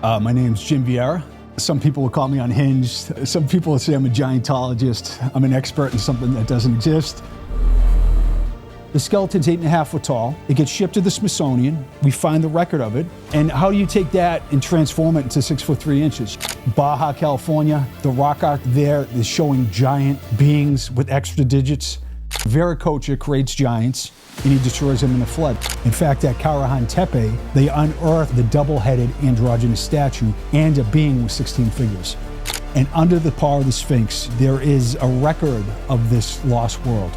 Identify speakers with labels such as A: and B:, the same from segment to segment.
A: My name's Jim Vieira. Some people will call me unhinged. Some people will say I'm a giantologist. I'm an expert in something that doesn't exist. The skeleton's 8.5 feet tall. It gets shipped to the Smithsonian. We find the record of it. And how do you take that and transform it into 6 foot 3 inches? Baja, California, the rock art there is showing giant beings with extra digits. Viracocha creates giants, and he destroys them in a flood. In fact, at Karahan Tepe, they unearthed the double-headed androgynous statue and a being with 16 figures. And under the paw of the Sphinx, there is a record of this lost world.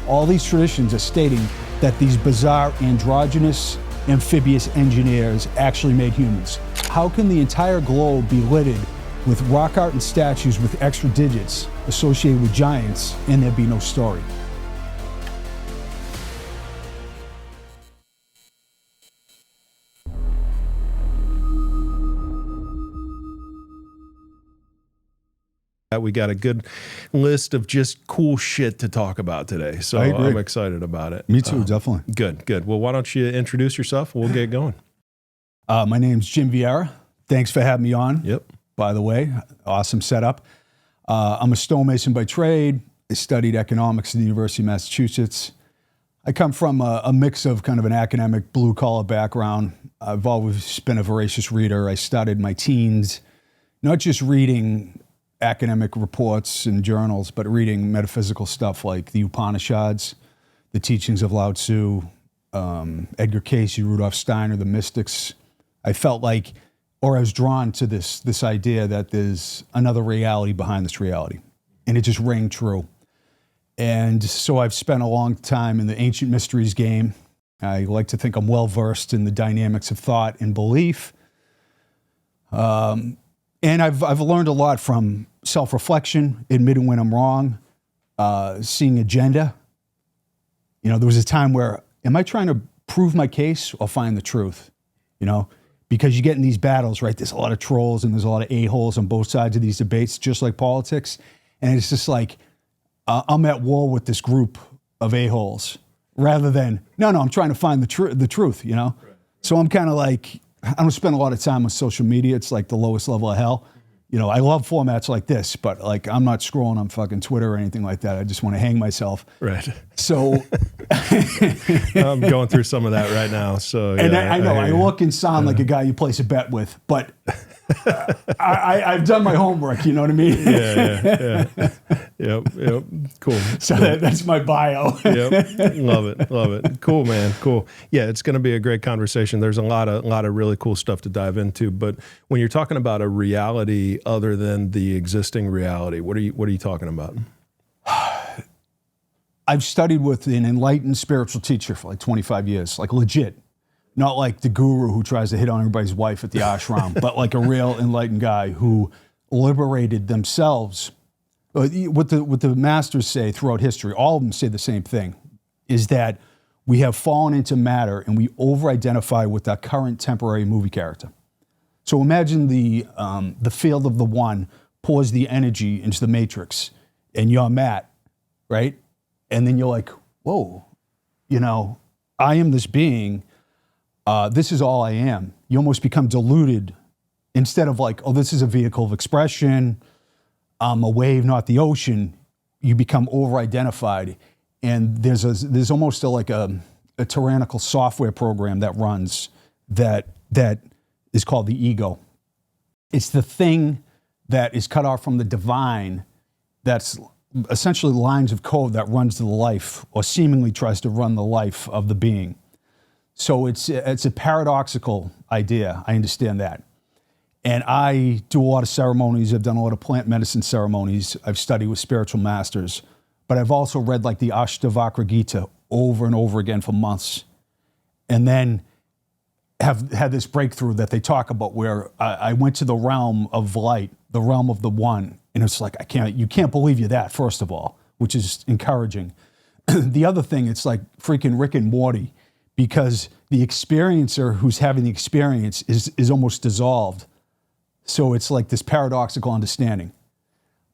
A: All these traditions are stating that these bizarre androgynous amphibious engineers actually made humans. How can the entire globe be littered with rock art and statues with extra digits associated with giants and there be no story?
B: We got a good list of just cool shit to talk about today. So I'm excited about it.
A: Me too, definitely.
B: Good. Well, why don't you introduce yourself? We'll get going.
A: My name's Jim Vieira. Thanks for having me on.
B: Yep.
A: By the way, awesome setup. I'm a stonemason by trade. I studied economics at the University of Massachusetts. I come from a mix of kind of an academic blue-collar background. I've always been a voracious reader. I started my teens, not just reading academic reports and journals, but reading metaphysical stuff like the Upanishads, the teachings of Lao Tzu, Edgar Cayce, Rudolf Steiner, the mystics. I felt like, or I was drawn to this idea that there's another reality behind this reality. And it just rang true. And so I've spent a long time in the ancient mysteries game. I like to think I'm well-versed in the dynamics of thought and belief. And I've learned a lot from self-reflection, admitting when I'm wrong, seeing agenda. You know, there was a time where, am I trying to prove my case or find the truth? You know, because you get in these battles, right? There's a lot of trolls and there's a lot of a-holes on both sides of these debates, just like politics. And it's just like, I'm at war with this group of a-holes rather than, no, I'm trying to find the truth, you know? Right. So I'm kind of like, I don't spend a lot of time on social media. It's like the lowest level of hell. You know, I love formats like this, but like I'm not scrolling on fucking Twitter or anything like that. I just want to hang myself.
B: Right.
A: So
B: I'm going through some of that right now. So
A: and I know I look and sound like a guy you place a bet with, but I've done my homework. You know what I mean?
B: Yeah. Yep. Cool.
A: So
B: cool.
A: That's my bio.
B: Yep. Love it. Cool, man. Cool. Yeah, it's going to be a great conversation. There's a lot of really cool stuff to dive into. But when you're talking about a reality other than the existing reality, what are you talking about?
A: I've studied with an enlightened spiritual teacher for like 25 years, like legit. Not like the guru who tries to hit on everybody's wife at the ashram, but like a real enlightened guy who liberated themselves. What the masters say throughout history, all of them say the same thing, is that we have fallen into matter and we over-identify with our current temporary movie character. So imagine the field of the one pours the energy into the matrix and you're Matt, right? And then you're like, whoa, you know, I am this being. This is all I am. You almost become deluded instead of like, oh, this is a vehicle of expression. I'm a wave, not the ocean. You become over-identified. And there's almost a tyrannical software program that runs that is called the ego. It's the thing that is cut off from the divine that's essentially lines of code that runs the life or seemingly tries to run the life of the being. So it's a paradoxical idea. I understand that. And I do a lot of ceremonies. I've done a lot of plant medicine ceremonies. I've studied with spiritual masters. But I've also read like the Ashtavakra Gita over and over again for months. And then have had this breakthrough that they talk about where I went to the realm of light, the realm of the one. And it's like, you can't believe you're that, first of all, which is encouraging. The other thing, it's like freaking Rick and Morty, because the experiencer who's having the experience is almost dissolved. So it's like this paradoxical understanding.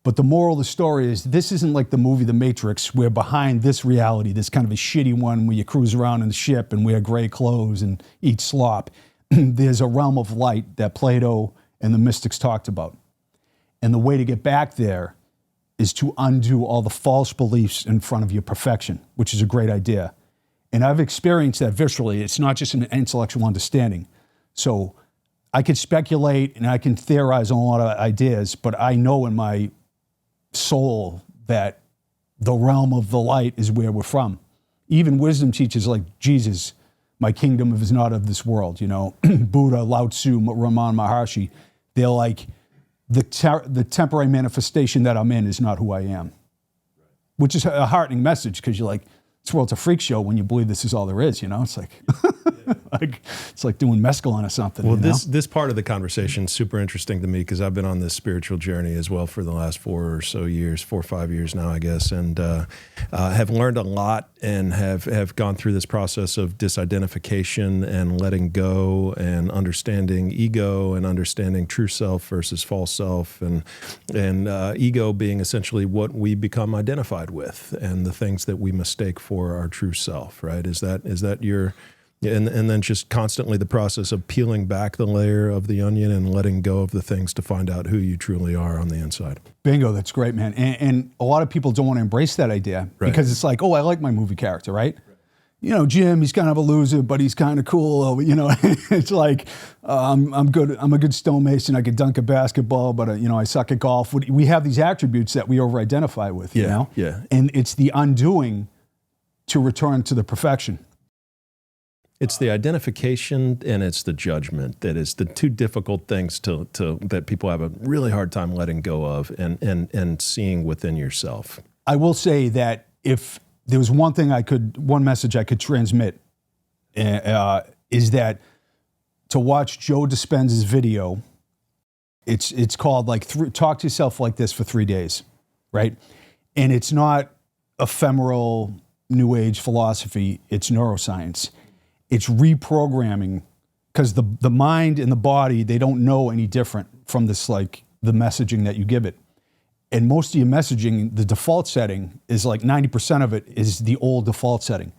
A: But the moral of the story is this isn't like the movie The Matrix, where behind this reality, this kind of a shitty one where you cruise around in the ship and wear gray clothes and eat slop. there's a realm of light that Plato and the mystics talked about. And the way to get back there is to undo all the false beliefs in front of your perfection, which is a great idea. And I've experienced that viscerally. It's not just an intellectual understanding. So I could speculate and I can theorize on a lot of ideas, but I know in my soul that the realm of the light is where we're from. Even wisdom teachers like Jesus, my kingdom is not of this world, you know, Buddha, Lao Tzu, Ramana Maharshi, they're like, the temporary manifestation that I'm in is not who I am, which is a heartening message because you're like, this world's a freak show when you believe this is all there is, you know? It's like, it's like doing mescaline or something.
B: Well,
A: you know?
B: this part of the conversation is super interesting to me because I've been on this spiritual journey as well for the last 4 or 5 years now, I guess, and have learned a lot and have gone through this process of disidentification and letting go and understanding ego and understanding true self versus false self, and ego being essentially what we become identified with and the things that we mistake for our true self, right? Is that your... And then just constantly the process of peeling back the layer of the onion and letting go of the things to find out who you truly are on the inside.
A: Bingo, that's great, man. And a lot of people don't want to embrace that idea because it's like, oh, I like my movie character, right? You know, Jim, he's kind of a loser, but he's kind of cool. You know, it's like, I'm good. I'm a good stonemason. I could dunk a basketball, but you know, I suck at golf. We have these attributes that we over-identify with, you know?
B: Yeah.
A: And it's the undoing to return to the perfection.
B: It's the identification and it's the judgment that is the two difficult things to that people have a really hard time letting go of and seeing within yourself.
A: I will say that if there was one message I could transmit, is that to watch Joe Dispenza's video, it's called like talk to yourself like this for 3 days, right? And it's not ephemeral new age philosophy, it's neuroscience. It's reprogramming, because the mind and the body, they don't know any different from this, like the messaging that you give it. And most of your messaging, the default setting is like 90% of it is the old default setting.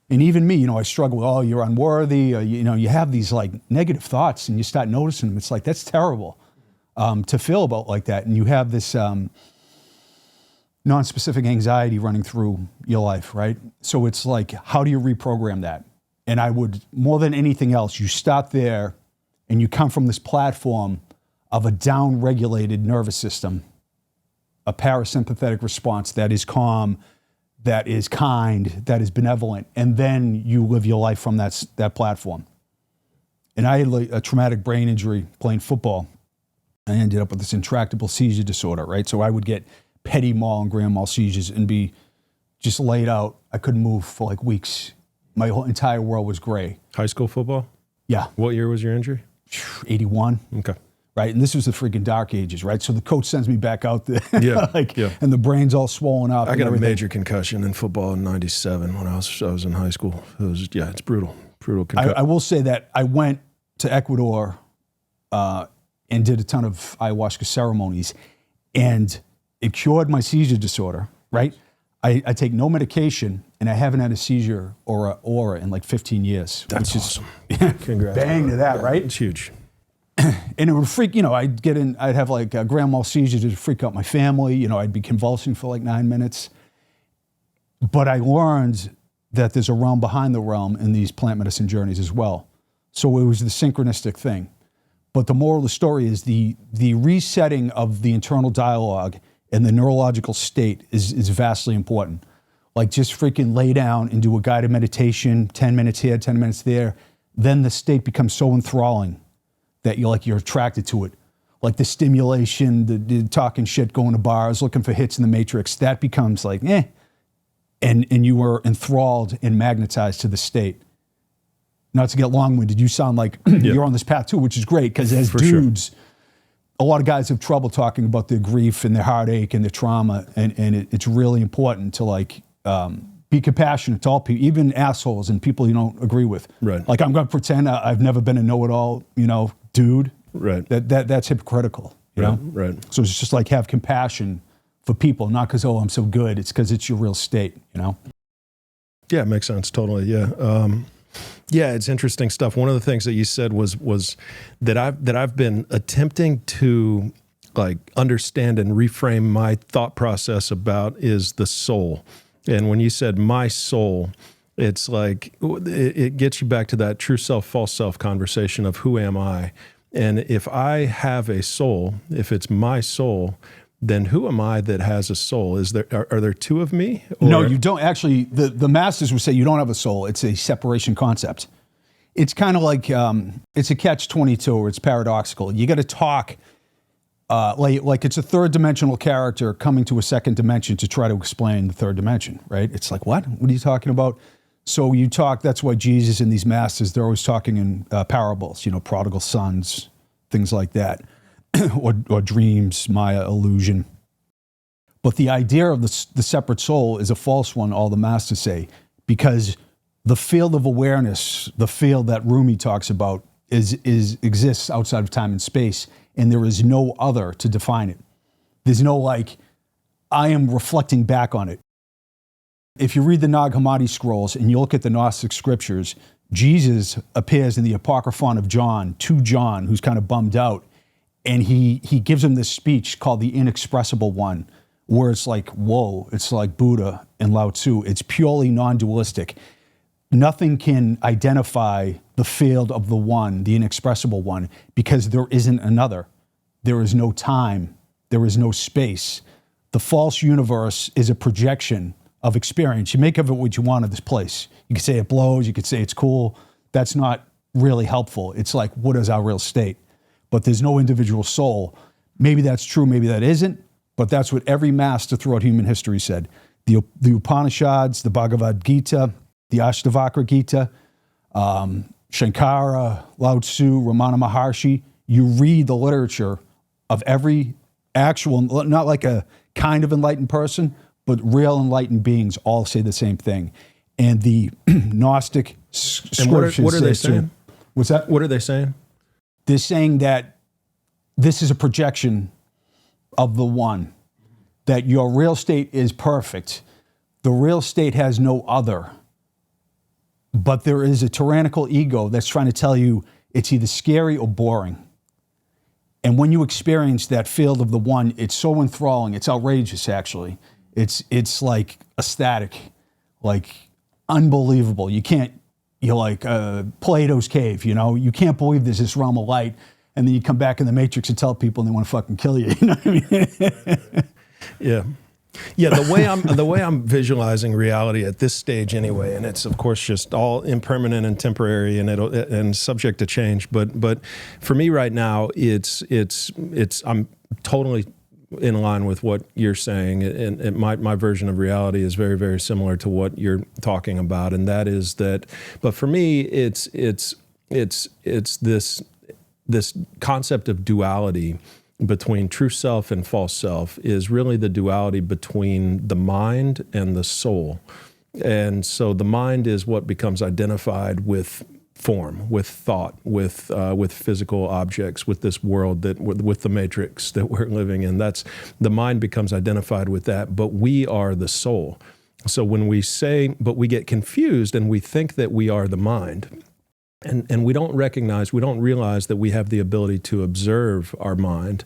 A: And even me, you know, I struggle with, oh, you're unworthy. You know, you have these like negative thoughts and you start noticing them. It's like, that's terrible to feel about like that. And you have this non-specific anxiety running through your life, right? So it's like, how do you reprogram that? And I would, more than anything else, you start there and you come from this platform of a down-regulated nervous system, a parasympathetic response that is calm, that is kind, that is benevolent, and then you live your life from that platform. And I had a traumatic brain injury playing football. I ended up with this intractable seizure disorder, right? So I would get petit mal and grand mal seizures and be just laid out. I couldn't move for like weeks. My whole entire world was gray.
B: High school football?
A: Yeah.
B: What year was your injury?
A: 81.
B: Okay.
A: Right, and this was the freaking dark ages, right? So the coach sends me back out there,
B: Yeah.
A: And the brain's all swollen up.
B: I got a major concussion in football in '97 when I was in high school. It's brutal concussion.
A: I will say that I went to Ecuador and did a ton of ayahuasca ceremonies, and it cured my seizure disorder, right? I take no medication, and I haven't had a seizure or an aura in like 15 years.
B: That's awesome.
A: Congrats. Bang to that, right?
B: It's huge.
A: And it would freak, you know, I'd have like a grand mal seizure to freak out my family. You know, I'd be convulsing for like 9 minutes. But I learned that there's a realm behind the realm in these plant medicine journeys as well. So it was the synchronistic thing. But the moral of the story is the resetting of the internal dialogue and the neurological state is vastly important. Like just freaking lay down and do a guided meditation, 10 minutes here, 10 minutes there. Then the state becomes so enthralling that you're attracted to it. Like the stimulation, the talking shit, going to bars, looking for hits in the matrix, that becomes like, and you were enthralled and magnetized to the state. Not to get long-winded, you sound like you're on this path too, which is great, because as dudes, a lot of guys have trouble talking about their grief and their heartache and their trauma, and it's really important to like be compassionate to all people, even assholes and people you don't agree with.
B: Right.
A: Like I'm going to pretend I've never been a know-it-all, you know, dude.
B: Right.
A: That's hypocritical. You know.
B: Right.
A: So it's just like have compassion for people, not because I'm so good. It's because it's your real state. You know.
B: Yeah, it makes sense totally. Yeah. Yeah, it's interesting stuff. One of the things that you said was that I've been attempting to like understand and reframe my thought process about is the soul. And when you said my soul, it's like it gets you back to that true self, false self conversation of who am I? And if I have a soul, if it's my soul, then who am I that has a soul? Are there two of me? Or?
A: No, you don't. Actually, the masters would say you don't have a soul. It's a separation concept. It's kind of like, it's a catch-22, or it's paradoxical. You got to talk like it's a third dimensional character coming to a second dimension to try to explain the third dimension, right? It's like, what? What are you talking about? So you talk, that's why Jesus and these masters, they're always talking in parables, prodigal sons, things like that, or dreams, Maya, illusion. But the idea of the separate soul is a false one, all the masters say, because the field of awareness, the field that Rumi talks about, exists outside of time and space, and there is no other to define it. There's no I am reflecting back on it. If you read the Nag Hammadi scrolls and you look at the Gnostic scriptures, Jesus appears in the Apocryphon of John to John, who's kind of bummed out, and he gives him this speech called the Inexpressible One, where it's like, whoa, it's like Buddha and Lao Tzu. It's purely non-dualistic. Nothing can identify the field of the one, the inexpressible one, because there isn't another. There is no time. There is no space. The false universe is a projection of experience. You make of it what you want of this place. You could say it blows. You could say it's cool. That's not really helpful. It's like, what is our real state? But there's no individual soul. Maybe that's true. Maybe that isn't. But that's what every master throughout human history said. The Upanishads, the Bhagavad Gita, the Ashtavakra Gita, Shankara, Lao Tzu, Ramana Maharshi. You read the literature of every actual, not like a kind of enlightened person, but real enlightened beings all say the same thing. And the Gnostic scriptures.
B: What are they saying?
A: What's that?
B: What are they saying?
A: They're saying that this is a projection of the one, that your real state is perfect. The real state has no other. But there is a tyrannical ego that's trying to tell you it's either scary or boring. And when you experience that field of the one, it's so enthralling. It's outrageous, actually. It's like ecstatic, like unbelievable. You're like Plato's cave, You can't believe there's this realm of light. And then you come back in the Matrix and tell people and they want to fucking kill you. You know what I mean?
B: Yeah. Yeah, the way I'm visualizing reality at this stage anyway, and it's of course just all impermanent and temporary and subject to change. But for me right now, it's I'm totally in line with what you're saying, and my version of reality is very, very similar to what you're talking about, and that is that. But for me, it's this concept of duality between true self and false self is really the duality between the mind and the soul. And so the mind is what becomes identified with form, with thought, with physical objects, with this world, with the matrix that we're living in. That's the mind becomes identified with that, but we are the soul. So when we say, but we get confused and we think that we are the mind. And we don't realize that we have the ability to observe our mind,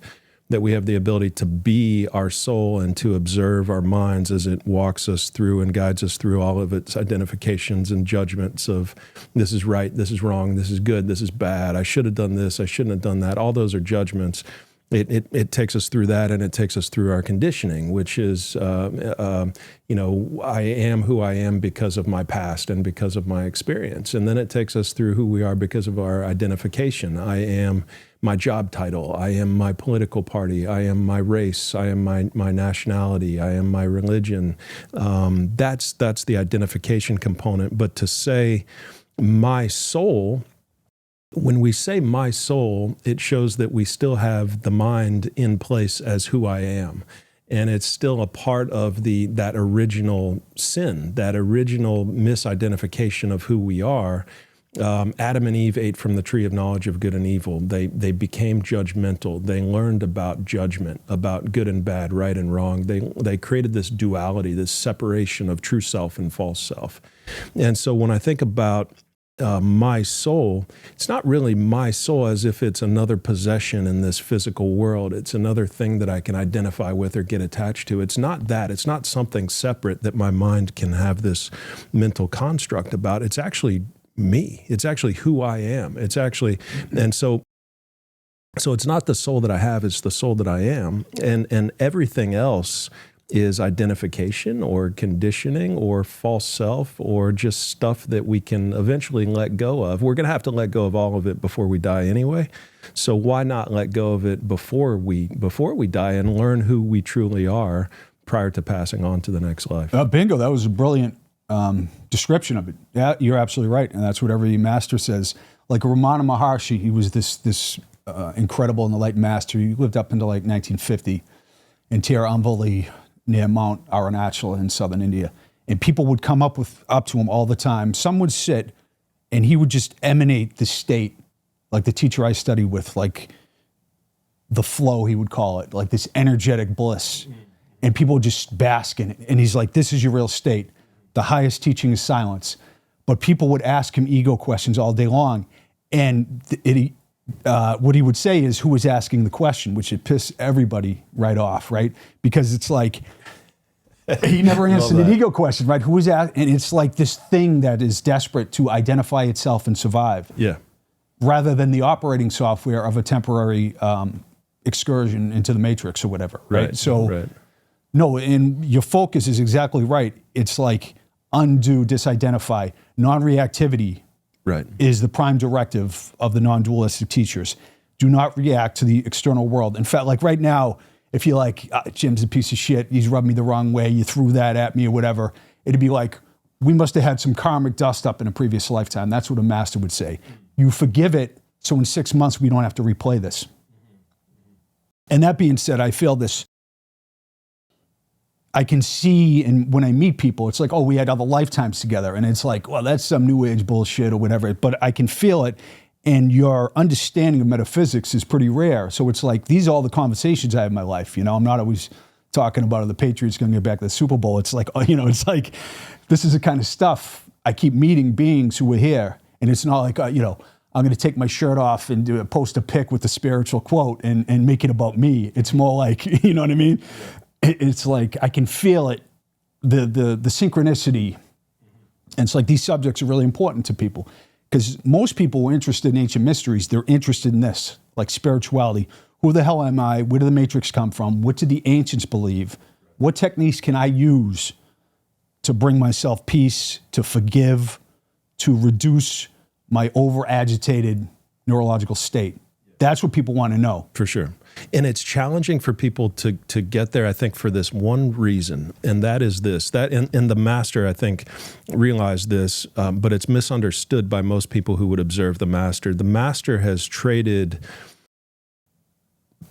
B: that we have the ability to be our soul and to observe our minds as it walks us through and guides us through all of its identifications and judgments of this is right, this is wrong, this is good, this is bad, I should have done this, I shouldn't have done that. All those are judgments. It takes us through that, and it takes us through our conditioning, which is, I am who I am because of my past and because of my experience. And then it takes us through who we are because of our identification. I am my job title. I am my political party. I am my race. I am my nationality. I am my religion. That's the identification component. But to say my soul, when we say my soul, it shows that we still have the mind in place as who I am. And it's still a part of that original sin, that original misidentification of who we are. Adam and Eve ate from the tree of knowledge of good and evil. They became judgmental. They learned about judgment, about good and bad, right and wrong. They created this duality, this separation of true self and false self. And so when I think about my soul, it's not really my soul as if it's another possession in this physical world. It's another thing that I can identify with or get attached to. It's not that. It's not something separate that my mind can have this mental construct about. It's actually me. It's actually who I am. It's actually, and so it's not the soul that I have, it's the soul that I am. And everything else is identification or conditioning or false self or just stuff that we can eventually let go of. We're going to have to let go of all of it before we die anyway. So why not let go of it before we die and learn who we truly are prior to passing on to the next life?
A: Bingo, that was a brilliant description of it. Yeah, you're absolutely right. And that's what every master says. Like Ramana Maharshi, he was this incredible enlightened master. He lived up into like 1950 in Tirunelveli, near Mount Arunachal in southern India. And people would come up to him all the time. Some would sit and he would just emanate the state, like the teacher I studied with, like the flow, he would call it, like this energetic bliss. And people would just bask in it. And he's like, this is your real state. The highest teaching is silence. But people would ask him ego questions all day long. And what he would say is who was asking the question, which would piss everybody right off, right? Because it's like, he never answered an ego question, right? Who was asking? And it's like this thing that is desperate to identify itself and survive.
B: Yeah.
A: Rather than the operating software of a temporary excursion into the matrix or whatever, right? So, no, and your focus is exactly right. It's like undo, disidentify, non-reactivity, right, is the prime directive of the non-dualistic teachers. Do not react to the external world. In fact, like right now, if you're like, Jim's a piece of shit, he's rubbed me the wrong way, you threw that at me or whatever, it'd be like, we must have had some karmic dust up in a previous lifetime. That's what a master would say. You forgive it, so in 6 months, we don't have to replay this. And that being said, I feel this, I can see, and when I meet people, it's like, oh, we had other lifetimes together. And it's like, well, that's some new age bullshit or whatever. But I can feel it. And your understanding of metaphysics is pretty rare. So it's like, these are all the conversations I have in my life. You know, I'm not always talking about are the Patriots going to get back to the Super Bowl. It's like, you know, it's like, this is the kind of stuff I keep meeting beings who are here. And it's not like, you know, I'm going to take my shirt off and post a pic with the spiritual quote and make it about me. It's more like, you know what I mean? It's like, I can feel it, the synchronicity. And it's like, these subjects are really important to people. Because most people who are interested in ancient mysteries, they're interested in this, like spirituality. Who the hell am I? Where did the matrix come from? What did the ancients believe? What techniques can I use to bring myself peace, to forgive, to reduce my over-agitated neurological state? That's what people want to know.
B: For sure. And it's challenging for people to get there, I think, for this one reason, and that is this. And the master, I think, realized this, but it's misunderstood by most people who would observe the master. The master has traded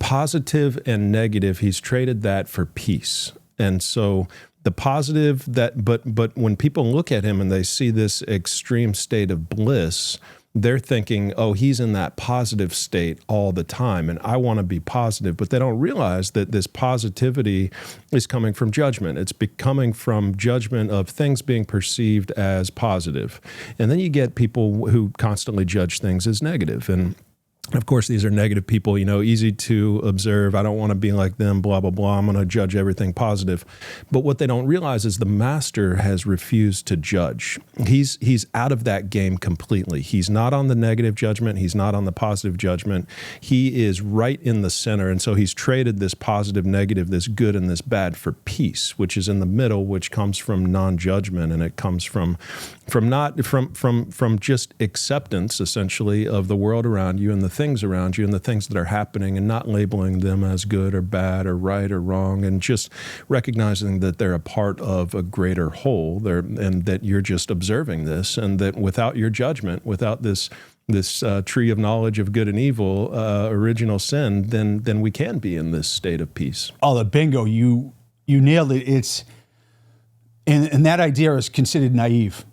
B: positive and negative. He's traded that for peace. And so the positive, but when people look at him and they see this extreme state of bliss, they're thinking, oh, he's in that positive state all the time, and I want to be positive. But they don't realize that this positivity is coming from judgment. It's coming from judgment of things being perceived as positive. And then you get people who constantly judge things as negative. And of course, these are negative people, you know, easy to observe. I don't want to be like them, blah, blah, blah. I'm going to judge everything positive. But what they don't realize is the master has refused to judge. He's out of that game completely. He's not on the negative judgment. He's not on the positive judgment. He is right in the center. And so he's traded this positive, negative, this good and this bad for peace, which is in the middle, which comes from non-judgment. And it comes from just acceptance, essentially, of the world around you and the things around you and the things that are happening, and not labeling them as good or bad or right or wrong, and just recognizing that they're a part of a greater whole, and that you're just observing this, and that without your judgment, without this tree of knowledge of good and evil, original sin, then we can be in this state of peace.
A: Oh, the bingo, you nailed it. It's and that idea is considered naive.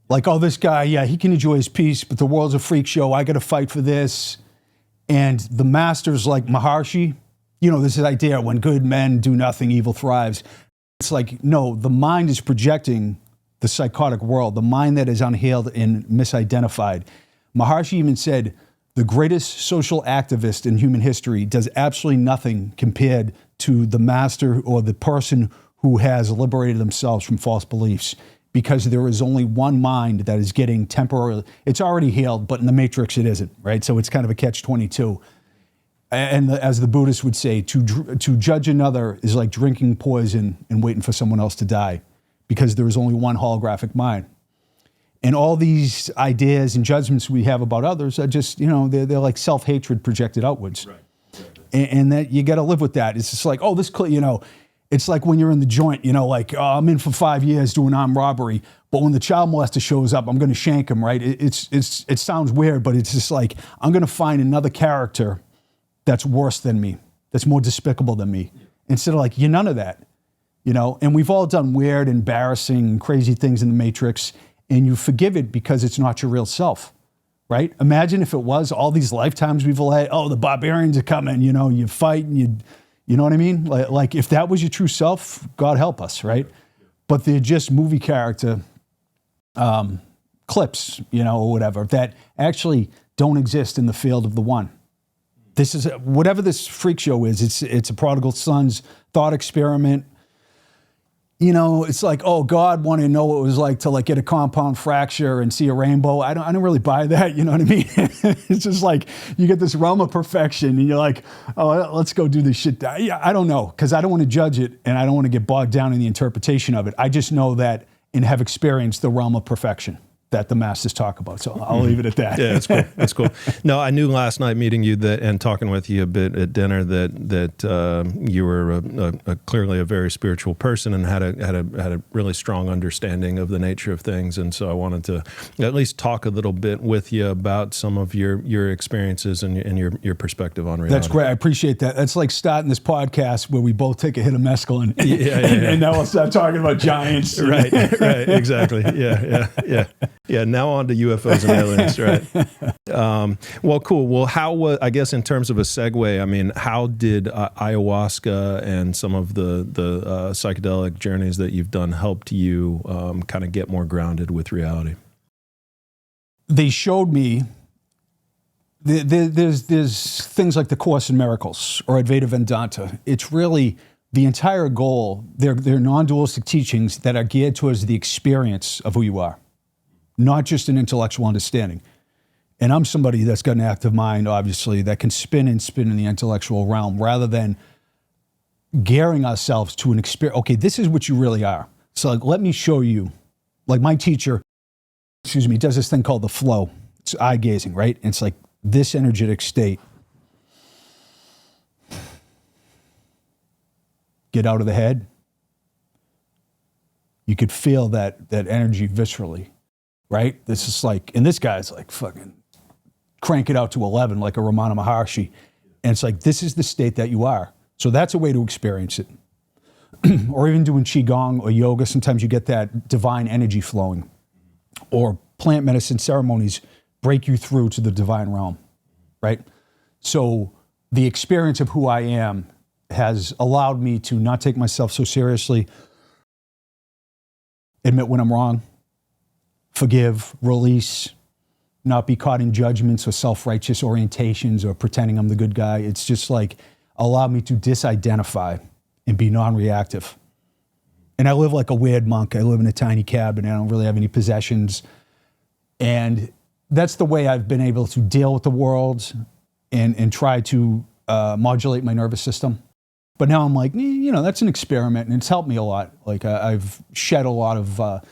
A: Like, oh, this guy, yeah, he can enjoy his peace, but the world's a freak show. I got to fight for this. And the masters like Maharshi, you know, this idea, when good men do nothing, evil thrives. It's like, no, the mind is projecting the psychotic world, the mind that is unhealed and misidentified. Maharishi even said, the greatest social activist in human history does absolutely nothing compared to the master or the person who has liberated themselves from false beliefs, because there is only one mind that is getting temporarily, it's already healed, but in the matrix it isn't, right? So it's kind of a catch-22. And as the Buddhists would say, to judge another is like drinking poison and waiting for someone else to die, because there is only one holographic mind. And all these ideas and judgments we have about others are just, they're like self-hatred projected outwards. Right. And that you got to live with that. It's just like, it's like when you're in the joint, like, oh, I'm in for 5 years doing armed robbery, but when the child molester shows up, I'm going to shank him, right? It sounds weird, but it's just like, I'm going to find another character that's worse than me, that's more despicable than me. Instead of like, you're none of that, And we've all done weird, embarrassing, crazy things in the Matrix, and you forgive it because it's not your real self, right? Imagine if it was all these lifetimes we've led, the barbarians are coming, you fight and you know what I mean? Like if that was your true self, God help us, right? But they're just movie character clips, or whatever, that actually don't exist in the field of the one. This is, whatever this freak show is, it's a prodigal son's thought experiment. It's like, oh, God wanted to know what it was like to get a compound fracture and see a rainbow. I don't really buy that. You know what I mean? It's just like you get this realm of perfection and you're like, oh, let's go do this shit. Yeah, I don't know, because I don't want to judge it and I don't want to get bogged down in the interpretation of it. I just know that and have experienced the realm of perfection that the masters talk about. So I'll leave it at that.
B: Yeah, that's cool. That's cool. No, I knew last night meeting you and talking with you a bit at dinner that you were clearly a very spiritual person and had a really strong understanding of the nature of things. And so I wanted to at least talk a little bit with you about some of your experiences and your perspective on reality.
A: That's great. I appreciate that. That's like starting this podcast where we both take a hit of mescaline and now we'll start talking about giants.
B: Right, exactly. Yeah. Yeah, now on to UFOs and aliens, right? Well, cool. Well, how, I guess in terms of a segue, I mean, how did ayahuasca and some of the psychedelic journeys that you've done helped you kind of get more grounded with reality?
A: They showed me, there's things like the Course in Miracles or Advaita Vedanta. It's really the entire goal. They're non-dualistic teachings that are geared towards the experience of who you are, not just an intellectual understanding. And I'm somebody that's got an active mind, obviously, that can spin in the intellectual realm rather than gearing ourselves to an experience. Okay, this is what you really are. So let me show you. Like my teacher, does this thing called the flow. It's eye gazing, right? And it's like this energetic state. Get out of the head. You could feel that energy viscerally. Right? This is like, and this guy's like fucking crank it out to 11 like a Ramana Maharshi. And it's like, this is the state that you are. So that's a way to experience it. Or even doing Qigong or yoga, sometimes you get that divine energy flowing. Or plant medicine ceremonies break you through to the divine realm, right? So the experience of who I am has allowed me to not take myself so seriously, admit when I'm wrong, forgive, release, not be caught in judgments or self-righteous orientations or pretending I'm the good guy. It's just like allowed me to disidentify and be non-reactive. And I live like a weird monk. I live in a tiny cabin. I don't really have any possessions. And that's the way I've been able to deal with the world and try to modulate my nervous system. But now I'm like, that's an experiment and it's helped me a lot. Like I've shed a lot of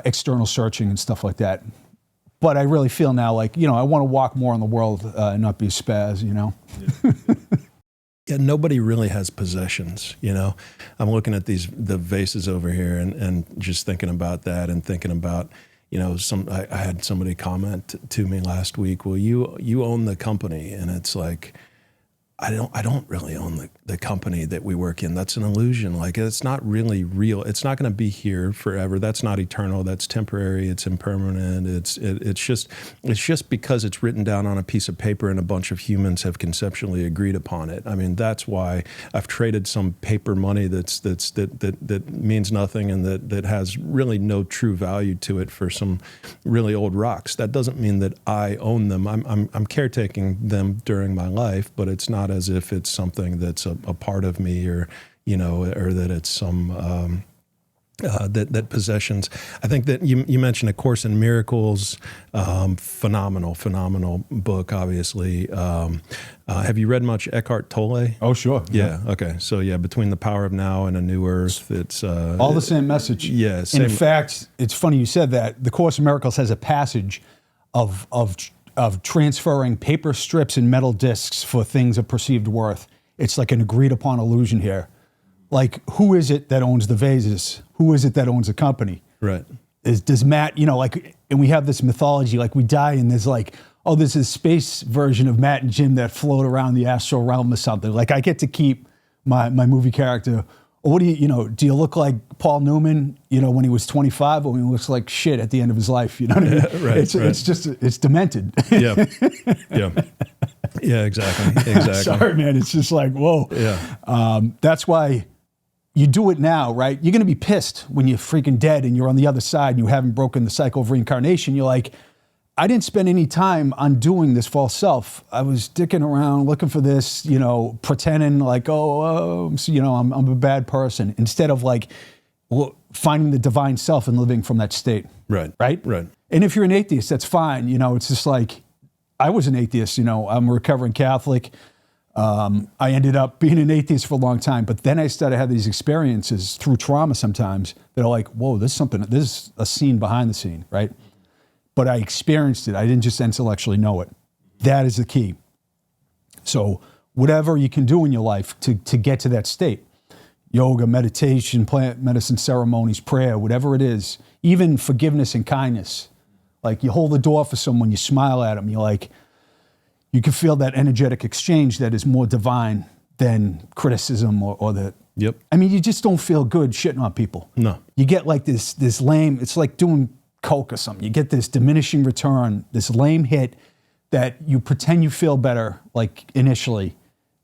A: external searching and stuff like that. But I really feel now like, I want to walk more in the world and not be a spaz,
B: Yeah, nobody really has possessions, I'm looking at the vases over here and just thinking about that and thinking about, I had somebody comment to me last week, well, you own the company. And it's like, I don't really own the company that we work in. That's an illusion. Like, it's not really real. It's not going to be here forever. That's not eternal. That's temporary. It's impermanent. It's just because it's written down on a piece of paper and a bunch of humans have conceptually agreed upon it. I mean, that's why I've traded some paper money that means nothing and that has really no true value to it for some really old rocks. That doesn't mean that I own them. I'm caretaking them during my life, but it's not as if it's something that's a part of me, or or that it's some that possessions. I think that you mentioned A Course in Miracles, phenomenal book, obviously. Have you read much Eckhart Tolle?
A: Oh, sure.
B: Yeah. Okay. So yeah, Between the Power of Now and A New Earth, it's
A: all the same message.
B: Yeah.
A: And in fact, it's funny you said that. The Course in Miracles has a passage of transferring paper strips and metal discs for things of perceived worth. It's like an agreed upon illusion here. Like, who is it that owns the Vases? Who is it that owns the company?
B: Right.
A: Does Matt, and we have this mythology, like we die and there's like, oh, there's this space version of Matt and Jim that float around the astral realm or something. Like, I get to keep my movie character. Or what do you look like Paul Newman, when he was 25, or when he looks like shit at the end of his life? You know what I mean?
B: Right.
A: It's demented.
B: Yeah. Yeah, exactly.
A: Sorry, man. It's just like, whoa.
B: Yeah.
A: That's why you do it now, right? You're going to be pissed when you're freaking dead and you're on the other side and you haven't broken the cycle of reincarnation. You're like, I didn't spend any time undoing this false self. I was dicking around looking for this, pretending like, I'm a bad person, instead of like finding the divine self and living from that state.
B: Right.
A: Right?
B: Right.
A: And if you're an atheist, that's fine. It's just like, I was an atheist, I'm a recovering Catholic. I ended up being an atheist for a long time, but then I started to have these experiences through trauma sometimes that are like, whoa, this is a scene behind the scene, right? But I experienced it. I didn't just intellectually know it. That is the key. So whatever you can do in your life to get to that state, yoga, meditation, plant medicine ceremonies, prayer, whatever it is, even forgiveness and kindness. Like, you hold the door for someone, you smile at them, you can feel that energetic exchange that is more divine than criticism or that.
B: Yep.
A: I mean, you just don't feel good shitting on people.
B: No.
A: You get like this lame, it's like doing coke or something. You get this diminishing return, this lame hit that you pretend you feel better, like initially,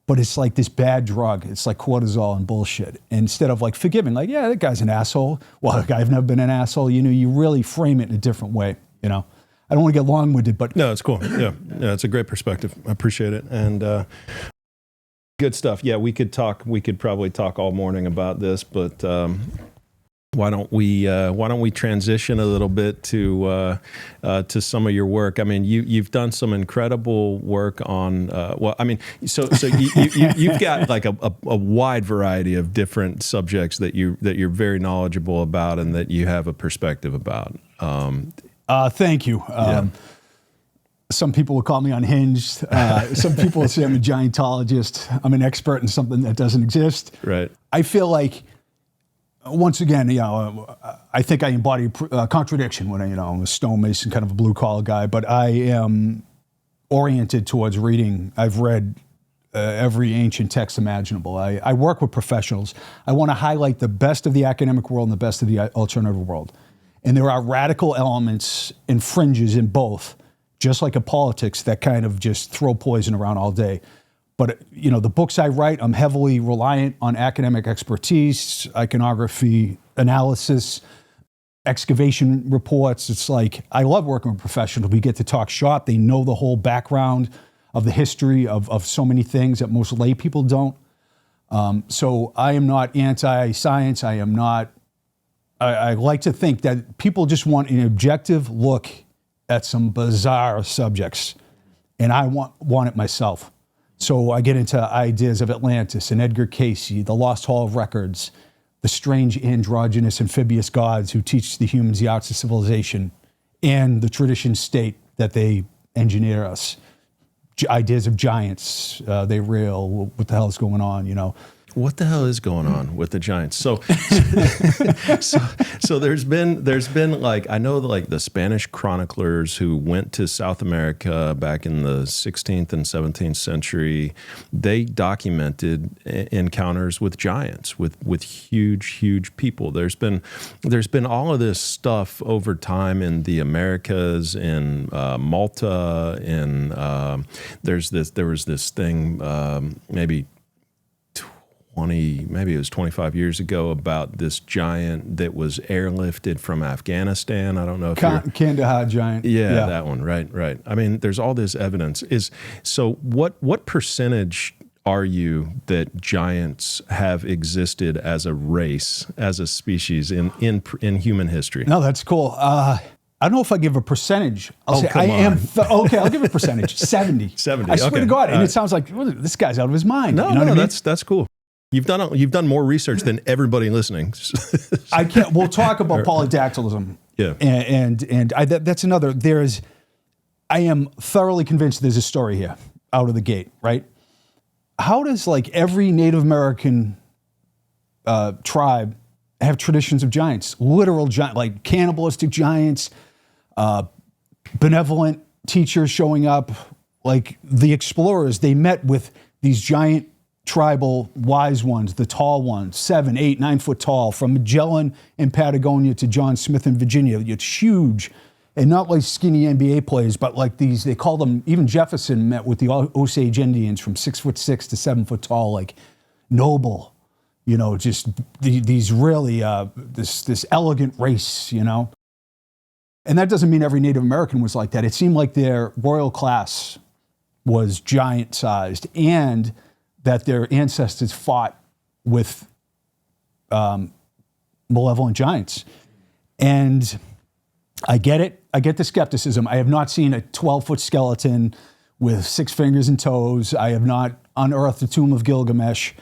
A: but it's like this bad drug. It's like cortisol and bullshit. And instead of like forgiving, like, yeah, that guy's an asshole. Well, that guy, I've never been an asshole. You really frame it in a different way, I don't want to get long-winded, but...
B: No, it's cool. Yeah, it's a great perspective. I appreciate it. And good stuff. Yeah, we could probably talk all morning about this, but why don't we transition a little bit to some of your work? I mean, you've done some incredible work on so you've got like a wide variety of different subjects that you're very knowledgeable about and that you have a perspective about.
A: Thank you. Some people will call me unhinged. Some people will say I'm a giantologist. I'm an expert in something that doesn't exist.
B: Right.
A: I feel like, once again, I think I embody contradiction when I'm a stonemason, kind of a blue collar guy, but I am oriented towards reading. I've read every ancient text imaginable. I work with professionals. I want to highlight the best of the academic world and the best of the alternative world. And there are radical elements and fringes in both, just like in politics, that kind of just throw poison around all day. But, the books I write, I'm heavily reliant on academic expertise, iconography, analysis, excavation reports. It's like, I love working with professionals. We get to talk shop. They know the whole background of the history of so many things that most lay people don't. So I am not anti-science. I like to think that people just want an objective look at some bizarre subjects, and I want it myself. So I get into ideas of Atlantis and Edgar Cayce, the Lost Hall of Records, the strange androgynous amphibious gods who teach the humans the arts of civilization, and the tradition state that they engineer us. Ideas of giants, they real, what the hell is going on,
B: what the hell is going on with the giants? So there's been like, I know like the Spanish chroniclers who went to South America back in the 16th and 17th century, they documented encounters with giants, with huge people. There's been all of this stuff over time in the Americas, in Malta, in there was this thing maybe maybe it was 25 years ago, about this giant that was airlifted from Afghanistan. I don't know if
A: Kandahar giant.
B: Yeah, that one. Right. I mean, there's all this evidence. So what percentage are you that giants have existed as a race, as a species in human history?
A: No, that's cool. I don't know if I give a percentage. I'll say I am. Okay, I'll give a percentage. 70.
B: 70.
A: I swear to God. And it sounds like, well, this guy's out of his mind.
B: No,
A: you know what I mean?
B: That's cool. You've done more research than everybody listening.
A: I can't. We'll talk about polydactylism.
B: Yeah.
A: And that's another. I am thoroughly convinced there's a story here out of the gate, right? How does like every Native American tribe have traditions of giants, literal giant, like cannibalistic giants, benevolent teachers showing up, like the explorers? They met with these giant tribal wise ones, the tall ones, 7, 8, 9 foot tall, from Magellan in Patagonia to John Smith in Virginia. It's huge, and not like skinny NBA players, but like these, they call them, even Jefferson met with the Osage Indians from 6'6" to 7 foot tall, like noble, just these really, this elegant race, And that doesn't mean every Native American was like that. It seemed like their royal class was giant sized, and that their ancestors fought with malevolent giants. And I get it. I get the skepticism. I have not seen a 12-foot skeleton with 6 fingers and toes. I have not unearthed the tomb of Gilgamesh.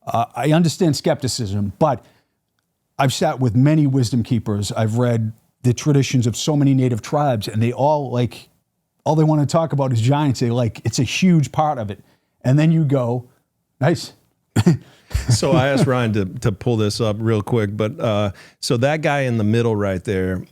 A: I understand skepticism, but I've sat with many wisdom keepers. I've read the traditions of so many native tribes, and they all they want to talk about is giants. It's a huge part of it. And then you go, nice.
B: So I asked Ryan to pull this up real quick, but so that guy in the middle right there,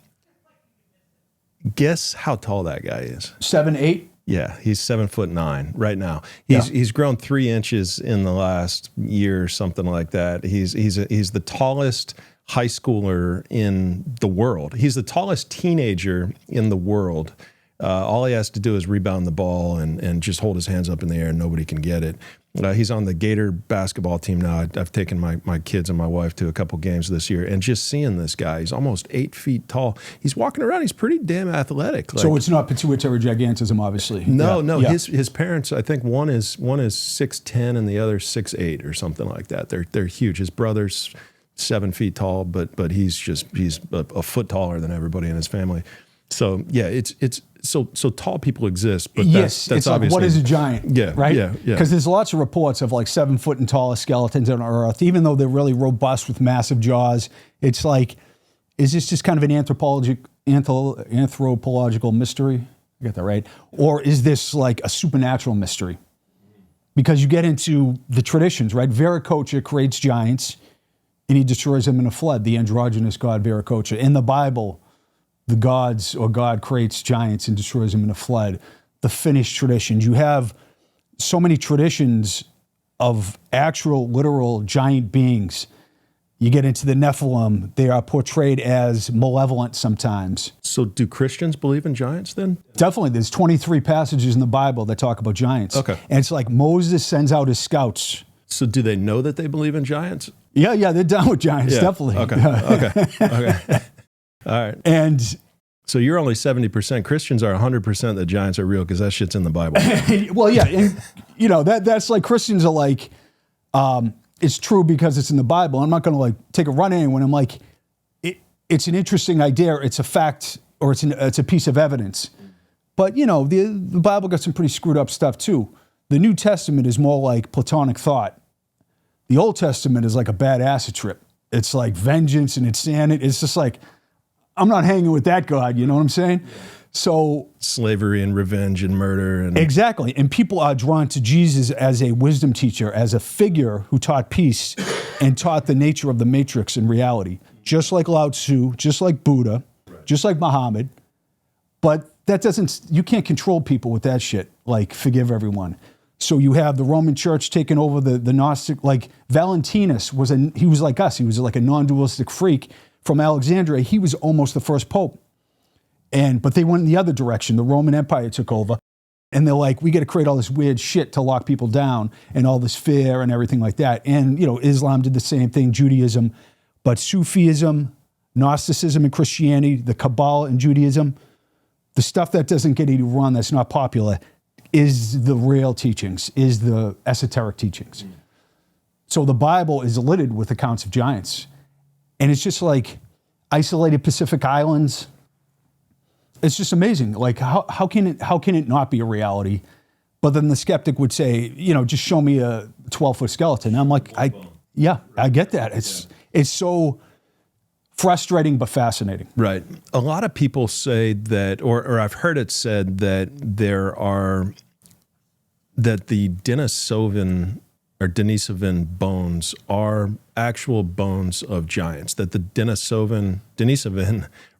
B: guess how tall that guy is?
A: 7, 8?
B: Yeah, he's 7'9" right now. He's grown 3 inches in the last year or something like that. He's the tallest high schooler in the world. He's the tallest teenager in the world. All he has to do is rebound the ball and just hold his hands up in the air and nobody can get it. He's on the Gator basketball team now. I've taken my kids and my wife to a couple games this year, and just seeing this guy, he's almost 8 feet tall. He's walking around. He's pretty damn athletic.
A: So it's not pituitary gigantism, obviously.
B: No. Yeah. His parents, I think one is 6'10" and the other 6'8" or something like that. They're huge. His brother's 7 feet tall, but he's a foot taller than everybody in his family. So yeah, it's so tall people exist, but
A: yes,
B: that's
A: it's
B: obviously,
A: like, what is a giant?
B: Yeah,
A: right.
B: Yeah.
A: Because there's lots of reports of like 7 foot and taller skeletons on Earth, even though they're really robust with massive jaws. It's like, is this just kind of an anthropological mystery? I got that right? Or is this like a supernatural mystery? Because you get into the traditions, right? Viracocha creates giants, and he destroys them in a flood. The androgynous god Viracocha in the Bible. The gods or God creates giants and destroys them in a flood. The Finnish traditions. You have so many traditions of actual, literal giant beings. You get into the Nephilim. They are portrayed as malevolent sometimes.
B: So do Christians believe in giants then?
A: Definitely. There's 23 passages in the Bible that talk about giants.
B: Okay.
A: And it's like Moses sends out his scouts.
B: So do they know that they believe in giants?
A: Yeah, they're down with giants, definitely.
B: Okay. All right.
A: And
B: so you're only 70%. Christians are 100% that giants are real because that shit's in the Bible.
A: Well, yeah. And, that's like Christians are like, it's true because it's in the Bible. I'm not going to like take a run at anyone. I'm like, it's an interesting idea. It's a fact, or it's a piece of evidence. But, the Bible got some pretty screwed up stuff too. The New Testament is more like Platonic thought. The Old Testament is like a bad acid trip. It's like vengeance and insanity. It's just like, I'm not hanging with that God, you know what I'm saying? So
B: slavery and revenge and murder. And
A: exactly. And people are drawn to Jesus as a wisdom teacher, as a figure who taught peace and taught the nature of the matrix and reality, just like Lao Tzu, just like Buddha, just like Muhammad. But that doesn't, you can't control people with that shit, like forgive everyone. So you have the Roman Church taking over the Gnostic, like Valentinus he was like us. He was like a non-dualistic freak from Alexandria. He was almost the first pope. But they went in the other direction. The Roman Empire took over. And they're like, we got to create all this weird shit to lock people down and all this fear and everything like that. And, Islam did the same thing, Judaism. But Sufism, Gnosticism and Christianity, the Kabbalah and Judaism, the stuff that doesn't get any run, that's not popular, is the real teachings, is the esoteric teachings. So the Bible is littered with accounts of giants. And it's just like isolated Pacific islands. It's just amazing. Like, how can it not be a reality? But then the skeptic would say, just show me a 12-foot skeleton. I'm like, I get that. It's so frustrating but fascinating.
B: Right. A lot of people say that, or I've heard it said that that the Denisovan bones are actual bones of giants, that the Denisovan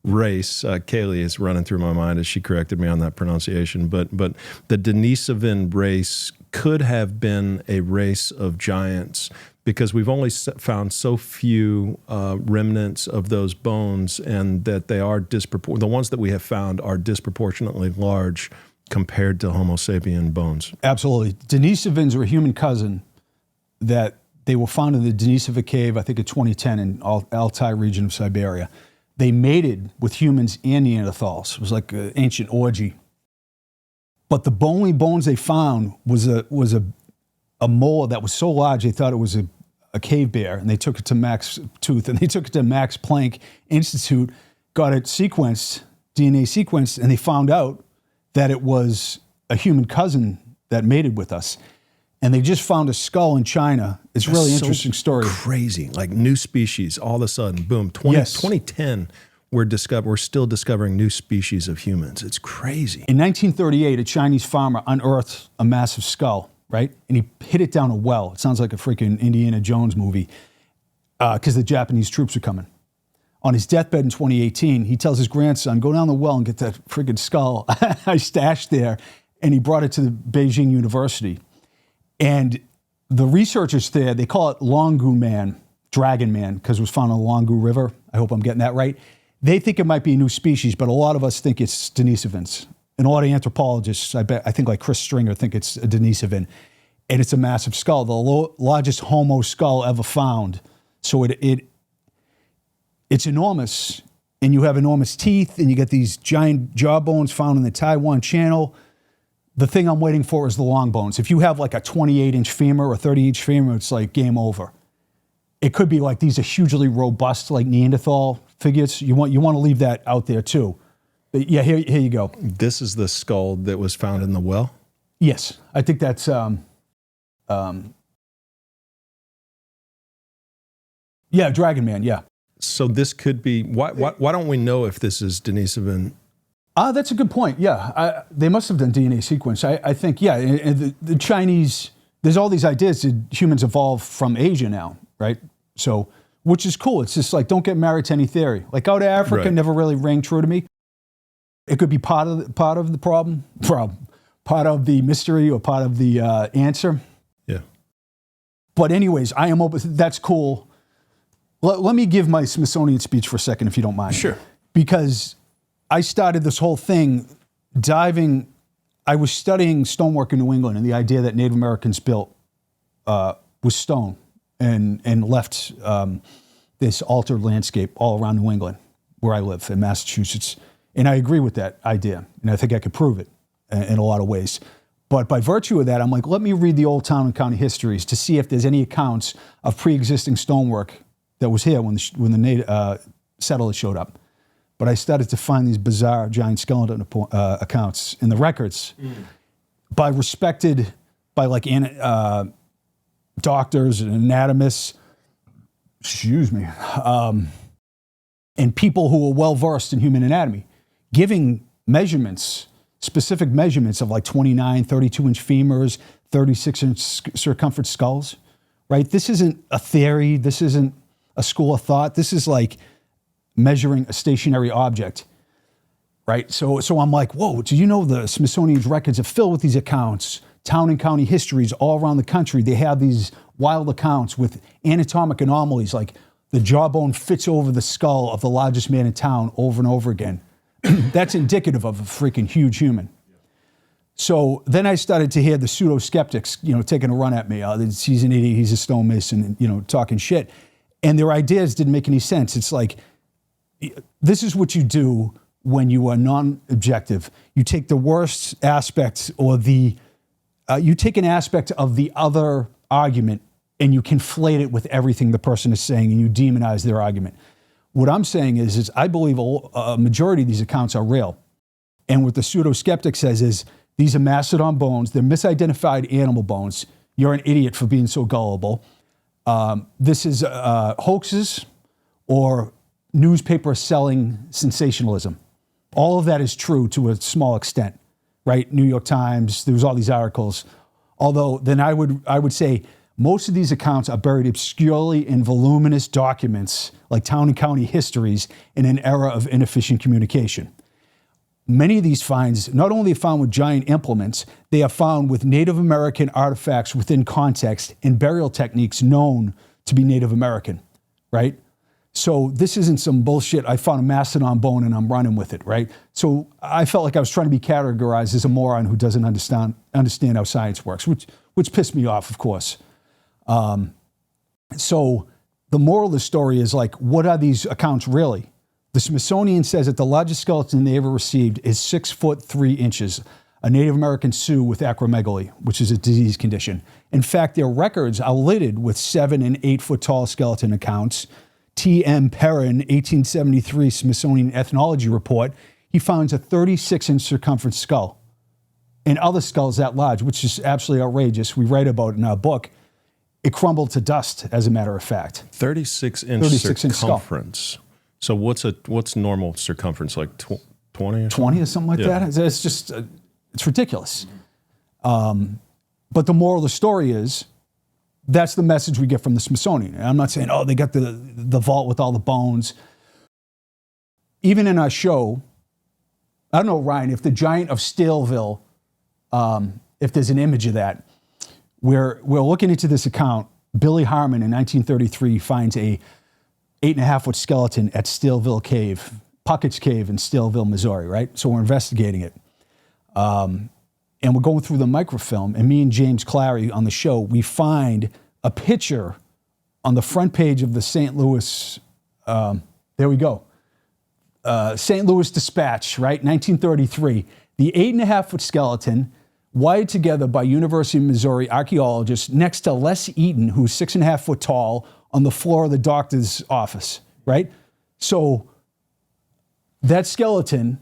B: race, Kaylee is running through my mind as she corrected me on that pronunciation, but the Denisovan race could have been a race of giants because we've only found so few remnants of those bones, and that they are the ones that we have found are disproportionately large compared to Homo sapien bones.
A: Absolutely. Denisovans are a human cousin that they were found in the Denisova cave, I think in 2010 in Altai region of Siberia. They mated with humans and Neanderthals. It was like an ancient orgy. But the only bones they found was a mole that was so large they thought it was a cave bear, and they took it to Max Planck Institute, got it sequenced, DNA sequenced, and they found out that it was a human cousin that mated with us. And they just found a skull in China. It's a really interesting story.
B: Crazy, like new species. All of a sudden, boom. 2010, we're still discovering new species of humans. It's crazy.
A: In 1938, a Chinese farmer unearthed a massive skull, right? And he hit it down a well. It sounds like a freaking Indiana Jones movie because the Japanese troops are coming. On his deathbed in 2018, he tells his grandson, go down the well and get that freaking skull I stashed there. And he brought it to the Beijing University. And the researchers there, they call it Longu Man, Dragon Man, because it was found on the Longu River. I hope I'm getting that right. They think it might be a new species, but a lot of us think it's Denisovans. And a lot of anthropologists, I think like Chris Stringer, think it's a Denisovan. And it's a massive skull, the largest Homo skull ever found. So it's enormous, and you have enormous teeth, and you get these giant jaw bones found in the Taiwan Channel. The thing I'm waiting for is the long bones. If you have like a 28-inch femur or 30-inch femur, it's like game over. It could be like these are hugely robust, like Neanderthal figures. You want to leave that out there too. But yeah, here you go.
B: This is the skull that was found in the well?
A: Yes, I think that's Dragon Man, yeah.
B: So this could be, why don't we know if this is Denisovan?
A: That's a good point, yeah. They must have done DNA sequence. I think, yeah, and the Chinese, there's all these ideas that humans evolved from Asia now, right? So, which is cool. It's just like, don't get married to any theory. Like, out of Africa never really rang true to me. It could be part of the problem, part of the mystery, or part of the answer.
B: Yeah.
A: But anyways, I am open. That's cool. Let me give my Smithsonian speech for a second, if you don't mind.
B: Sure.
A: Because I started this whole thing I was studying stonework in New England, and the idea that Native Americans built with stone and left this altered landscape all around New England, where I live in Massachusetts. And I agree with that idea, and I think I could prove it in a lot of ways. But by virtue of that, I'm like, let me read the old town and county histories to see if there's any accounts of pre-existing stonework that was here when the native settlers showed up. But I started to find these bizarre giant skeleton accounts in the records by like doctors and anatomists, and people who were well-versed in human anatomy, giving measurements, specific measurements of like 29, 32-inch femurs, 36-inch circumference skulls, right? This isn't a theory. This isn't a school of thought. This is like measuring a stationary object, right? So I'm like, whoa, do you know the Smithsonian's records are filled with these accounts, town and county histories all around the country. They have these wild accounts with anatomic anomalies, like the jawbone fits over the skull of the largest man in town over and over again. That's indicative of a freaking huge human. So then I started to hear the pseudo-skeptics, taking a run at me. He's an idiot, he's a stonemason, talking shit. And their ideas didn't make any sense. It's like, this is what you do when you are non-objective. You take the worst aspect or you take an aspect of the other argument and you conflate it with everything the person is saying and you demonize their argument. What I'm saying is I believe a majority of these accounts are real. And what the pseudo-skeptic says is, these are mastodon bones, they're misidentified animal bones. You're an idiot for being so gullible. This is hoaxes or newspaper selling sensationalism. All of that is true to a small extent, right? New York Times, there was all these articles. Although then I would say most of these accounts are buried obscurely in voluminous documents like town and county histories in an era of inefficient communication. Many of these finds not only are found with giant implements, they are found with Native American artifacts within context and burial techniques known to be Native American, right? So this isn't some bullshit, I found a mastodon bone and I'm running with it, right? So I felt like I was trying to be categorized as a moron who doesn't understand how science works, which pissed me off, of course. So the moral of the story is like, what are these accounts really? The Smithsonian says that the largest skeleton they ever received is 6 foot 3 inches, a Native American Sioux with acromegaly, which is a disease condition. In fact, their records are littered with 7 and 8 foot tall skeleton accounts. T.M. Perrin, 1873 Smithsonian Ethnology Report, he finds a 36-inch circumference skull and other skulls that large, which is absolutely outrageous. We write about it in our book. It crumbled to dust, as a matter of fact.
B: 36-inch circumference. So what's normal circumference, like 20 or
A: 20 or something like that? It's just, it's ridiculous. But the moral of the story is, that's the message we get from the Smithsonian. And I'm not saying, they got the vault with all the bones. Even in our show, I don't know, Ryan, if the giant of Staleville, if there's an image of that, we're looking into this account. Billy Harmon in 1933 finds a 8.5 foot skeleton at Staleville Cave, Puckett's Cave in Staleville, Missouri, right? So we're investigating it. And we're going through the microfilm, and me and James Clary on the show, we find a picture on the front page of the St. Louis, there we go, St. Louis Dispatch, right, 1933. The 8.5 foot skeleton, wired together by University of Missouri archaeologists next to Les Eaton, who's 6.5 foot tall, on the floor of the doctor's office, right? So that skeleton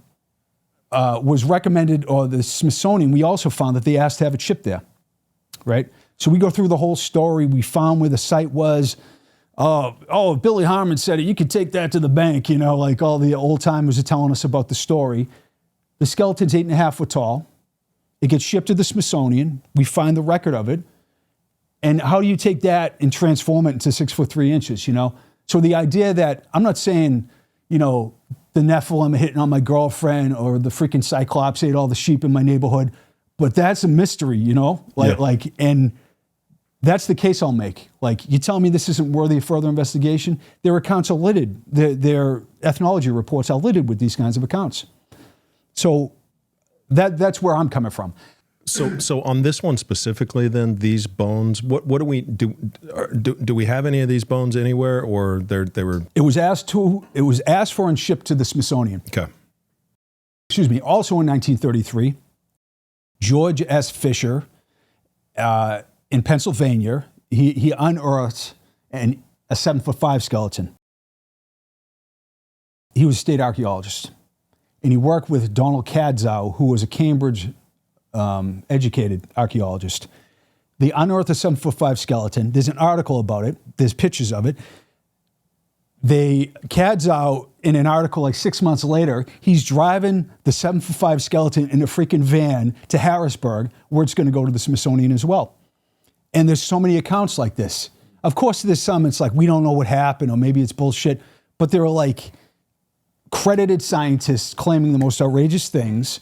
A: was recommended, or the Smithsonian, we also found that they asked to have it shipped there, right? So we go through the whole story. We found where the site was. Billy Harmon said it. You could take that to the bank, like all the old timers are telling us about the story. The skeleton's 8.5 foot tall. It gets shipped to the Smithsonian. We find the record of it. And how do you take that and transform it into 6 foot 3 inches, So the idea that, I'm not saying, the Nephilim hitting on my girlfriend or the freaking Cyclops ate all the sheep in my neighborhood, but that's a mystery, and that's the case I'll make. Like, you tell me this isn't worthy of further investigation, their accounts are littered, their ethnology reports are littered with these kinds of accounts. So that's where I'm coming from.
B: So on this one specifically, then these bones, what do we do? Do we have any of these bones anywhere, or they were? It was asked
A: for and shipped to the Smithsonian.
B: Okay.
A: Excuse me. Also in 1933, George S. Fisher, in Pennsylvania, he unearthed a 7'5" skeleton. He was a state archaeologist, and he worked with Donald Cadzow, who was a Cambridge educated archaeologist. They unearthed a 7'5" skeleton. There's an article about it. There's pictures of it. Cadzow in an article like 6 months later, he's driving the 7 for 5 skeleton in a freaking van to Harrisburg, where it's going to go to the Smithsonian as well. And there's so many accounts like this. Of course, there's some, it's like, we don't know what happened, or maybe it's bullshit. But there are like credited scientists claiming the most outrageous things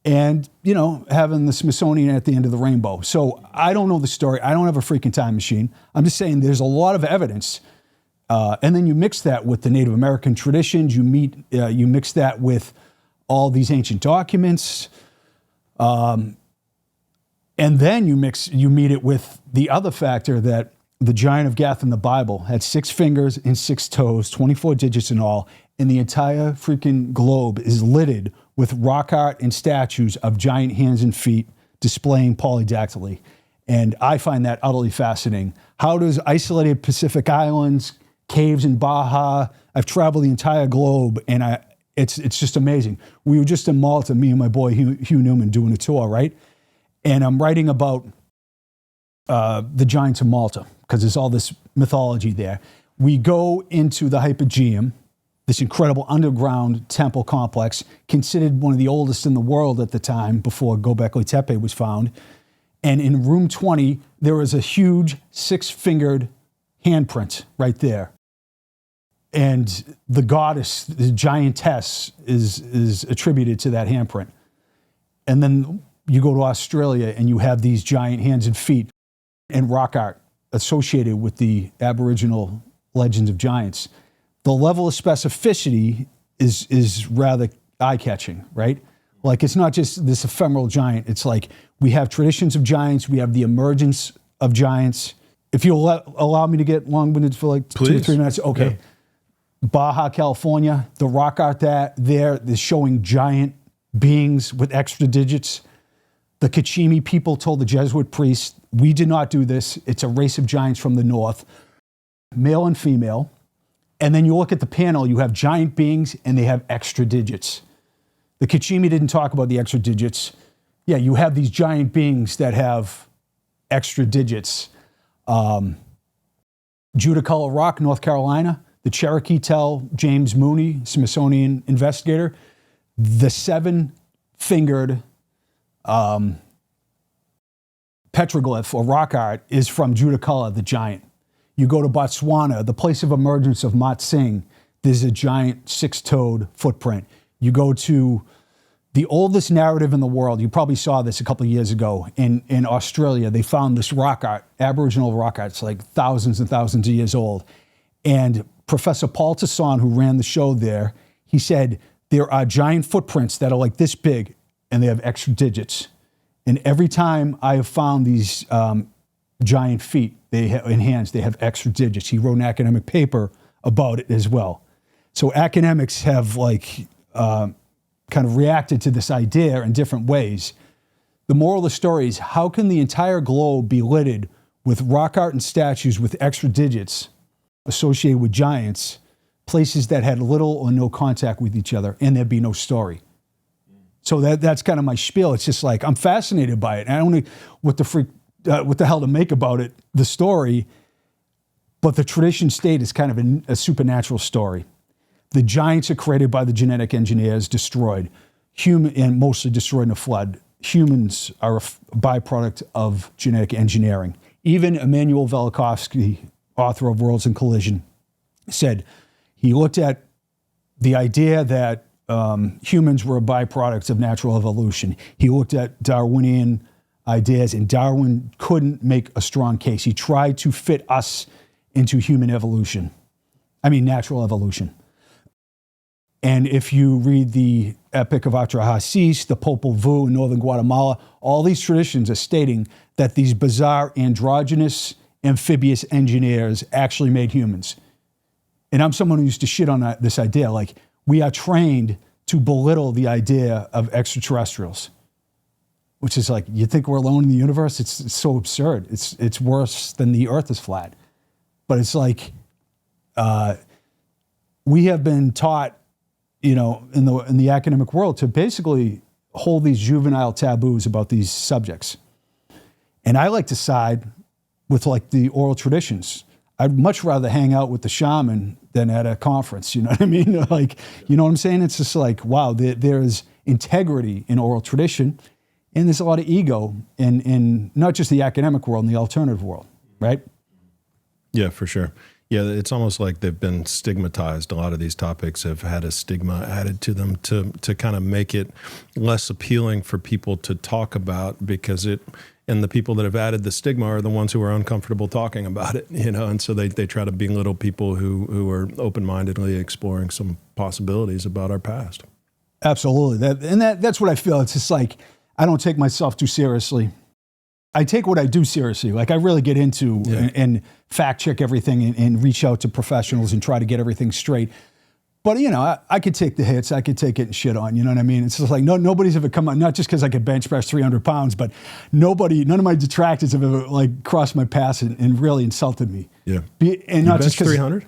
A: and, you know, having the Smithsonian at the end of the rainbow. So I don't know the story. I don't have a freaking time machine. I'm just saying there's a lot of evidence. And then you mix that with the Native American traditions. You mix that with all these ancient documents. And then you meet it with the other factor that the giant of Gath in the Bible had 6 fingers and 6 toes, 24 digits in all, and the entire freaking globe is littered with rock art and statues of giant hands and feet displaying polydactyly. And I find that utterly fascinating. How does isolated Pacific islands, caves in Baja, I've traveled the entire globe, and it's just amazing. We were just in Malta, me and my boy Hugh Newman, doing a tour, right? And I'm writing about the giants of Malta, because there's all this mythology there. We go into the Hypogeum, this incredible underground temple complex, considered one of the oldest in the world at the time, before Göbekli Tepe was found. And in room 20, there is a huge 6-fingered handprint right there. And the goddess, the giantess, is attributed to that handprint. And then you go to Australia and you have these giant hands and feet and rock art associated with the Aboriginal legends of giants. The level of specificity is rather eye-catching, right? Like, it's not just this ephemeral giant. It's like, we have traditions of giants. We have the emergence of giants. If you'll allow me to get long-winded for like
B: Please.
A: 2 or 3 minutes. Okay. Yeah. Baja, California, the rock art there is showing giant beings with extra digits. The Kachimi people told the Jesuit priests, we did not do this. It's a race of giants from the north, male and female. And then you look at the panel, you have giant beings and they have extra digits. The Kachimi didn't talk about the extra digits. Yeah, you have these giant beings that have extra digits. Judaculla Rock, North Carolina, the Cherokee tell James Mooney, Smithsonian investigator, the 7-fingered petroglyph or rock art is from Judaculla, the giant. You go to Botswana, the place of emergence of Mat Singh, there's a giant 6-toed footprint. You go to the oldest narrative in the world, you probably saw this a couple of years ago, in Australia, they found this rock art, Aboriginal rock art, it's like thousands and thousands of years old. And Professor Paul Tasson, who ran the show there, he said, there are giant footprints that are like this big, and they have extra digits. And every time I have found these giant feet and hands, they have extra digits. He wrote an academic paper about it as well. So academics have like kind of reacted to this idea in different ways. The moral of the story is, how can the entire globe be littered with rock art and statues with extra digits associated with giants, places that had little or no contact with each other, and there'd be no story? So that's kind of my spiel. It's just like, I'm fascinated by it. And I don't know what the hell to make about it, the story, but the tradition state is kind of a supernatural story. The giants are created by the genetic engineers, destroyed, and mostly destroyed in a flood. Humans are a byproduct of genetic engineering. Even Immanuel Velikovsky, author of Worlds in Collision, said he looked at the idea that humans were a byproduct of natural evolution. He looked at Darwinian ideas, and Darwin couldn't make a strong case. He tried to fit us into natural evolution. And if you read the Epic of Atrahasis, the Popol Vuh in northern Guatemala, all these traditions are stating that these bizarre androgynous amphibious engineers actually made humans. And I'm someone who used to shit on this idea, like, we are trained to belittle the idea of extraterrestrials, which is like, you think we're alone in the universe? It's so absurd. It's worse than the earth is flat. But it's like, we have been taught, in the academic world, to basically hold these juvenile taboos about these subjects. And I like to side with like the oral traditions. I'd much rather hang out with the shaman than at a conference. You know what I mean? Like, you know what I'm saying? It's just like, wow, there's integrity in oral tradition, and there's a lot of ego in not just the academic world, in the alternative world, right?
B: Yeah, for sure. Yeah, it's almost like they've been stigmatized. A lot of these topics have had a stigma added to them to kind of make it less appealing for people to talk about, because and the people that have added the stigma are the ones who are uncomfortable talking about it, you know, and so they try to belittle people who are open-mindedly exploring some possibilities about our past.
A: Absolutely. That's what I feel. It's just like, I don't take myself too seriously. I take what I do seriously. Like, I really get into and fact check everything and reach out to professionals and try to get everything straight. But, you know, I could take the hits. I could take it and shit on. You know what I mean? It's just like, nobody's ever come on, not just because I could bench press 300 pounds, but none of my detractors have ever like crossed my path and really insulted me.
B: Yeah.
A: And not just
B: 300?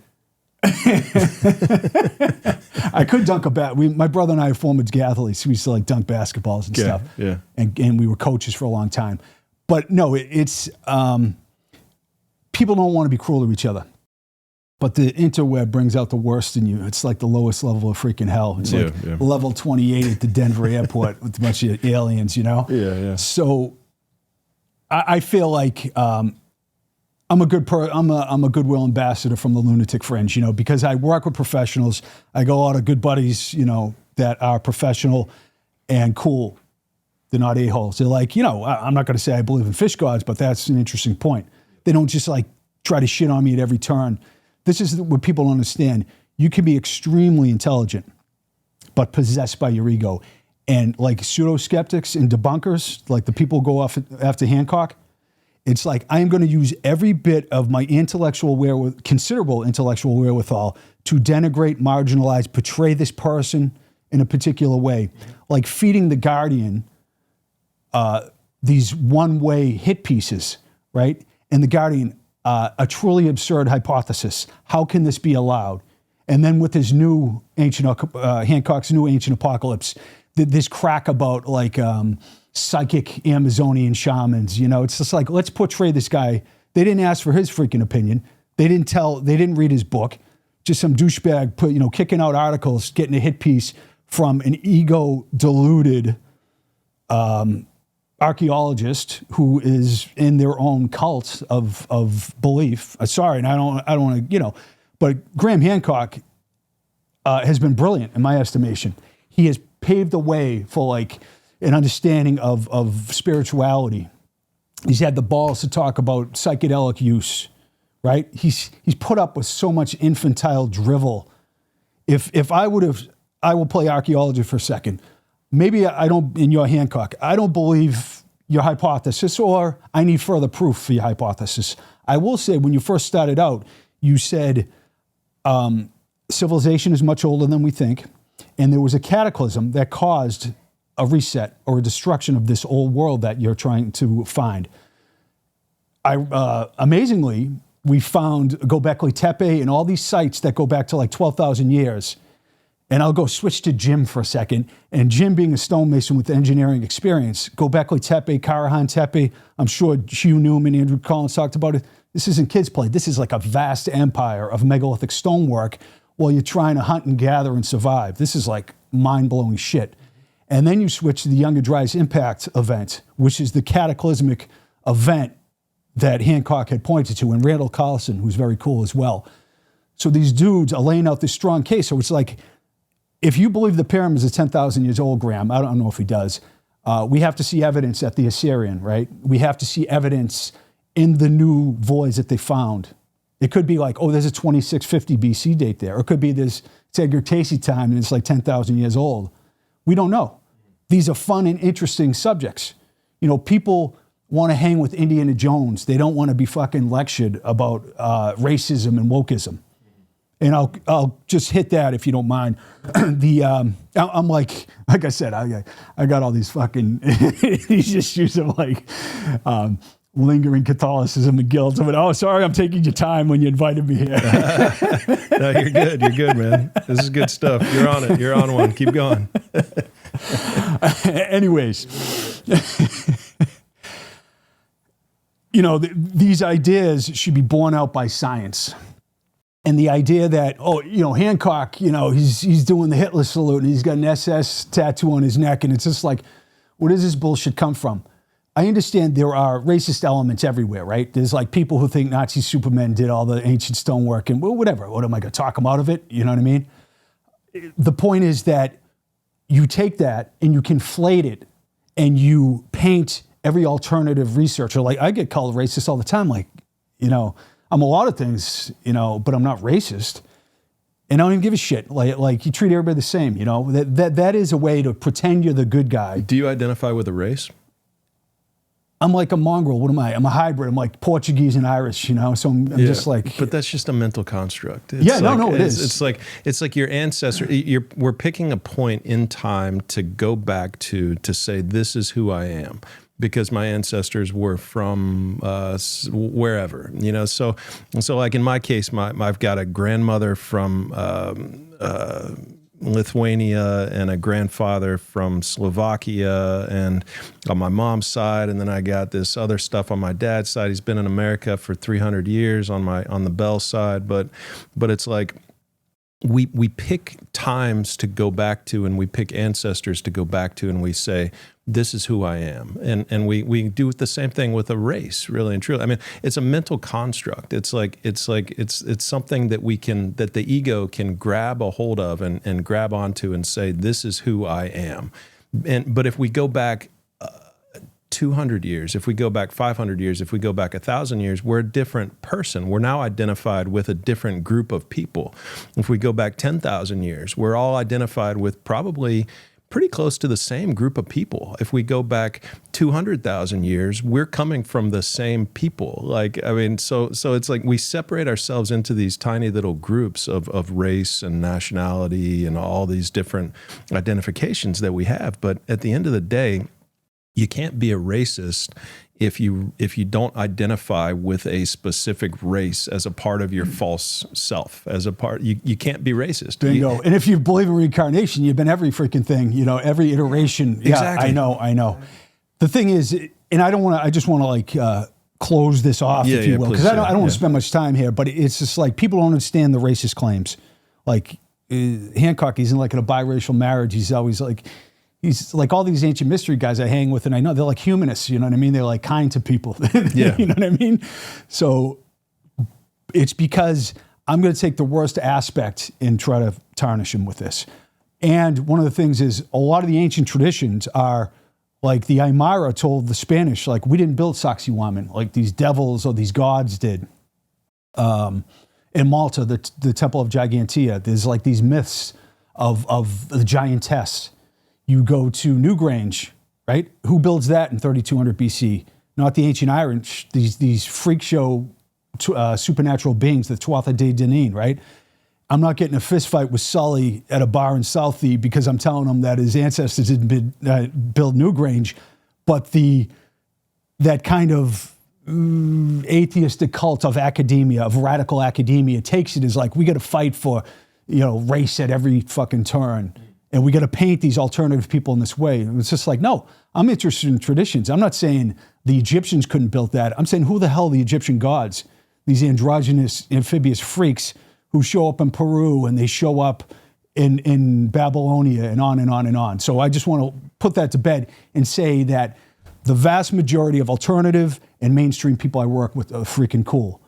A: I could dunk a bat. My brother and I are former athletes. We used to like dunk basketballs and stuff.
B: Yeah.
A: And we were coaches for a long time. But no, it's people don't want to be cruel to each other. But the interweb brings out the worst in you. It's like the lowest level of freaking hell. It's like level 28 at the Denver airport with a bunch of aliens, you know?
B: Yeah.
A: So I feel like I'm a goodwill ambassador from the lunatic fringe, you know, because I work with professionals. I got a lot of good buddies, you know, that are professional and cool. They're not a-holes. They're like, you know, I'm not going to say I believe in fish gods, but that's an interesting point. They don't just like try to shit on me at every turn. This is what people don't understand. You can be extremely intelligent, but possessed by your ego. And like pseudo-skeptics and debunkers, like the people who go off after Hancock, it's like, I am going to use every bit of my considerable intellectual wherewithal to denigrate, marginalize, portray this person in a particular way. Like feeding the Guardian these one-way hit pieces, right? And the Guardian, a truly absurd hypothesis. How can this be allowed? And then with his new Hancock's new ancient apocalypse, this crack about like psychic Amazonian shamans, you know, it's just like, let's portray this guy. They didn't ask for his freaking opinion. They didn't read his book. Just some douchebag kicking out articles, getting a hit piece from an ego-deluded archaeologist who is in their own cult of belief. Sorry, and I don't want to, but Graham Hancock has been brilliant in my estimation. He has paved the way for like an understanding of spirituality. He's had the balls to talk about psychedelic use, right? He's put up with so much infantile drivel. If I will play archaeology for a second. Maybe in your Hancock, I don't believe your hypothesis, or I need further proof for your hypothesis. I will say, when you first started out, you said civilization is much older than we think, and there was a cataclysm that caused a reset or a destruction of this old world that you're trying to find. Amazingly, we found Göbekli Tepe and all these sites that go back to like 12,000 years. And I'll go switch to Jim for a second. And Jim, being a stonemason with engineering experience, Göbekli Tepe, Karahan Tepe, I'm sure Hugh Newman, Andrew Collins talked about it. This isn't kids' play. This is like a vast empire of megalithic stonework while you're trying to hunt and gather and survive. This is like mind-blowing shit. And then you switch to the Younger Dryas Impact event, which is the cataclysmic event that Hancock had pointed to, and Randall Carlson, who's very cool as well. So these dudes are laying out this strong case. So it's like, if you believe the pyramids are 10,000 years old, Graham, I don't know if he does, we have to see evidence at the Assyrian, right? We have to see evidence in the new voids that they found. It could be like, oh, there's a 2650 BC date there. Or it could be this Edgar Cayce time and it's like 10,000 years old. We don't know. These are fun and interesting subjects. You know, people want to hang with Indiana Jones. They don't want to be fucking lectured about racism and wokeism. And I'll just hit that if you don't mind. I'm like I said, I got all these fucking these issues of like lingering Catholicism and guilt. I mean, oh, sorry, I'm taking your time when you invited me here.
B: No, you're good. You're good, man. This is good stuff. You're on it. You're on one. Keep going.
A: Anyways, these ideas should be borne out by science. And the idea that, Hancock, he's doing the Hitler salute and he's got an SS tattoo on his neck. And it's just like, where does this bullshit come from? I understand there are racist elements everywhere, right? There's like people who think Nazi Supermen did all the ancient stonework and whatever. What am I going to talk them out of it? You know what I mean? The point is that you take that and you conflate it and you paint every alternative researcher. Like I get called racist all the time. Like, I'm a lot of things, but I'm not racist. And I don't even give a shit. Like you treat everybody the same, That is a way to pretend you're the good guy.
B: Do you identify with a race?
A: I'm like a mongrel. What am I? I'm a hybrid. I'm like Portuguese and Irish, So I'm just like.
B: But that's just a mental construct.
A: It is.
B: It's like your ancestor. We're picking a point in time to go back to say this is who I am. Because my ancestors were from wherever, So like in my case, I've got a grandmother from Lithuania and a grandfather from Slovakia, and on my mom's side, and then I got this other stuff on my dad's side. He's been in America for 300 years on the Bell side, but it's like. We pick times to go back to, and we pick ancestors to go back to, and we say, this is who I am. And we do the same thing with a race, really and truly. I mean, it's a mental construct. It's something that the ego can grab a hold of and grab onto and say, this is who I am. But if we go back 200 years, if we go back 500 years, if we go back 1,000 years, we're a different person. We're now identified with a different group of people. If we go back 10,000 years, we're all identified with probably pretty close to the same group of people. If we go back 200,000 years, we're coming from the same people. So it's like we separate ourselves into these tiny little groups of race and nationality and all these different identifications that we have. But at the end of the day, you can't be a racist if you don't identify with a specific race as a part of your false self. You can't be racist.
A: Bingo. And if you believe in reincarnation, you've been every freaking thing. every iteration.
B: Exactly.
A: Yeah, I know. The thing is, and I just want to close this off, if you will, because I don't want to spend much time here. But it's just like people don't understand the racist claims. Like Hancock, he's in like in a biracial marriage. He's always like. He's like all these ancient mystery guys I hang with, and I know they're like humanists, you know what I mean? They're like kind to people,
B: Yeah.
A: You know what I mean? So it's because I'm going to take the worst aspect and try to tarnish him with this. And one of the things is a lot of the ancient traditions are like the Aymara told the Spanish, like we didn't build Sacsayhuaman, like these devils or these gods did. In Malta, the Temple of Gigantea, there's like these myths of the giantess. You go to Newgrange, right? Who builds that in 3200 BC? Not the ancient Irish, these freak show supernatural beings, the Tuatha De Danann, right? I'm not getting a fist fight with Sully at a bar in Southie because I'm telling him that his ancestors didn't build Newgrange, but that kind of atheistic cult of academia, of radical academia, takes it as like, we got to fight for, race at every fucking turn. And we got to paint these alternative people in this way. And it's just like, no, I'm interested in traditions. I'm not saying the Egyptians couldn't build that. I'm saying who the hell are the Egyptian gods? These androgynous, amphibious freaks who show up in Peru and they show up in Babylonia and on and on and on. So I just want to put that to bed and say that the vast majority of alternative and mainstream people I work with are freaking cool.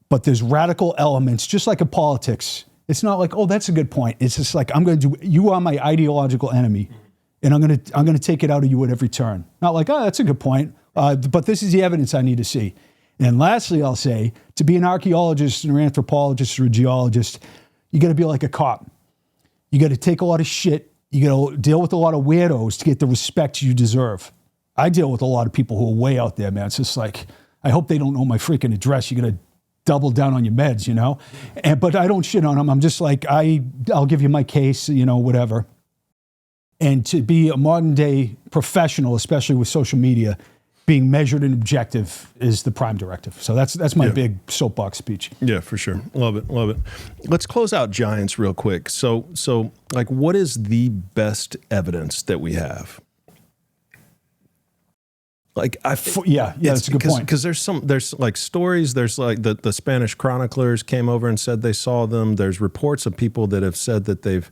A: But there's radical elements, just like in politics. It's not like, oh, that's a good point. It's just like, you are my ideological enemy, and I'm going to take it out of you at every turn. Not like, oh, that's a good point, but this is the evidence I need to see. And lastly, I'll say, to be an archaeologist or anthropologist or a geologist, you got to be like a cop. You got to take a lot of shit. You got to deal with a lot of weirdos to get the respect you deserve. I deal with a lot of people who are way out there, man. It's just like, I hope they don't know my freaking address. You got to double down on your meds, but I don't shit on them. I'm just like, I'll give you my case, whatever. And to be a modern day professional, especially with social media, being measured and objective is the prime directive. So that's my big soapbox speech.
B: Yeah, for sure. Love it. Let's close out giants real quick. So like, what is the best evidence that we have? Like
A: Yeah, that's a good point.
B: Because there's like stories. There's like the Spanish chroniclers came over and said they saw them. There's reports of people that have said that they've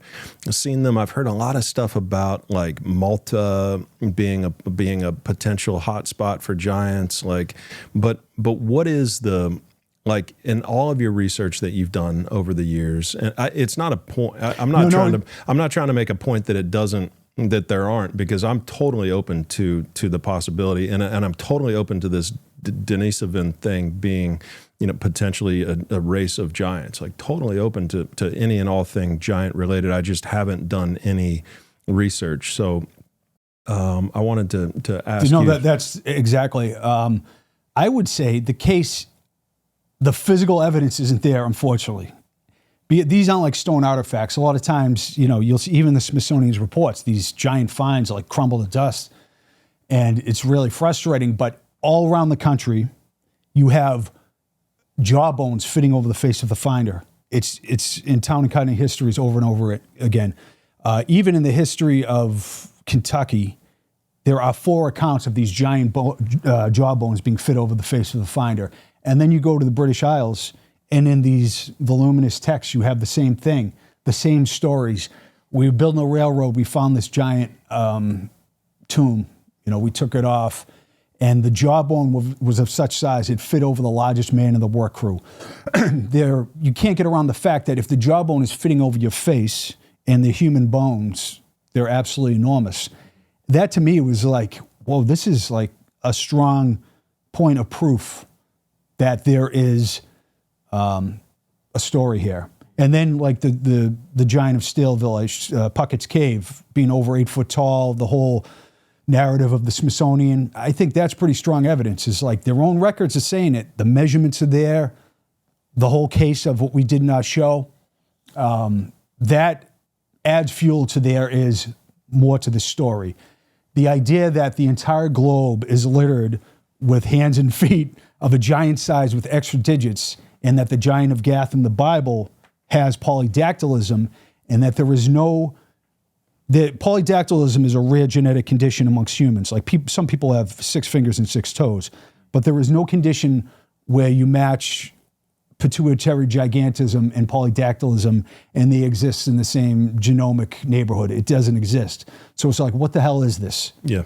B: seen them. I've heard a lot of stuff about like Malta being a potential hotspot for giants. Like, but what is the, like, in all of your research that you've done over the years, and it's not a point. I'm not trying to make a point that it doesn't, that there aren't, because I'm totally open to the possibility, and I'm totally open to this Denisovan thing being, potentially a race of giants. Like, totally open to any and all thing giant related. I just haven't done any research, so I wanted to ask you.
A: That's exactly. I would say the physical evidence isn't there, unfortunately. These aren't like stone artifacts. A lot of times, you'll see even the Smithsonian's reports, these giant finds like crumble to dust. And it's really frustrating. But all around the country, you have jawbones fitting over the face of the finder. It's in town and county histories over and over again. Even in the history of Kentucky, there are 4 accounts of these giant jawbones being fit over the face of the finder. And then you go to the British Isles, and in these voluminous texts, you have the same thing, the same stories. We were building a railroad. We found this giant tomb. We took it off, and the jawbone was of such size it fit over the largest man in the work crew. You can't get around the fact that if the jawbone is fitting over your face and the human bones, they're absolutely enormous. That to me was like, whoa, this is like a strong point of proof that there is a story here. And then like the giant of Stale Village, Puckett's Cave, being over 8 foot tall, the whole narrative of the Smithsonian, I think that's pretty strong evidence. It's like their own records are saying it. The measurements are there. The whole case of what we did not show, that adds fuel to there is more to the story. The idea that the entire globe is littered with hands and feet of a giant size with extra digits, and that the giant of Gath in the Bible has polydactylism, and that that polydactylism is a rare genetic condition amongst humans. Like some people have 6 fingers and 6 toes, but there is no condition where you match pituitary gigantism and polydactylism and they exist in the same genomic neighborhood. It doesn't exist. So it's like, what the hell is this?
B: Yeah.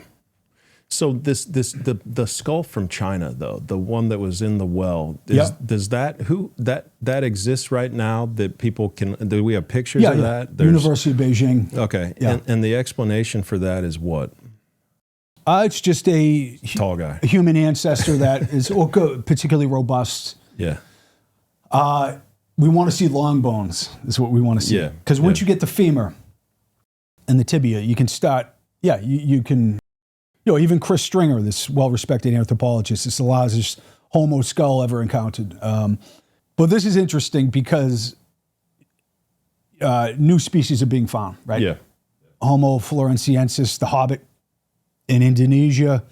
B: So the skull from China, though, the one that was in the well, does that exists right now? That people can? Do we have pictures of that?
A: University of Beijing.
B: Okay, yeah. And the explanation for that is what?
A: It's just a
B: tall guy,
A: a human ancestor that is particularly robust.
B: Yeah.
A: We want to see long bones. Is what we want to see.
B: Yeah.
A: Because once you get the femur and the tibia, you can start. Yeah, you can. Even Chris Stringer, this well-respected anthropologist, is the largest Homo skull ever encountered. But this is interesting because new species are being found, right?
B: Yeah.
A: Homo floresiensis, the Hobbit in Indonesia,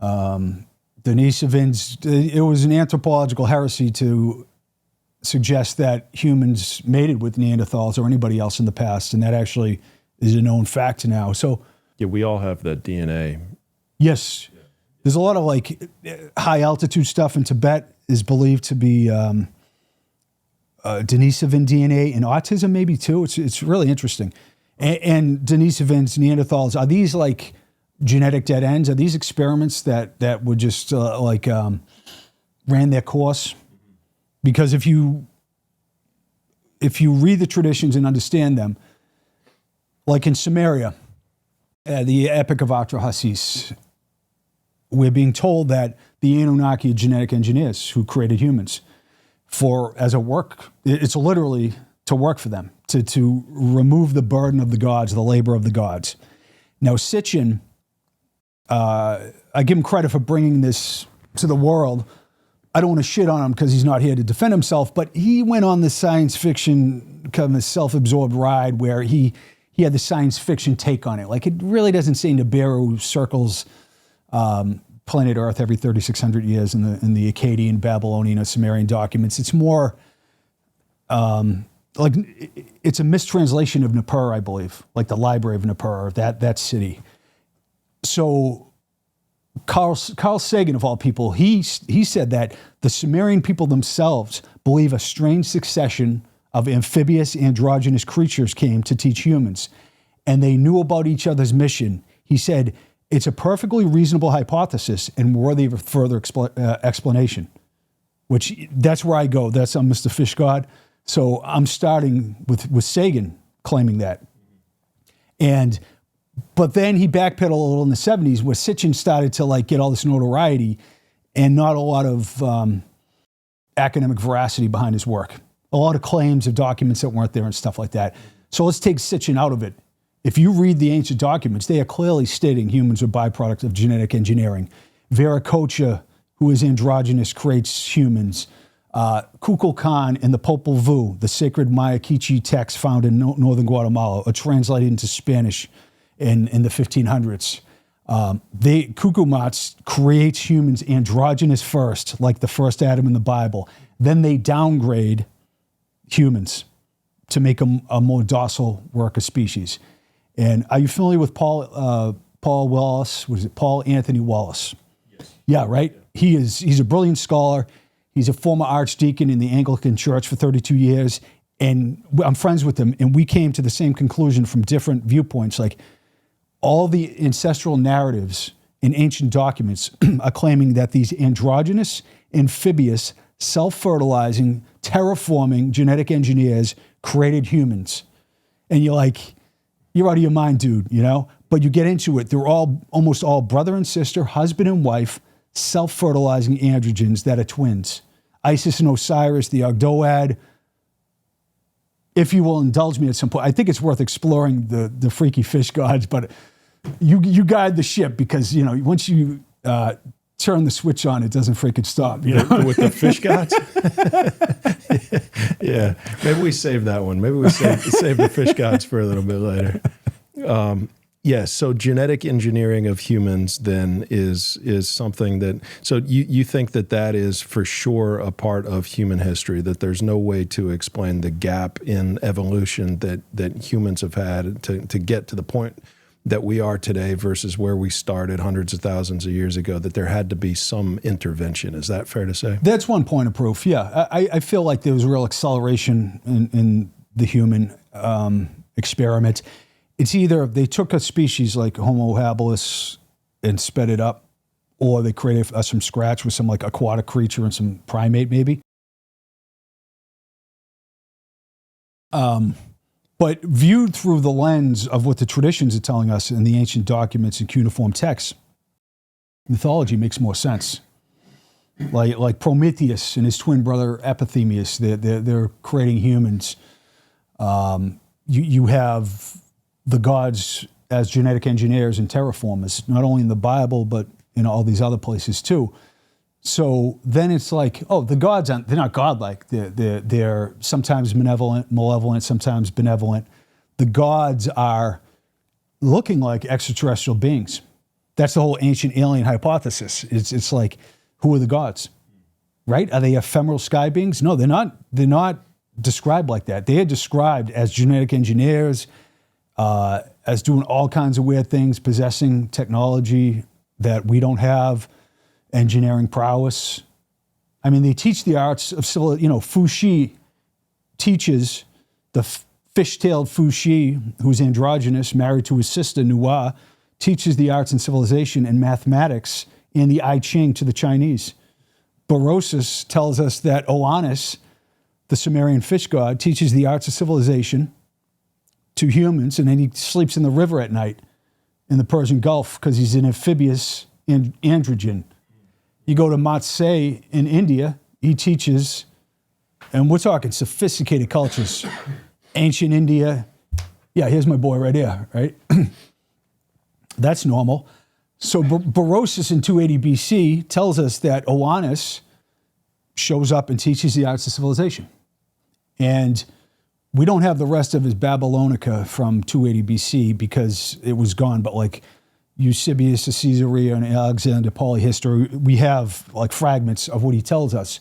A: Denisovans. It was an anthropological heresy to suggest that humans mated with Neanderthals or anybody else in the past, and that actually is a known fact now. So.
B: Yeah, we all have that DNA.
A: Yes. There's a lot of like high altitude stuff in Tibet is believed to be Denisovan DNA, and autism maybe too. It's really interesting. And Denisovans, Neanderthals, are these like genetic dead ends? Are these experiments that would just ran their course? Because if you read the traditions and understand them, like in Sumeria, the Epic of Atrahasis, we're being told that the Anunnaki are genetic engineers who created humans as a work. It's literally to work for them, to remove the burden of the gods, the labor of the gods. Now, Sitchin, I give him credit for bringing this to the world. I don't want to shit on him because he's not here to defend himself, but he went on this science fiction kind of self-absorbed ride where he had the science fiction take on it. Like, it really doesn't say Nibiru circles planet Earth every 3,600 years in the Akkadian, Babylonian, or Sumerian documents. It's more like it's a mistranslation of Nippur, I believe, like the Library of Nippur, that city. So Carl Sagan, of all people, he said that the Sumerian people themselves believe a strange succession of amphibious androgynous creatures came to teach humans, and they knew about each other's mission. He said, it's a perfectly reasonable hypothesis and worthy of further explanation, which that's where I go. That's on Mr. Fish God. So I'm starting with Sagan claiming that. But then he backpedaled a little in the 70s where Sitchin started to like get all this notoriety and not a lot of academic veracity behind his work. A lot of claims of documents that weren't there and stuff like that. So let's take Sitchin out of it. If you read the ancient documents, they are clearly stating humans are byproducts of genetic engineering. Viracocha, who is androgynous, creates humans. Kukulkan in the Popol Vuh, the sacred Maya Kichi text found in northern Guatemala, are translated into Spanish in the 1500s. Cucumatz creates humans androgynous first, like the first Adam in the Bible. Then they downgrade humans to make them a more docile worker species. And are you familiar with Paul Wallace? What is it? Paul Anthony Wallace. Yes. Yeah, right? Yeah. He's a brilliant scholar. He's a former archdeacon in the Anglican Church for 32 years. And I'm friends with him. And we came to the same conclusion from different viewpoints. Like all the ancestral narratives in ancient documents are claiming that these androgynous, amphibious, self-fertilizing, terraforming genetic engineers created humans. And you're like, you're out of your mind, dude, you know? But you get into it. They're almost all brother and sister, husband and wife, self-fertilizing androgens that are twins. Isis and Osiris, the Ogdoad. If you will indulge me at some point, I think it's worth exploring the freaky fish gods, but you guide the ship because, you know, once you turn the switch on, it doesn't freaking stop. You know?
B: With the fish gods? Yeah. Maybe we save that one. Maybe we save the fish gods for a little bit later. Yes. So genetic engineering of humans then is something that, so you think that is for sure a part of human history, that there's no way to explain the gap in evolution that humans have had to get to the point that we are today versus where we started hundreds of thousands of years ago, that there had to be some intervention. Is that fair to say?
A: That's one point of proof, yeah. I feel like there was a real acceleration in the human experiment. It's either they took a species like Homo habilis and sped it up, or they created us from scratch with some like aquatic creature and some primate maybe. But viewed through the lens of what the traditions are telling us in the ancient documents and cuneiform texts, mythology makes more sense. Like Prometheus and his twin brother Epithemius, they're creating humans. You have the gods as genetic engineers and terraformers, not only in the Bible, but in all these other places too. So then it's like, oh, the gods they're not godlike. They're sometimes malevolent, sometimes benevolent. The gods are looking like extraterrestrial beings. That's the whole ancient alien hypothesis. It's like, who are the gods? Right? Are they ephemeral sky beings? No, they're not. They're not described like that. They are described as genetic engineers, as doing all kinds of weird things, possessing technology that we don't have, engineering prowess. I mean, they teach the arts of civil. You know, Fu Shi teaches the fish-tailed Fu Shi, who's androgynous, married to his sister Nuwa, teaches the arts and civilization and mathematics and the I Ching to the Chinese. Berosus tells us that Oannes, the Sumerian fish god, teaches the arts of civilization to humans, and then he sleeps in the river at night in the Persian Gulf because he's an amphibious androgen. You go to Matsei in India, he teaches, and we're talking sophisticated cultures, ancient India. Yeah, here's my boy right here, right? That's normal. So Berosus in 280 BC tells us that Oannes shows up and teaches the arts of civilization. And we don't have the rest of his Babylonica from 280 BC because it was gone, but like Eusebius of Caesarea and Alexander Polyhistor, we have like fragments of what he tells us.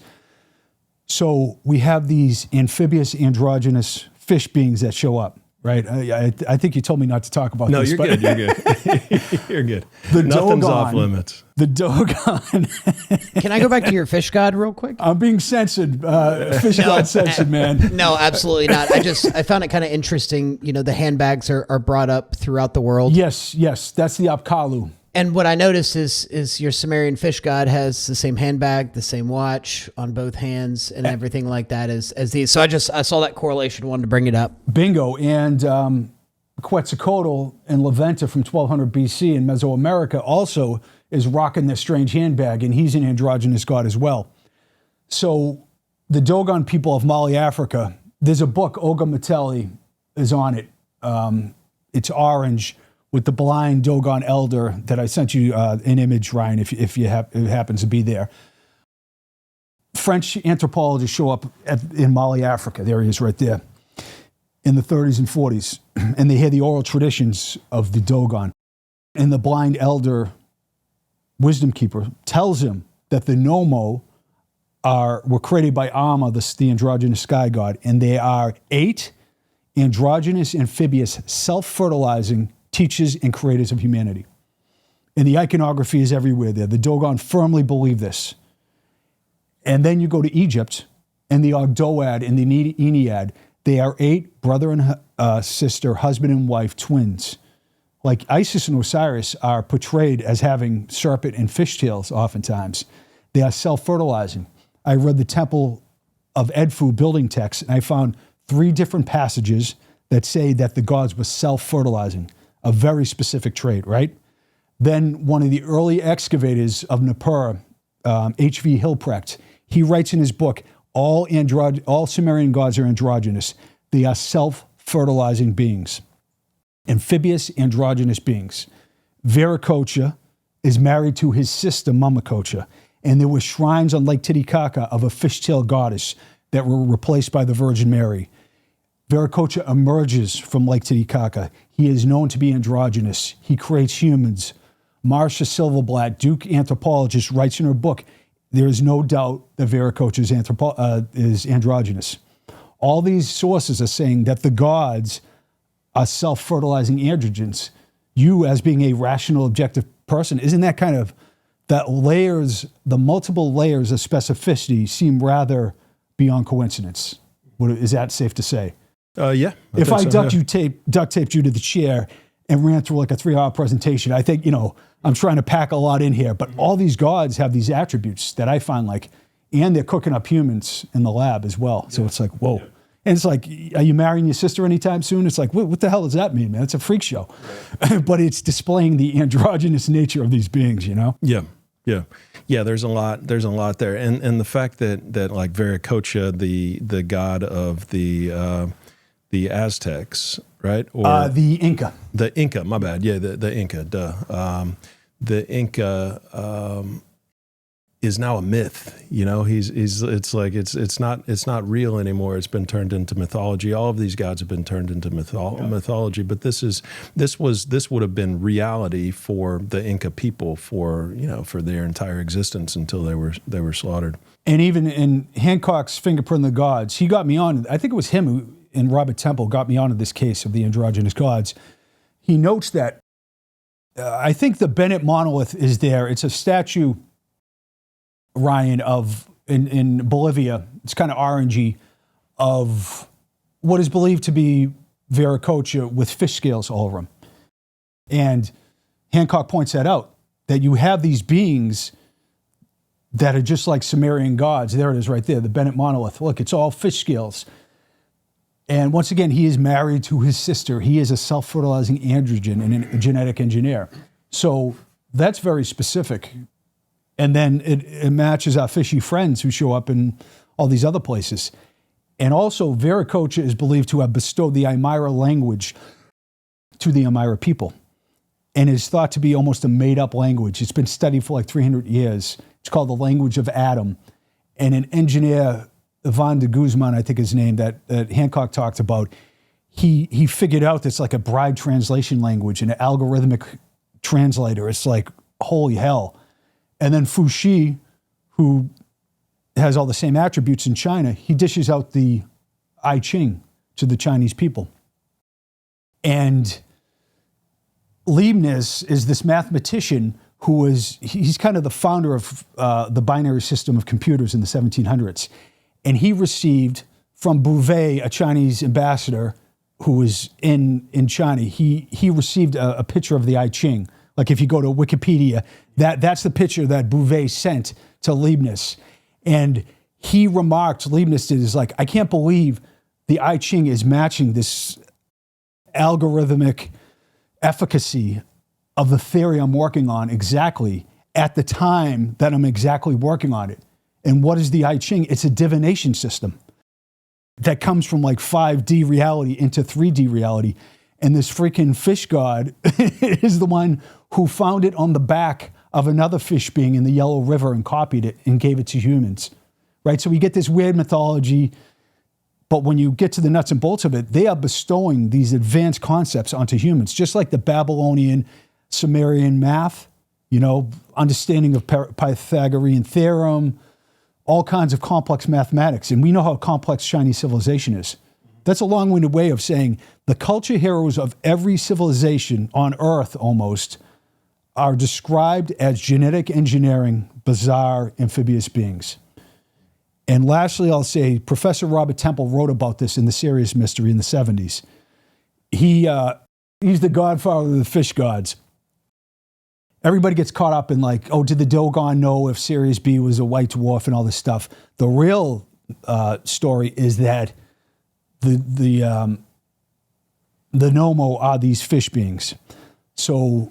A: So we have these amphibious androgynous fish beings that show up. right? I think you told me not to talk about this.
B: You're good. You're good. You're good.
A: The
B: Nothing's
A: Dogon,
B: off limits.
A: The Dogon.
C: Can I go back to your fish god real quick?
A: I'm being censored. Fish god censored, man.
C: No, absolutely not. I found it kind of interesting. You know, the handbags are brought up throughout the world.
A: Yes, that's the Apkalu.
C: And what I noticed is your Sumerian fish god has the same handbag, the same watch on both hands, and everything like that as these. So I saw that correlation, wanted to bring it up.
A: Bingo. And Quetzalcoatl in Levanta from 1200 BC in Mesoamerica also is rocking this strange handbag, and he's an androgynous god as well. So the Dogon people of Mali, Africa, there's a book, Olga Matelli is on it. It's orange with the blind Dogon elder that I sent you an image, Ryan, if it happens to be there. French anthropologists show up in Mali, Africa. There he is right there in the 30s and 40s. And they hear the oral traditions of the Dogon. And the blind elder wisdom keeper tells him that the Nomo were created by Amma, the androgynous sky god, and they are 8 androgynous, amphibious, self-fertilizing teachers and creators of humanity. And the iconography is everywhere there. The Dogon firmly believe this. And then you go to Egypt, and the Ogdoad and the Ennead, they are 8 brother and sister, husband and wife, twins. Like Isis and Osiris are portrayed as having serpent and fishtails oftentimes. They are self-fertilizing. I read the Temple of Edfu building text, and I found 3 different passages that say that the gods were self-fertilizing, a very specific trait, right? Then one of the early excavators of Nippur, H.V. Hilprecht, he writes in his book, all Sumerian gods are androgynous. They are self-fertilizing beings, amphibious androgynous beings. Viracocha is married to his sister Mamacocha, and there were shrines on Lake Titicaca of a fishtail goddess that were replaced by the Virgin Mary. Viracocha emerges from Lake Titicaca. He is known to be androgynous. He creates humans. Marcia Silverblatt, Duke anthropologist, writes in her book, there is no doubt that Viracocha is androgynous. All these sources are saying that the gods are self-fertilizing androgens. You, as being a rational, objective person, isn't that kind of, that layers, the multiple layers of specificity seem rather beyond coincidence? Is that safe to say?
B: Yeah.
A: If I duct taped you to the chair and ran through like a 3-hour presentation, I think, I'm trying to pack a lot in here, but all these gods have these attributes that I find and they're cooking up humans in the lab as well. So it's like, whoa. Yeah. And it's like, are you marrying your sister anytime soon? It's like, what the hell does that mean, man? It's a freak show. Right. But it's displaying the androgynous nature of these beings,
B: Yeah. Yeah, there's a lot there. And the fact that like Viracocha, the god of the Aztecs, right? Or
A: the Inca.
B: The Inca, my bad. Yeah, the Inca, duh. The Inca is now a myth. It's not real anymore. It's been turned into mythology. All of these gods have been turned into mythology, but this would have been reality for the Inca people for their entire existence until they were slaughtered.
A: And even in Hancock's Fingerprint of the Gods, he got me on. I think it was him who, and Robert Temple, got me onto this case of the androgynous gods. He notes that I think the Bennett monolith is there. It's a statue, Ryan, in Bolivia. It's kind of orangey, of what is believed to be Viracocha with fish scales all over him. And Hancock points that out, that you have these beings that are just like Sumerian gods. There it is right there, the Bennett monolith. Look, it's all fish scales. And once again, he is married to his sister. He is a self-fertilizing androgen and a genetic engineer. So that's very specific. And then it matches our fishy friends who show up in all these other places. And also, Viracocha is believed to have bestowed the Aymara language to the Aymara people, and is thought to be almost a made-up language. It's been studied for like 300 years. It's called the language of Adam. And an engineer, Ivan de Guzman, I think his name, that Hancock talked about, he figured out it's like a bride translation language and an algorithmic translator. It's like, holy hell. And then Fuxi, who has all the same attributes in China, he dishes out the I Ching to the Chinese people. And Leibniz is this mathematician he's kind of the founder of the binary system of computers in the 1700s. And he received from Bouvet, a Chinese ambassador who was in China, he received a picture of the I Ching. Like if you go to Wikipedia, that's the picture that Bouvet sent to Leibniz. And he remarked, Leibniz is like, I can't believe the I Ching is matching this algorithmic efficacy of the theory I'm working on exactly at the time that I'm exactly working on it. And what is the I Ching? It's a divination system that comes from like 5D reality into 3D reality. And this freaking fish god is the one who found it on the back of another fish being in the Yellow River and copied it and gave it to humans, right? So we get this weird mythology, but when you get to the nuts and bolts of it, they are bestowing these advanced concepts onto humans, just like the Babylonian, Sumerian math, understanding of Pythagorean theorem, all kinds of complex mathematics. And we know how complex Chinese civilization is. That's a long-winded way of saying the culture heroes of every civilization on Earth almost are described as genetic engineering, bizarre, amphibious beings. And lastly, I'll say Professor Robert Temple wrote about this in The Serious Mystery in the 70s. He's the godfather of the fish gods. Everybody gets caught up in like, oh, did the Dogon know if Sirius B was a white dwarf and all this stuff? The real story is that the Nomo are these fish beings. So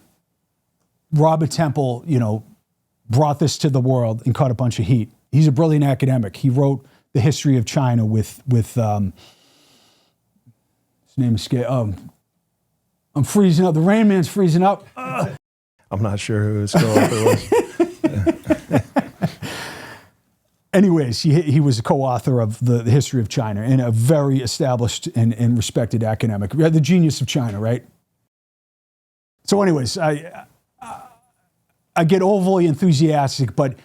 A: Robert Temple, brought this to the world and caught a bunch of heat. He's a brilliant academic. He wrote The History of China with his name is I'm freezing up. The Rain Man's freezing up.
B: I'm not sure who his co-author was.
A: Anyways, he was a co-author of the History of China and a very established and respected academic. The genius of China, right? So anyways, I get overly enthusiastic, but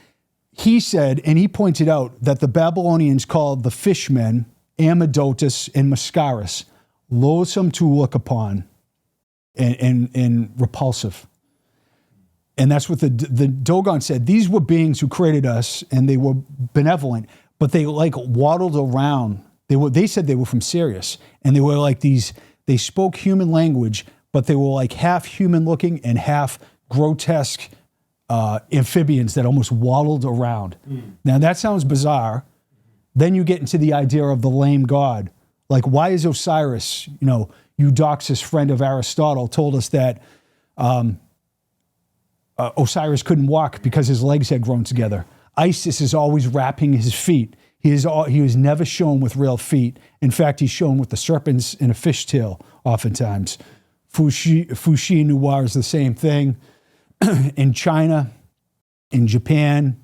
A: he said, and he pointed out that the Babylonians called the fishmen, Amadotus and Mascaris, loathsome to look upon and repulsive. And that's what the Dogon said. These were beings who created us, and they were benevolent, but they like waddled around. They said they were from Sirius, and they were like these. They spoke human language, but they were like half human looking and half grotesque amphibians that almost waddled around. Now that sounds bizarre. Then you get into the idea of the lame god. Like, why is Osiris? Eudoxus, friend of Aristotle, told us that. Osiris couldn't walk because his legs had grown together. Isis is always wrapping his feet. He was never shown with real feet. In fact, he's shown with the serpents and a fishtail oftentimes. Fuxi Noir is the same thing. In China, in Japan,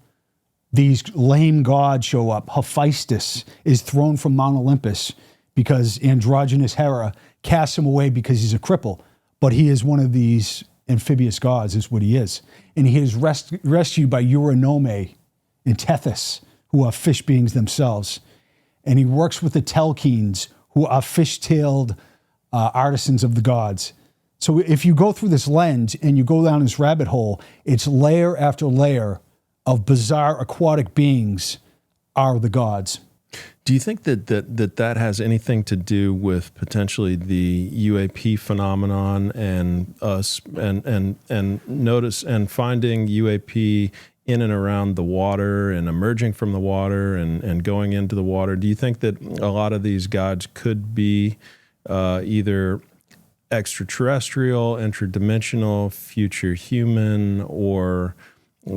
A: these lame gods show up. Hephaestus is thrown from Mount Olympus because androgynous Hera casts him away because he's a cripple. But he is one of these amphibious gods, is what he is. And he is rescued by Euronome and Tethys, who are fish beings themselves. And he works with the Telkines, who are fish-tailed artisans of the gods. So if you go through this lens and you go down this rabbit hole, it's layer after layer of bizarre aquatic beings are the gods.
B: Do you think that has anything to do with potentially the UAP phenomenon and us and notice and finding UAP in and around the water and emerging from the water and going into the water? Do you think that a lot of these gods could be either extraterrestrial, interdimensional, future human, or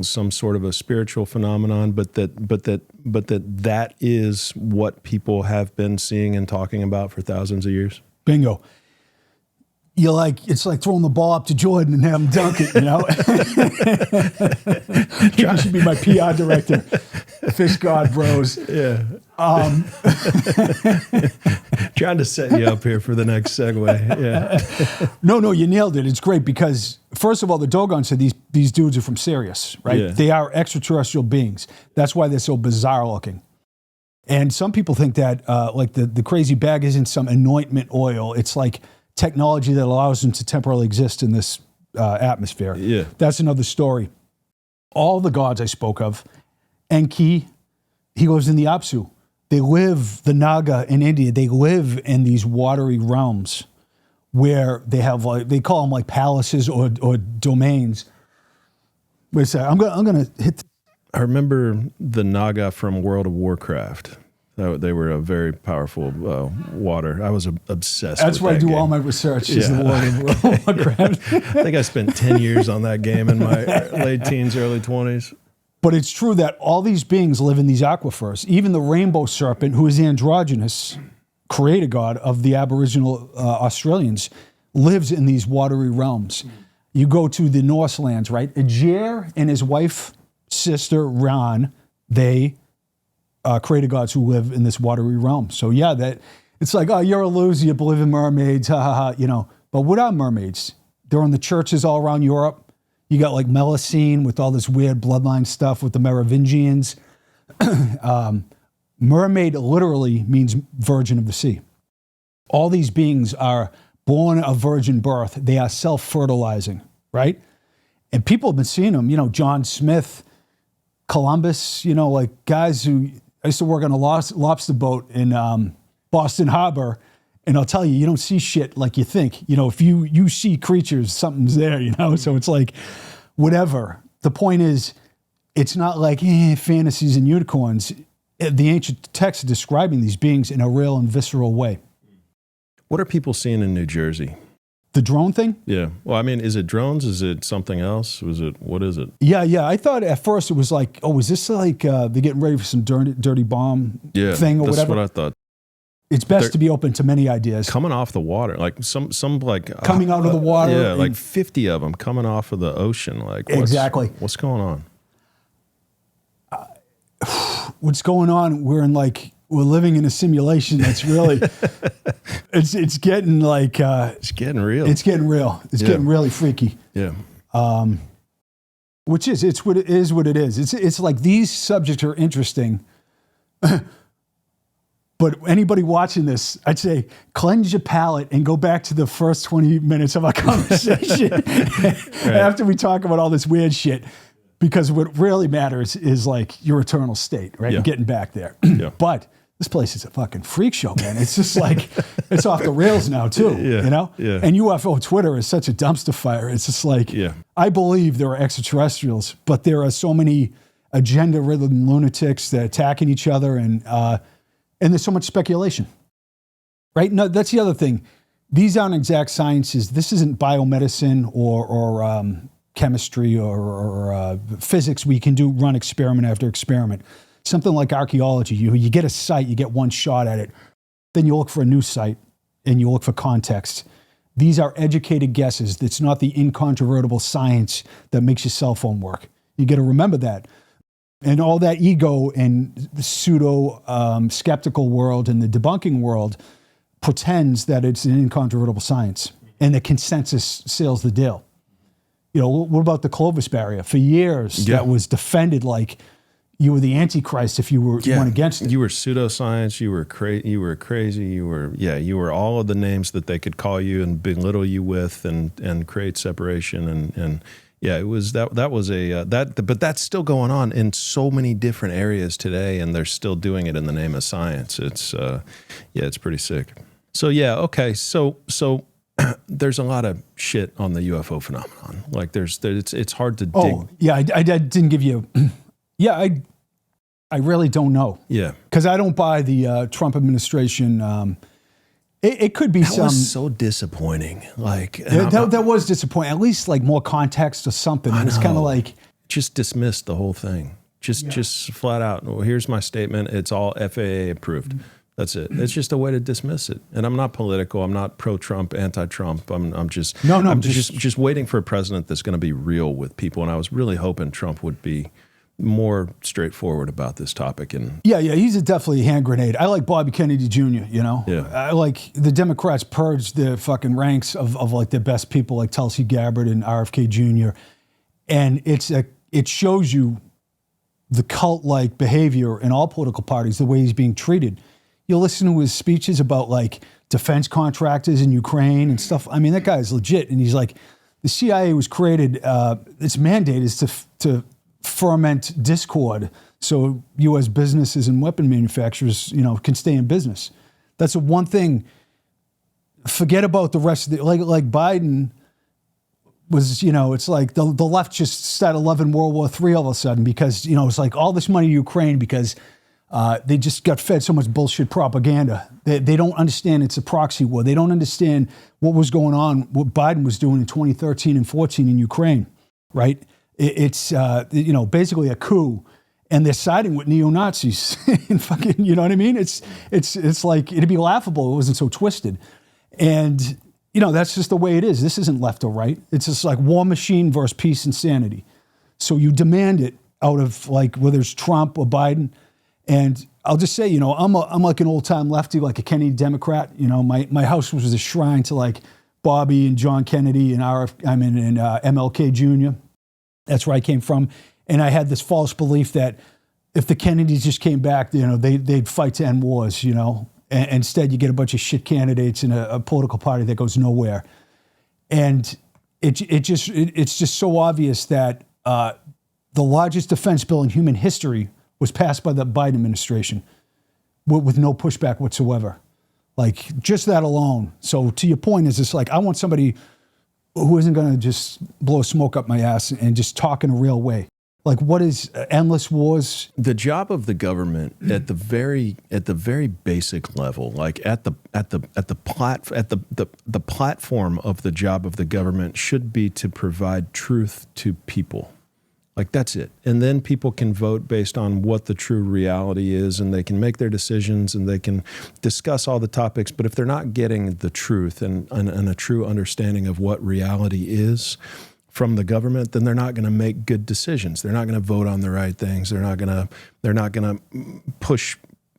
B: some sort of a spiritual phenomenon, but that is what people have been seeing and talking about for thousands of years?
A: Bingo. It's like throwing the ball up to Jordan and have him dunk it, You should be my PR director. Fish God bros.
B: Yeah. Trying to set you up here for the next segue. Yeah.
A: No, you nailed it. It's great because, first of all, the Dogon said these dudes are from Sirius, right?
B: Yeah.
A: They are extraterrestrial beings. That's why they're so bizarre looking. And some people think that, the crazy bag isn't some anointment oil. It's like technology that allows them to temporarily exist in this atmosphere.
B: Yeah.
A: That's another story. All the gods I spoke of, Enki, he lives in the Apsu. They live, the Naga in India, they live in these watery realms where they have like, they call them like palaces or domains. Wait a second, I'm gonna hit.
B: I remember the Naga from World of Warcraft. They were a very powerful water. I was obsessed
A: That's
B: with
A: where I
B: that
A: do
B: game.
A: all my research, is
B: Yeah.
A: the World of Warcraft.
B: I think I spent 10 years on that game in my late teens, early 20s.
A: But it's true that all these beings live in these aquifers. Even the rainbow serpent, who is the androgynous creator god of the Aboriginal Australians, lives in these watery realms. You go to the Norse lands, right? Aegir and his wife, sister, Ran, they creator gods who live in this watery realm. So yeah, that it's like, oh, you're a loser, you believe in mermaids, ha ha ha, you know. But what are mermaids? They're in the churches all around Europe. You got like Melusine with all this weird bloodline stuff with the Merovingians. Mermaid literally means virgin of the sea. All these beings are born of virgin birth. They are self-fertilizing, right? And people have been seeing them, you know, John Smith, Columbus, you know, like guys who, I used to work on a lobster boat in Boston Harbor, and I'll tell you, you don't see shit like you think. You know, if you see creatures, something's there, you know? So it's like, whatever. The point is, it's not like fantasies and unicorns. The ancient texts are describing these beings in a real and visceral way.
B: What are people seeing in New Jersey?
A: The drone thing?
B: Yeah. Well, I mean, is it drones? Is it something else? What is it?
A: Yeah. I thought at first it was like, oh, is this like they're getting ready for some dirty bomb thing or
B: that's
A: whatever?
B: What I thought.
A: It's best to be open to many ideas.
B: Coming off the water, like some like
A: coming out of the water.
B: Yeah, like 50 of them coming off of the ocean. Like
A: exactly.
B: What's going on?
A: What's going on? We're living in a simulation that's really, it's getting like,
B: it's getting real.
A: It's getting real. It's getting really freaky.
B: Yeah.
A: Which is, it's what it is, what it is. It's like these subjects are interesting. But anybody watching this, I'd say cleanse your palate and go back to the first 20 minutes of our conversation after we talk about all this weird shit. Because what really matters is like your eternal state, right?
B: Yeah.
A: Getting back there.
B: Yeah.
A: But this place is a fucking freak show, man. It's just like, it's off the rails now too, you know?
B: Yeah.
A: And UFO Twitter is such a dumpster fire. It's just like, I believe there are extraterrestrials, but there are so many agenda-ridden lunatics that are attacking each other, and there's so much speculation, right? No, that's the other thing. These aren't exact sciences. This isn't biomedicine or chemistry or physics. We can run experiment after experiment. Something like archaeology. You get a site, you get one shot at it. Then you look for a new site and you look for context. These are educated guesses. It's not the incontrovertible science that makes your cell phone work. You got to remember that. And all that ego and the pseudo skeptical world and the debunking world pretends that it's an incontrovertible science, and the consensus seals the deal. You know, what about the Clovis barrier? For years, that was defended like you were the Antichrist if you went against it.
B: You were pseudoscience. You were crazy. You were all of the names that they could call you and belittle you with, and create separation and. Yeah, it was but that's still going on in so many different areas today, and they're still doing it in the name of science. It's it's pretty sick. So okay. So there's a lot of shit on the UFO phenomenon. Like it's hard to dig.
A: Oh, yeah, I didn't give you. I really don't know.
B: Yeah,
A: because I don't buy the Trump administration. It could be
B: that was so disappointing. Like
A: that was disappointing. At least like more context or something. It was kind of like
B: just dismissed the whole thing. Just flat out. Well, here's my statement. It's all FAA approved. That's it. It's just a way to dismiss it. And I'm not political. I'm not pro-Trump, anti-Trump. I'm just I'm just waiting for a president that's going to be real with people. And I was really hoping Trump would be more straightforward about this topic. And
A: he's definitely a hand grenade. I like Bobby Kennedy Jr., you know?
B: Yeah.
A: I like the Democrats purged the fucking ranks of like their best people like Tulsi Gabbard and RFK Jr. And it shows you the cult-like behavior in all political parties, the way he's being treated. You listen to his speeches about like defense contractors in Ukraine and stuff. I mean, that guy's legit. And he's like, the CIA was created, its mandate is to ferment discord so U.S. businesses and weapon manufacturers, can stay in business. That's the one thing. Forget about the rest of the, like Biden was, it's like the left just started loving World War III all of a sudden because, it's like all this money to Ukraine because they just got fed so much bullshit propaganda. They don't understand it's a proxy war. They don't understand what was going on, what Biden was doing in 2013 and 14 in Ukraine, right? It's, basically a coup. And they're siding with neo-Nazis and fucking, you know what I mean? It's like, it'd be laughable. It wasn't so twisted. And, that's just the way it is. This isn't left or right. It's just like war machine versus peace and sanity. So you demand it out of like, whether it's Trump or Biden. And I'll just say, I'm like an old time lefty, like a Kennedy Democrat. My house was a shrine to like Bobby and John Kennedy and MLK Jr. That's where I came from. And I had this false belief that if the Kennedys just came back, they'd fight to end wars, And instead, you get a bunch of shit candidates in a political party that goes nowhere. And it's just so obvious that the largest defense bill in human history was passed by the Biden administration with no pushback whatsoever. Like, just that alone. So to your point, is it's like, I want somebody who isn't going to just blow smoke up my ass and just talk in a real way. Like, what is endless wars?
B: The job of the government at the very basic level, like the platform of the job of the government should be to provide truth to people. Like, that's it. And then people can vote based on what the true reality is, and they can make their decisions and they can discuss all the topics. But if they're not getting the truth and a true understanding of what reality is from the government, then they're not going to make good decisions. They're not going to vote on the right things. They're not going to push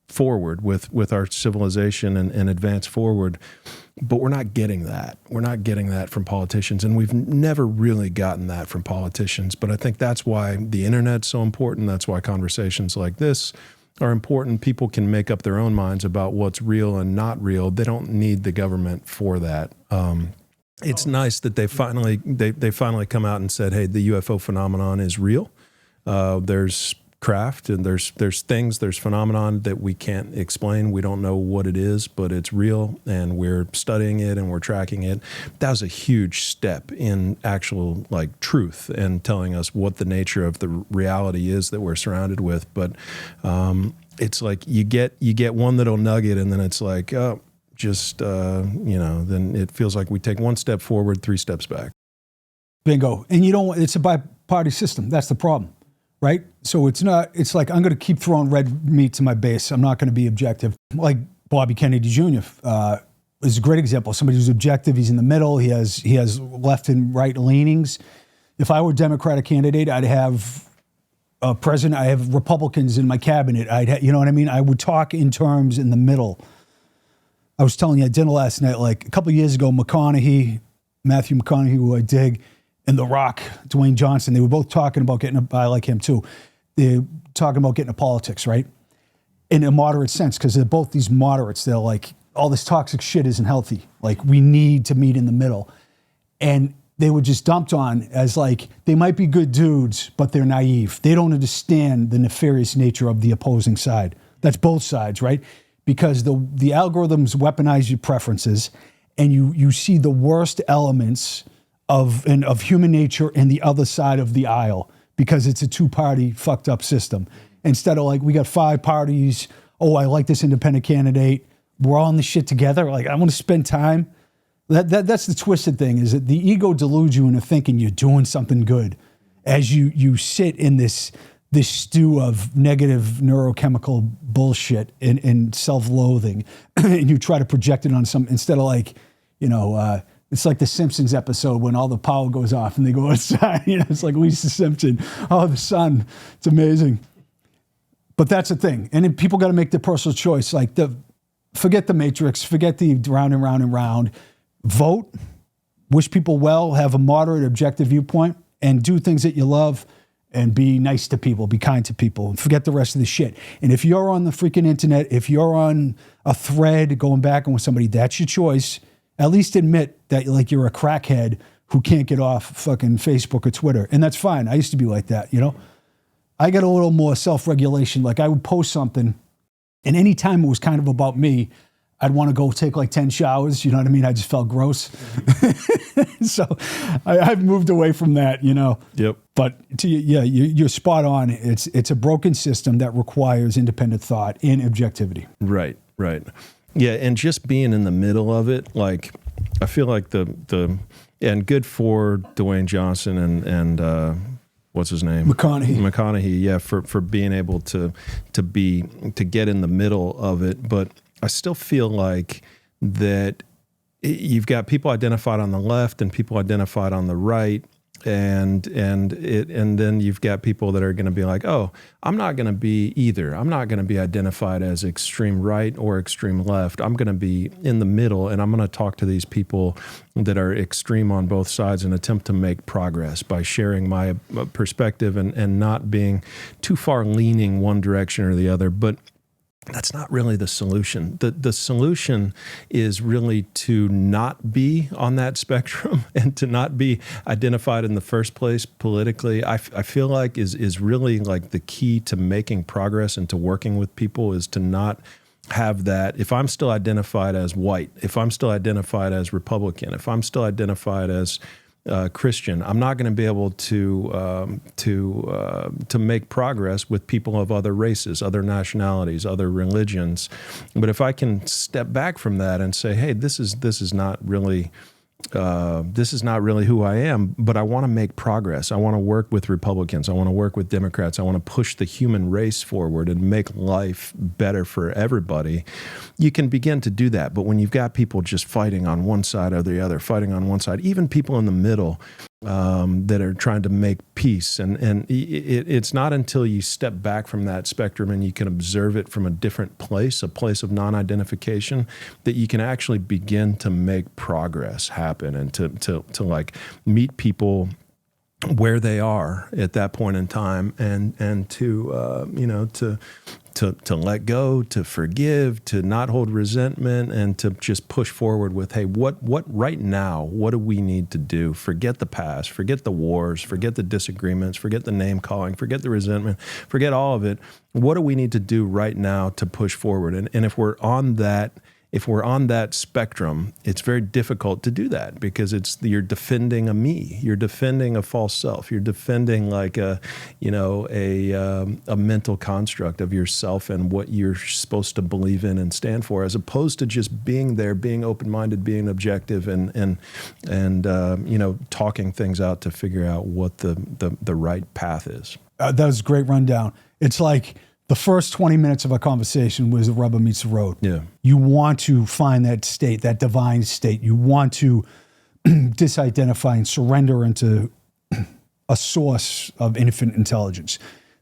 B: forward with our civilization and advance forward. But we're not getting that. We're not getting that from politicians, and we've never really gotten that from politicians. But I think that's why the internet's so important. That's why conversations like this are important. People can make up their own minds about what's real and not real. They don't need the government for that. It's nice that they finally come out and said, hey, the UFO phenomenon is real. There's craft and there's phenomenon that we can't explain. We don't know what it is, but it's real, and we're studying it and we're tracking it. That was a huge step in actual like truth and telling us what the nature of the reality is that we're surrounded with. But it's like you get one little nugget, and then it's like, oh, then it feels like we take one step forward, 3 steps back.
A: Bingo. And it's a bi-party system. That's the problem, right? So it's like, I'm going to keep throwing red meat to my base. I'm not going to be objective. Like Bobby Kennedy Jr. Is a great example. Somebody who's objective. He's in the middle. He has left and right leanings. If I were a Democratic candidate, I'd have a president. I have Republicans in my cabinet. You know what I mean? I would talk in terms in the middle. I was telling you at dinner last night, like a couple of years ago, Matthew McConaughey, who I dig, and The Rock, Dwayne Johnson, they were both talking about I like him too. They're talking about getting into politics, right? In a moderate sense, because they're both these moderates. They're like, all this toxic shit isn't healthy. Like, we need to meet in the middle. And they were just dumped on as like, they might be good dudes, but they're naive. They don't understand the nefarious nature of the opposing side. That's both sides, right? Because the algorithms weaponize your preferences, and you see the worst elements of human nature in the other side of the aisle, because it's a 2-party fucked up system. Instead of like, we got 5 parties. Oh, I like this independent candidate. We're all in the shit together. Like, I want to spend time. That's the twisted thing, is that the ego deludes you into thinking you're doing something good as you sit in this stew of negative neurochemical bullshit and self-loathing, and you try to project it on instead of like, it's like the Simpsons episode when all the power goes off and they go outside. It's like Lisa Simpson. Oh, the sun. It's amazing. But that's the thing. And then people got to make their personal choice. Like, forget the matrix, forget the round and round and round. Vote, wish people well, have a moderate, objective viewpoint, and do things that you love. and be nice to people, be kind to people, and forget the rest of the shit. And if you're on the freaking internet, if you're on a thread going back on with somebody, that's your choice. At least admit that like you're a crackhead who can't get off fucking Facebook or Twitter. And that's fine. I used to be like that, you know? I got a little more self-regulation. Like I would post something, and any time it was kind of about me, I'd want to go take like 10 showers. You know what I mean? I just felt gross. So I've moved away from that, you know?
B: Yep.
A: But you're spot on. It's a broken system that requires independent thought and objectivity.
B: Right. Yeah, and just being in the middle of it, like I feel like and good for Dwayne Johnson and what's his name? McConaughey, yeah, for being able to get in the middle of it. But I still feel like that you've got people identified on the left and people identified on the right. And then you've got people that are going to be like, oh, I'm not going to be either. I'm not going to be identified as extreme right or extreme left. I'm going to be in the middle, and I'm going to talk to these people that are extreme on both sides and attempt to make progress by sharing my perspective and not being too far leaning one direction or the other. But that's not really the solution. The solution is really to not be on that spectrum and to not be identified in the first place politically. I feel like is really like the key to making progress and to working with people is to not have that. If I'm still identified as white, if I'm still identified as Republican, if I'm still identified as Christian, I'm not going to be able to make progress with people of other races, other nationalities, other religions. But if I can step back from that and say, hey, this is not really who I am, but I want to make progress. I want to work with Republicans. I want to work with Democrats. I want to push the human race forward and make life better for everybody. You can begin to do that. But when you've got people just fighting on one side or the other, fighting on one side, even people in the middle that are trying to make peace. And it's not until you step back from that spectrum and you can observe it from a different place, a place of non-identification, that you can actually begin to make progress happen and to like meet people where they are at that point in time and to let go, to forgive, to not hold resentment, and to just push forward with, hey, what right now, what do we need to do? Forget the past, forget the wars, forget the disagreements, forget the name calling, forget the resentment, forget all of it. What do we need to do right now to push forward? And if we're on that spectrum, it's very difficult to do that because you're defending a me, you're defending a false self, you're defending like a mental construct of yourself and what you're supposed to believe in and stand for, as opposed to just being there, being open-minded, being objective, and talking things out to figure out what the right path is.
A: That was a great rundown. It's like the first 20 minutes of a conversation was the rubber meets the road.
B: Yeah.
A: You want to find that state, that divine state. You want to disidentify and surrender into a source of infinite intelligence.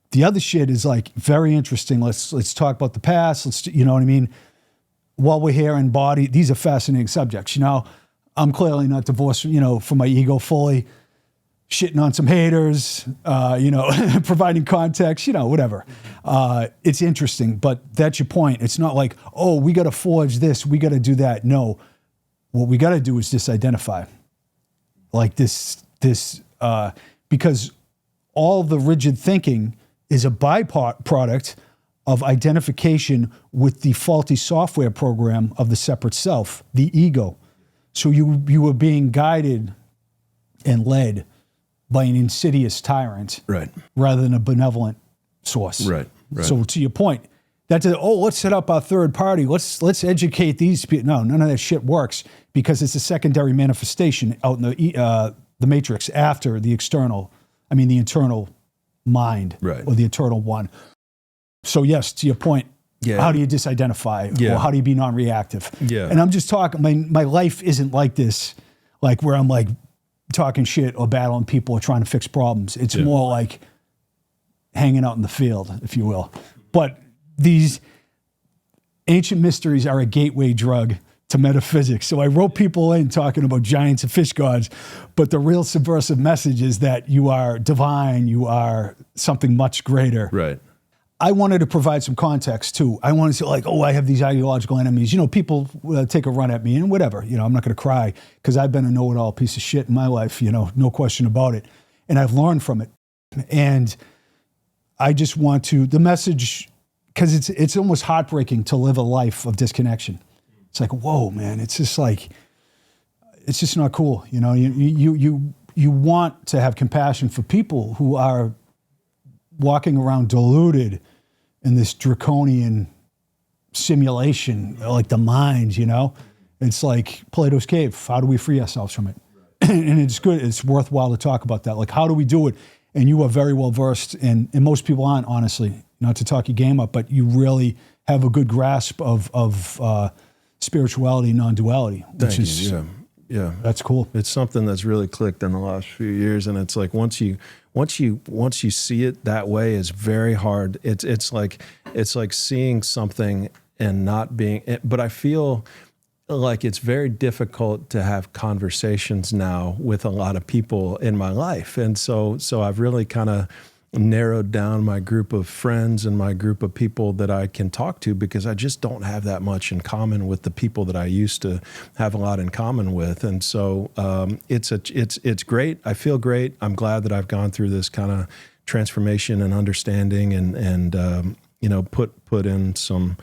A: The other shit is like very interesting. Let's talk about the past. You know what I mean? While we're here in body, these are fascinating subjects. You know, I'm clearly not divorced, from my ego fully. Shitting on some haters, providing context, whatever. It's interesting, but that's your point. It's not like, oh, we got to forge this, we got to do that. No, what we got to do is disidentify. Like this, because all the rigid thinking is a byproduct of identification with the faulty software program of the separate self, the ego. So you were being guided and led by an insidious tyrant,
B: right,
A: rather than a benevolent source.
B: Right.
A: So to your point, let's set up our third party. Let's educate these people. No, none of that shit works because it's a secondary manifestation out in the matrix after the internal mind,
B: right,
A: or the eternal one. So yes, to your point,
B: yeah.
A: How do you disidentify, or how do you be non-reactive?
B: Yeah.
A: And I'm just talking. My life isn't like this, like where I'm like talking shit or battling people or trying to fix problems. It's more like hanging out in the field, if you will. But these ancient mysteries are a gateway drug to metaphysics. So I wrote people in talking about giants and fish gods, but the real subversive message is that you are divine, you are something much greater.
B: Right.
A: I wanted to provide some context too. I wanted to say like, oh, I have these ideological enemies. You know, people take a run at me and whatever. You know, I'm not going to cry because I've been a know-it-all piece of shit in my life, you know, no question about it. And I've learned from it. And I just want to, the message, because it's almost heartbreaking to live a life of disconnection. It's like, whoa, man, it's just like, it's just not cool. You know, you want to have compassion for people who are walking around deluded in this draconian simulation, like the mind, you know? It's like Plato's cave. How do we free ourselves from it? And it's good. It's worthwhile to talk about that. Like, how do we do it? And you are very well versed, and most people aren't, honestly, not to talk your game up, but you really have a good grasp of spirituality and non-duality, which is,
B: yeah,
A: that's cool.
B: It's something that's really clicked in the last few years, and it's like once you see it that way, it's very hard. It's like seeing something and not being. But I feel like it's very difficult to have conversations now with a lot of people in my life, and so I've really kind of narrowed down my group of friends and my group of people that I can talk to, because I just don't have that much in common with the people that I used to have a lot in common with. And so it's great. I feel great. I'm glad that I've gone through this kind of transformation and understanding and you know, put in some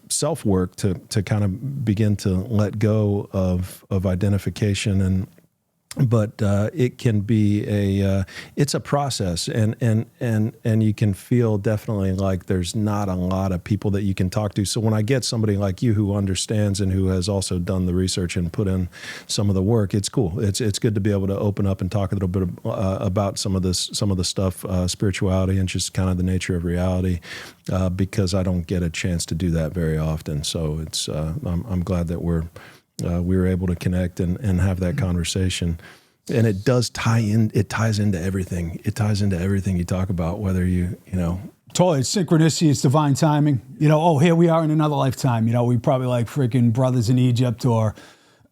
B: self work to kind of begin to let go of identification but it can be it's a process, and you can feel definitely like there's not a lot of people that you can talk to. So when I get somebody like you who understands and who has also done the research and put in some of the work, it's cool. It's good to be able to open up and talk a little bit about some of the stuff, spirituality and just kind of the nature of reality, because I don't get a chance to do that very often. So it's I'm glad that we were able to connect and have that conversation. And it does tie in, it ties into everything. It ties into everything you talk about, whether you know.
A: Totally. It's synchronicity, it's divine timing. You know, oh, here we are in another lifetime. You know, we probably like freaking brothers in Egypt or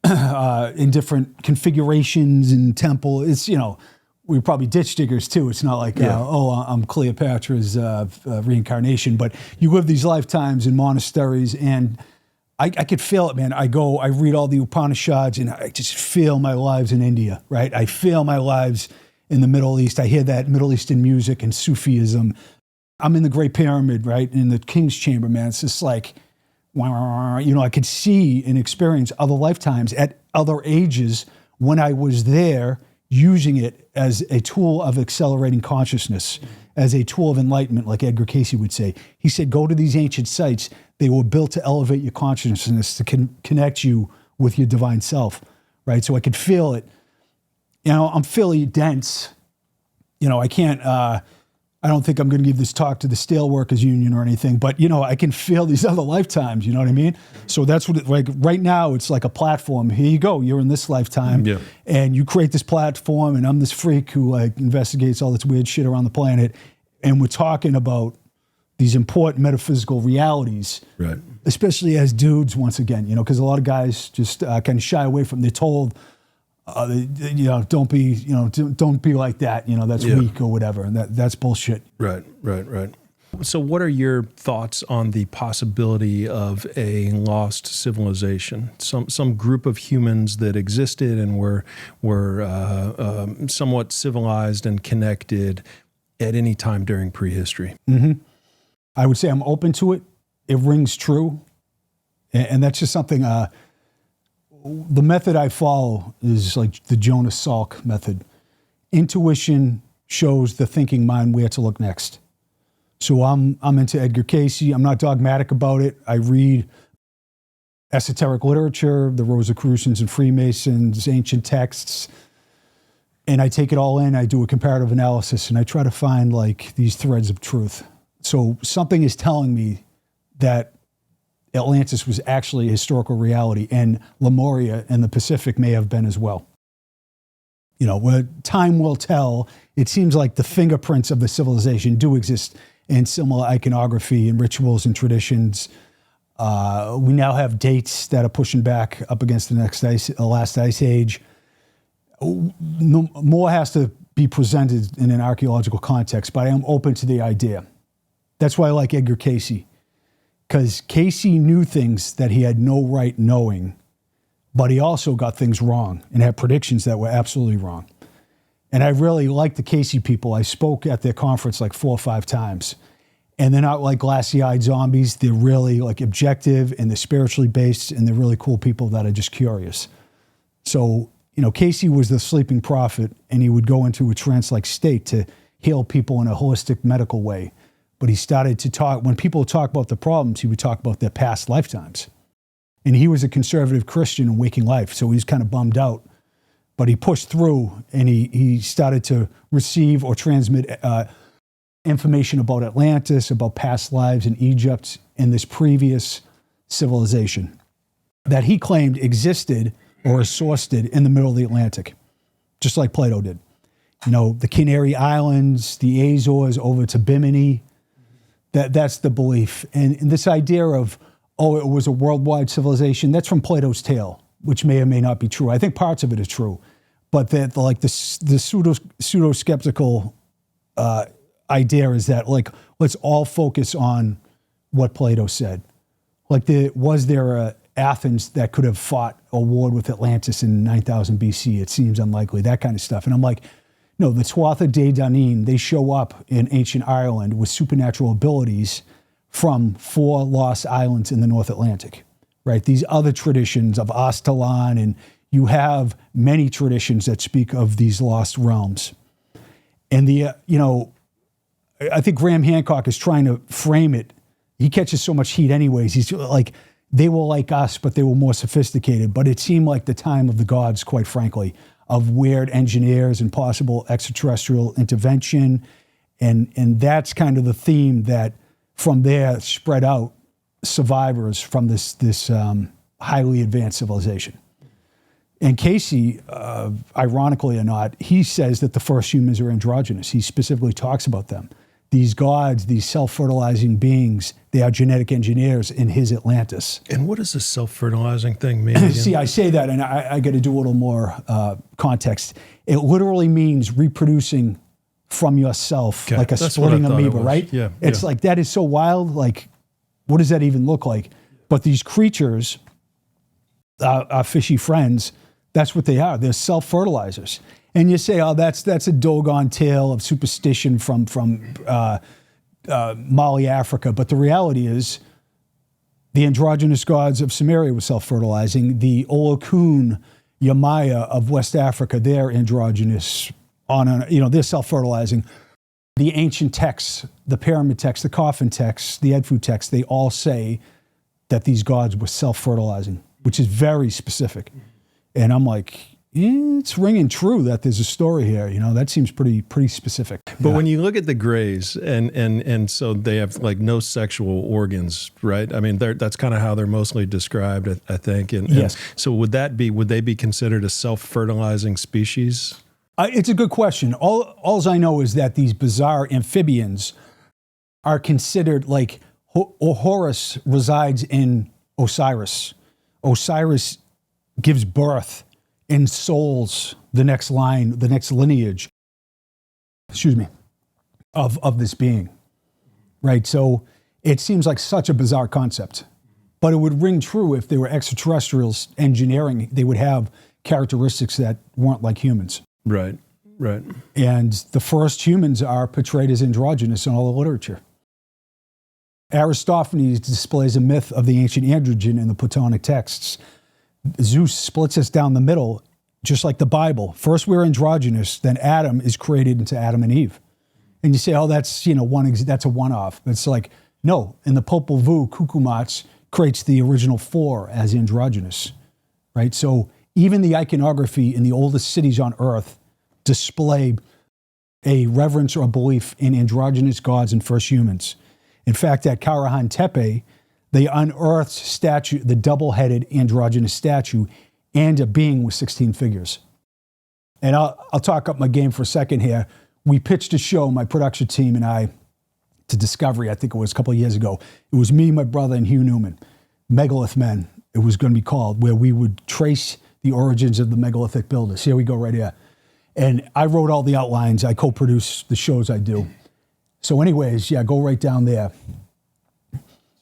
A: in different configurations in temple. It's, you know, we're probably ditch diggers too. It's not like, I'm Cleopatra's reincarnation, but you live these lifetimes in monasteries, and I could feel it, man. I read all the Upanishads, and I just feel my lives in India, right? I feel my lives in the Middle East. I hear that Middle Eastern music and Sufism. I'm in the Great Pyramid, right? In the King's Chamber, man. It's just like, you know, I could see and experience other lifetimes at other ages when I was there, using it as a tool of accelerating consciousness, as a tool of enlightenment, like Edgar Cayce would say. He said, go to these ancient sites. They were built to elevate your consciousness, to connect you with your divine self, right? So I could feel it. You know, I'm fairly dense. You know, I can't, I don't think I'm going to give this talk to the Steelworkers Union or anything, but, you know, I can feel these other lifetimes, you know what I mean? So that's what, like, right now, it's like a platform. Here you go. You're in this lifetime, and you create this platform, and I'm this freak who, like, investigates all this weird shit around the planet, and we're talking about these important metaphysical realities,
B: right?
A: Especially as dudes, once again, you know, because a lot of guys just kind of shy away from. They're told, you know, don't be like that. You know, that's weak or whatever, and that's bullshit.
B: Right. So, what are your thoughts on the possibility of a lost civilization? Some group of humans that existed and were somewhat civilized and connected at any time during prehistory.
A: Mm-hmm. I would say I'm open to it. It rings true. And that's just something, the method I follow is like the Jonas Salk method. Intuition shows the thinking mind where to look next. So I'm into Edgar Cayce. I'm not dogmatic about it. I read esoteric literature, the Rosicrucians and Freemasons, ancient texts, and I take it all in. I do a comparative analysis, and I try to find like these threads of truth. So something is telling me that Atlantis was actually a historical reality, and Lemuria and the Pacific may have been as well. You know, time will tell. It seems like the fingerprints of the civilization do exist in similar iconography and rituals and traditions. We now have dates that are pushing back up against the last ice age. More has to be presented in an archaeological context, but I am open to the idea. That's why I like Edgar Cayce, because Cayce knew things that he had no right knowing, but he also got things wrong and had predictions that were absolutely wrong. And I really like the Cayce people. I spoke at their conference like 4 or 5 times. And they're not like glassy-eyed zombies. They're really like objective, and they're spiritually based, and they're really cool people that are just curious. So, Cayce was the sleeping prophet, and he would go into a trance-like state to heal people in a holistic medical way. But he started to talk, when people talk about the problems, he would talk about their past lifetimes. And he was a conservative Christian in waking life, so he was kind of bummed out. But he pushed through, and he started to receive or transmit information about Atlantis, about past lives in Egypt, and this previous civilization that he claimed existed or is sourced in the middle of the Atlantic, just like Plato did. The Canary Islands, the Azores, over to Bimini. That's the belief. And this idea of, it was a worldwide civilization, that's from Plato's tale, which may or may not be true. I think parts of it is true. But that the pseudo-skeptical idea is that, let's all focus on what Plato said. Was there a Athens that could have fought a war with Atlantis in 9000 BC? It seems unlikely, that kind of stuff. And I'm like, no, the Tuatha De Danann, they show up in ancient Ireland with supernatural abilities from 4 lost islands in the North Atlantic, right? These other traditions of Astalan, and you have many traditions that speak of these lost realms. And I think Graham Hancock is trying to frame it. He catches so much heat anyways. He's like, they were like us, but they were more sophisticated. But it seemed like the time of the gods, quite frankly, of weird engineers and possible extraterrestrial intervention. And that's kind of the theme that from there spread out survivors from this highly advanced civilization. And Cayce, ironically or not, he says that the first humans are androgynous. He specifically talks about them. These gods, these self-fertilizing beings, they are genetic engineers in his Atlantis.
B: And what does the self-fertilizing thing mean again?
A: See, I say that, and I got to do a little more context. It literally means reproducing from yourself, like a splitting amoeba, right?
B: Yeah.
A: It's like, that is so wild. Like, what does that even look like? But these creatures, our fishy friends, that's what they are. They're self-fertilizers. And you say, that's a Dogon tale of superstition from Mali, Africa. But the reality is the androgynous gods of Sumeria were self-fertilizing. The Olokun Yamaya of West Africa, they're androgynous. They're self-fertilizing. The ancient texts, the pyramid texts, the coffin texts, the Edfu texts, they all say that these gods were self-fertilizing, which is very specific. And I'm like, it's ringing true that there's a story here. That seems pretty specific.
B: But when you look at the Greys, and so they have like no sexual organs, right? I mean, that's kind of how they're mostly described, I think. And
A: yes.
B: So would they be considered a self-fertilizing species?
A: It's a good question. All I know is that these bizarre amphibians are considered, like Horus resides in Osiris. Osiris gives birth and souls the next line, the next lineage, of this being, right? So it seems like such a bizarre concept, but it would ring true if they were extraterrestrials engineering. They would have characteristics that weren't like humans.
B: Right.
A: And the first humans are portrayed as androgynous in all the literature. Aristophanes displays a myth of the ancient androgen in the Platonic texts. Zeus splits us down the middle, just like the Bible. First we're androgynous, then Adam is created into Adam and Eve. And you say, that's that's a one-off. It's like, no, in the Popol Vuh, Cucumatz creates the original 4 as androgynous, right? So even the iconography in the oldest cities on earth display a reverence or a belief in androgynous gods and first humans. In fact, at Karahan Tepe, they unearthed the double-headed androgynous statue and a being with 16 figures. And I'll talk up my game for a second here. We pitched a show, my production team and I, to Discovery. I think it was a couple of years ago. It was me, my brother, and Hugh Newman. Megalith Men, it was going to be called, where we would trace the origins of the megalithic builders. Here we go right here. And I wrote all the outlines. I co-produce the shows I do. So anyways, yeah, go right down there.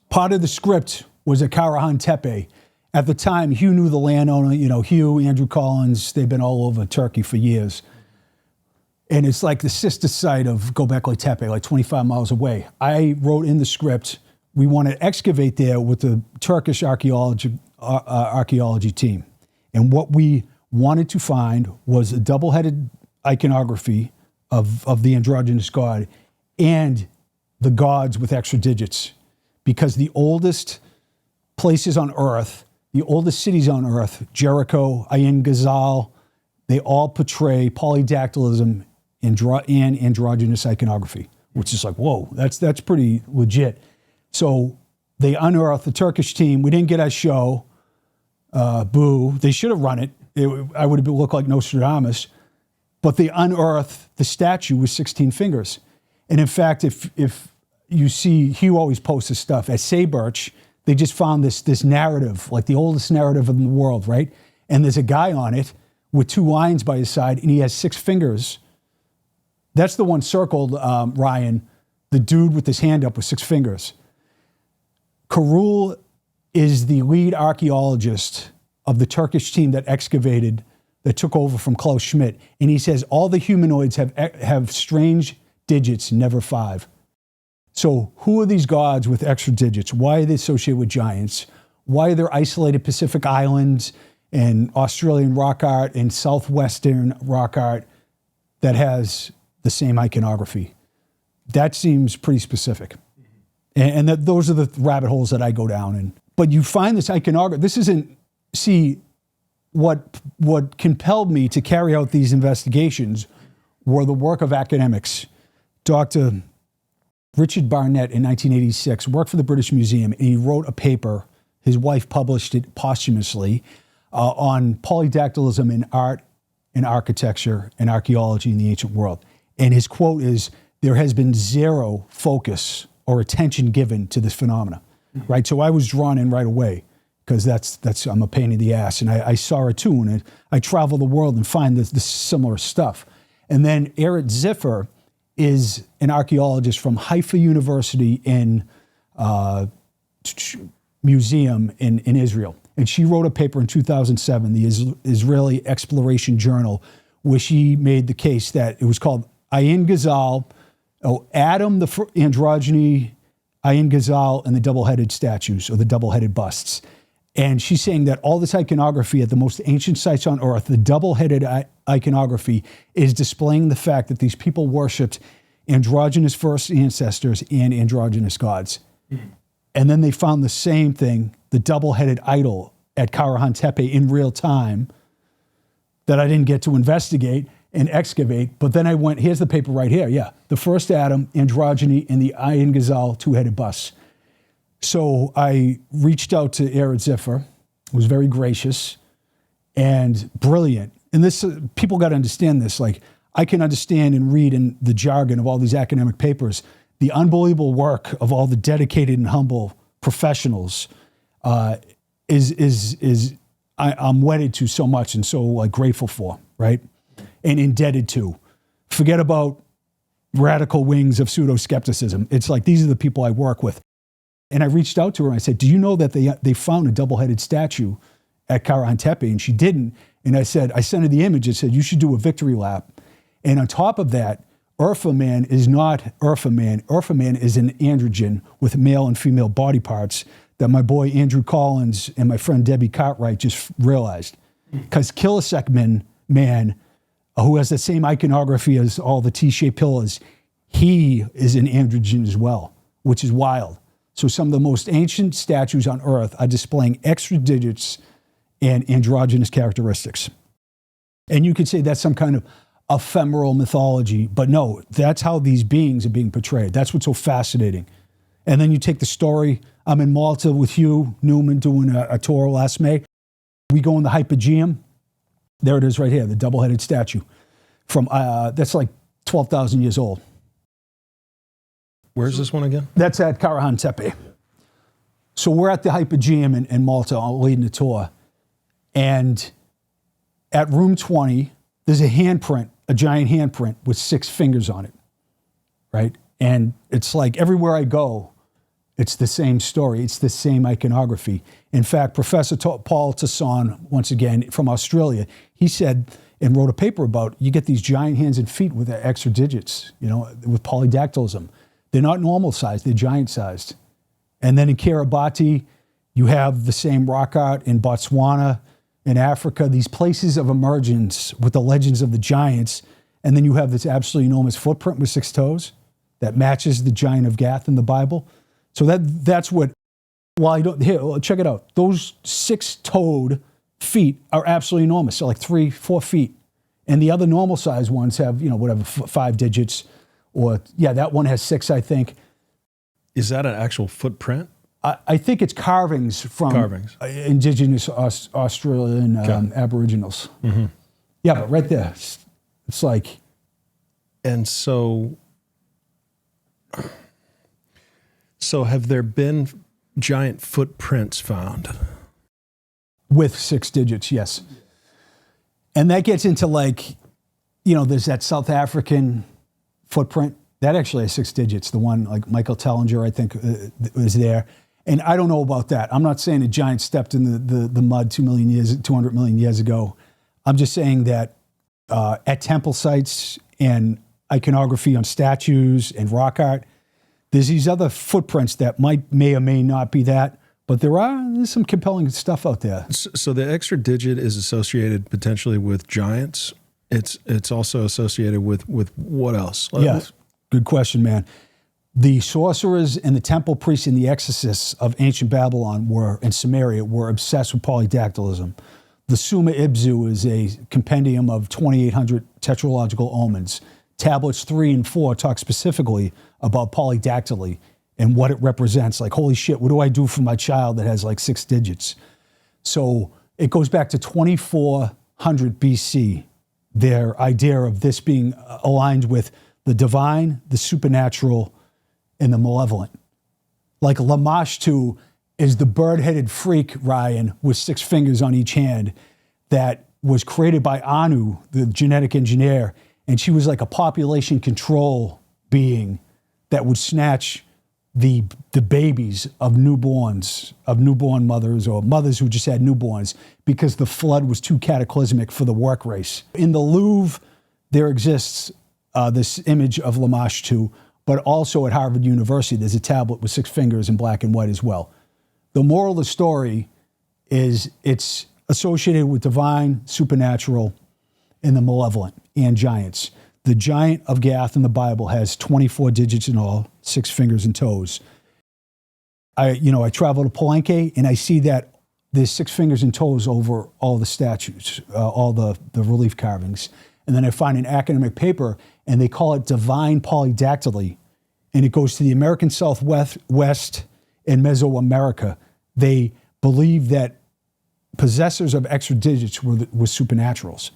A: Part of the script was at Karahan Tepe. At the time, Hugh knew the landowner, Hugh, Andrew Collins, they've been all over Turkey for years. And it's like the sister site of Göbekli Tepe, like 25 miles away. I wrote in the script, we want to excavate there with the Turkish archaeology team. And what we wanted to find was a double-headed iconography of the androgynous god and the gods with extra digits. Because the oldest places on Earth, the oldest cities on Earth, Jericho, Ayin Ghazal, they all portray polydactylism and androgynous iconography, which is like, whoa, that's pretty legit. So they unearthed the Turkish team. We didn't get our show. Boo. They should have run it. I would have looked like Nostradamus. But they unearthed the statue with 16 fingers. And in fact, if you see, Hugh always posts this stuff. At Saybirch, they just found this narrative, like the oldest narrative in the world, right? And there's a guy on it with 2 lines by his side, and he has 6 fingers. That's the one circled, Ryan, the dude with his hand up with 6 fingers. Karul is the lead archaeologist of the Turkish team that excavated, that took over from Klaus Schmidt. And he says all the humanoids have strange digits, never 5. So who are these gods with extra digits? Why are they associated with giants? Why are there isolated Pacific islands and Australian rock art and Southwestern rock art that has the same iconography? That seems pretty specific. And those are the rabbit holes that I go down in. But you find this iconography. This isn't, see, what compelled me to carry out these investigations were the work of academics. Dr. Richard Barnett in 1986 worked for the British Museum, and he wrote a paper. His wife published it posthumously on polydactylism in art and architecture and archaeology in the ancient world. And his quote is, "There has been zero focus or attention given to this phenomena." Right? So I was drawn in right away because I'm a pain in the ass. And I saw it too. And I travel the world and find this similar stuff. And then Erit Ziffer is an archaeologist from Haifa University museum in Israel. And she wrote a paper in 2007, the Israeli Exploration Journal, where she made the case that it was called Ayin Ghazal, Adam, the androgyny, Ayin Ghazal, and the double-headed statues, or the double-headed busts. And she's saying that all this iconography at the most ancient sites on Earth, the double-headed iconography, is displaying the fact that these people worshipped androgynous first ancestors and androgynous gods. Mm-hmm. And then they found the same thing, the double-headed idol at Karahan Tepe in real time that I didn't get to investigate and excavate. But then I went, here's the paper right here. Yeah, the first Adam, androgyny, and the Ayin Ghazal two-headed busts. So I reached out to Erit Ziffer, was very gracious and brilliant. And this, people got to understand this. Like, I can understand and read in the jargon of all these academic papers the unbelievable work of all the dedicated and humble professionals. I'm wedded to so much and so grateful for, right? And indebted to. Forget about radical wings of pseudo-skepticism. It's like, these are the people I work with. And I reached out to her and I said, do you know that they found a double-headed statue at Karahan Tepe? And she didn't. And I sent her the image and said, you should do a victory lap. And on top of that, Urfa Man is not Urfa Man. Urfa Man is an androgen with male and female body parts that my boy Andrew Collins and my friend Debbie Cartwright just realized. Because Killisek Man, who has the same iconography as all the T-shaped pillars, he is an androgen as well, which is wild. So some of the most ancient statues on Earth are displaying extra digits and androgynous characteristics. And you could say that's some kind of ephemeral mythology, but no, that's how these beings are being portrayed. That's what's so fascinating. And then you take the story. I'm in Malta with Hugh Newman doing a tour last May. We go in the Hypogeum. There it is right here, the double-headed statue. From that's like 12,000 years old.
B: Where's this one again?
A: That's at Karahan Tepe. So we're at the Hypogeum in Malta leading the tour. And at room 20, there's a handprint, a giant handprint with 6 fingers on it, right? And it's like everywhere I go, it's the same story. It's the same iconography. In fact, Professor Paul Tasson, once again, from Australia, he said and wrote a paper about you get these giant hands and feet with extra digits, with polydactylism. They're not normal sized, they're giant sized. And then in Kiribati, you have the same rock art in Botswana, in Africa, these places of emergence with the legends of the giants. And then you have this absolutely enormous footprint with 6 toes that matches the giant of Gath in the Bible. So that's what, here, check it out. Those 6-toed feet are absolutely enormous. They're like 3-4 feet. And the other normal size ones have, 5 digits, or that one has 6, I think.
B: Is that an actual footprint?
A: I think it's carvings from indigenous Australian Aboriginals. Mm-hmm. Yeah, but right there, it's like.
B: And so have there been giant footprints found?
A: With 6 digits, yes. And that gets into there's that South African footprint. That actually has 6 digits. The one like Michael Tellinger, I think, was there. And I don't know about that. I'm not saying a giant stepped in the mud 200 million years ago. I'm just saying that at temple sites and iconography on statues and rock art, there's these other footprints that may or may not be that, but there's some compelling stuff out there.
B: So the extra digit is associated potentially with giants. It's also associated with what else?
A: Yeah, good question, man. The sorcerers and the temple priests and the exorcists of ancient Babylon and Samaria were obsessed with polydactylism. The Summa Ibzu is a compendium of 2,800 tetralogical omens. Tablets 3 and 4 talk specifically about polydactyly and what it represents. Like, holy shit, what do I do for my child that has 6 digits? So it goes back to 2400 BC, their idea of this being aligned with the divine, the supernatural, and the malevolent. Like Lamashtu is the bird-headed freak, Ryan, with 6 fingers on each hand that was created by Anu, the genetic engineer, and she was like a population control being that would snatch the babies of newborn mothers or mothers who just had newborns because the flood was too cataclysmic for the work race. In the Louvre, there exists this image of Lamashtu, but also at Harvard University, there's a tablet with 6 fingers in black and white as well. The moral of the story is it's associated with divine, supernatural, and the malevolent, and giants. The giant of Gath in the Bible has 24 digits in all, 6 fingers and toes. I travel to Palenque, and I see that there's 6 fingers and toes over all the statues, all the relief carvings. And then I find an academic paper, and they call it divine polydactyly, and it goes to the American Southwest, West, and Mesoamerica. They believe that possessors of extra digits were supernaturals,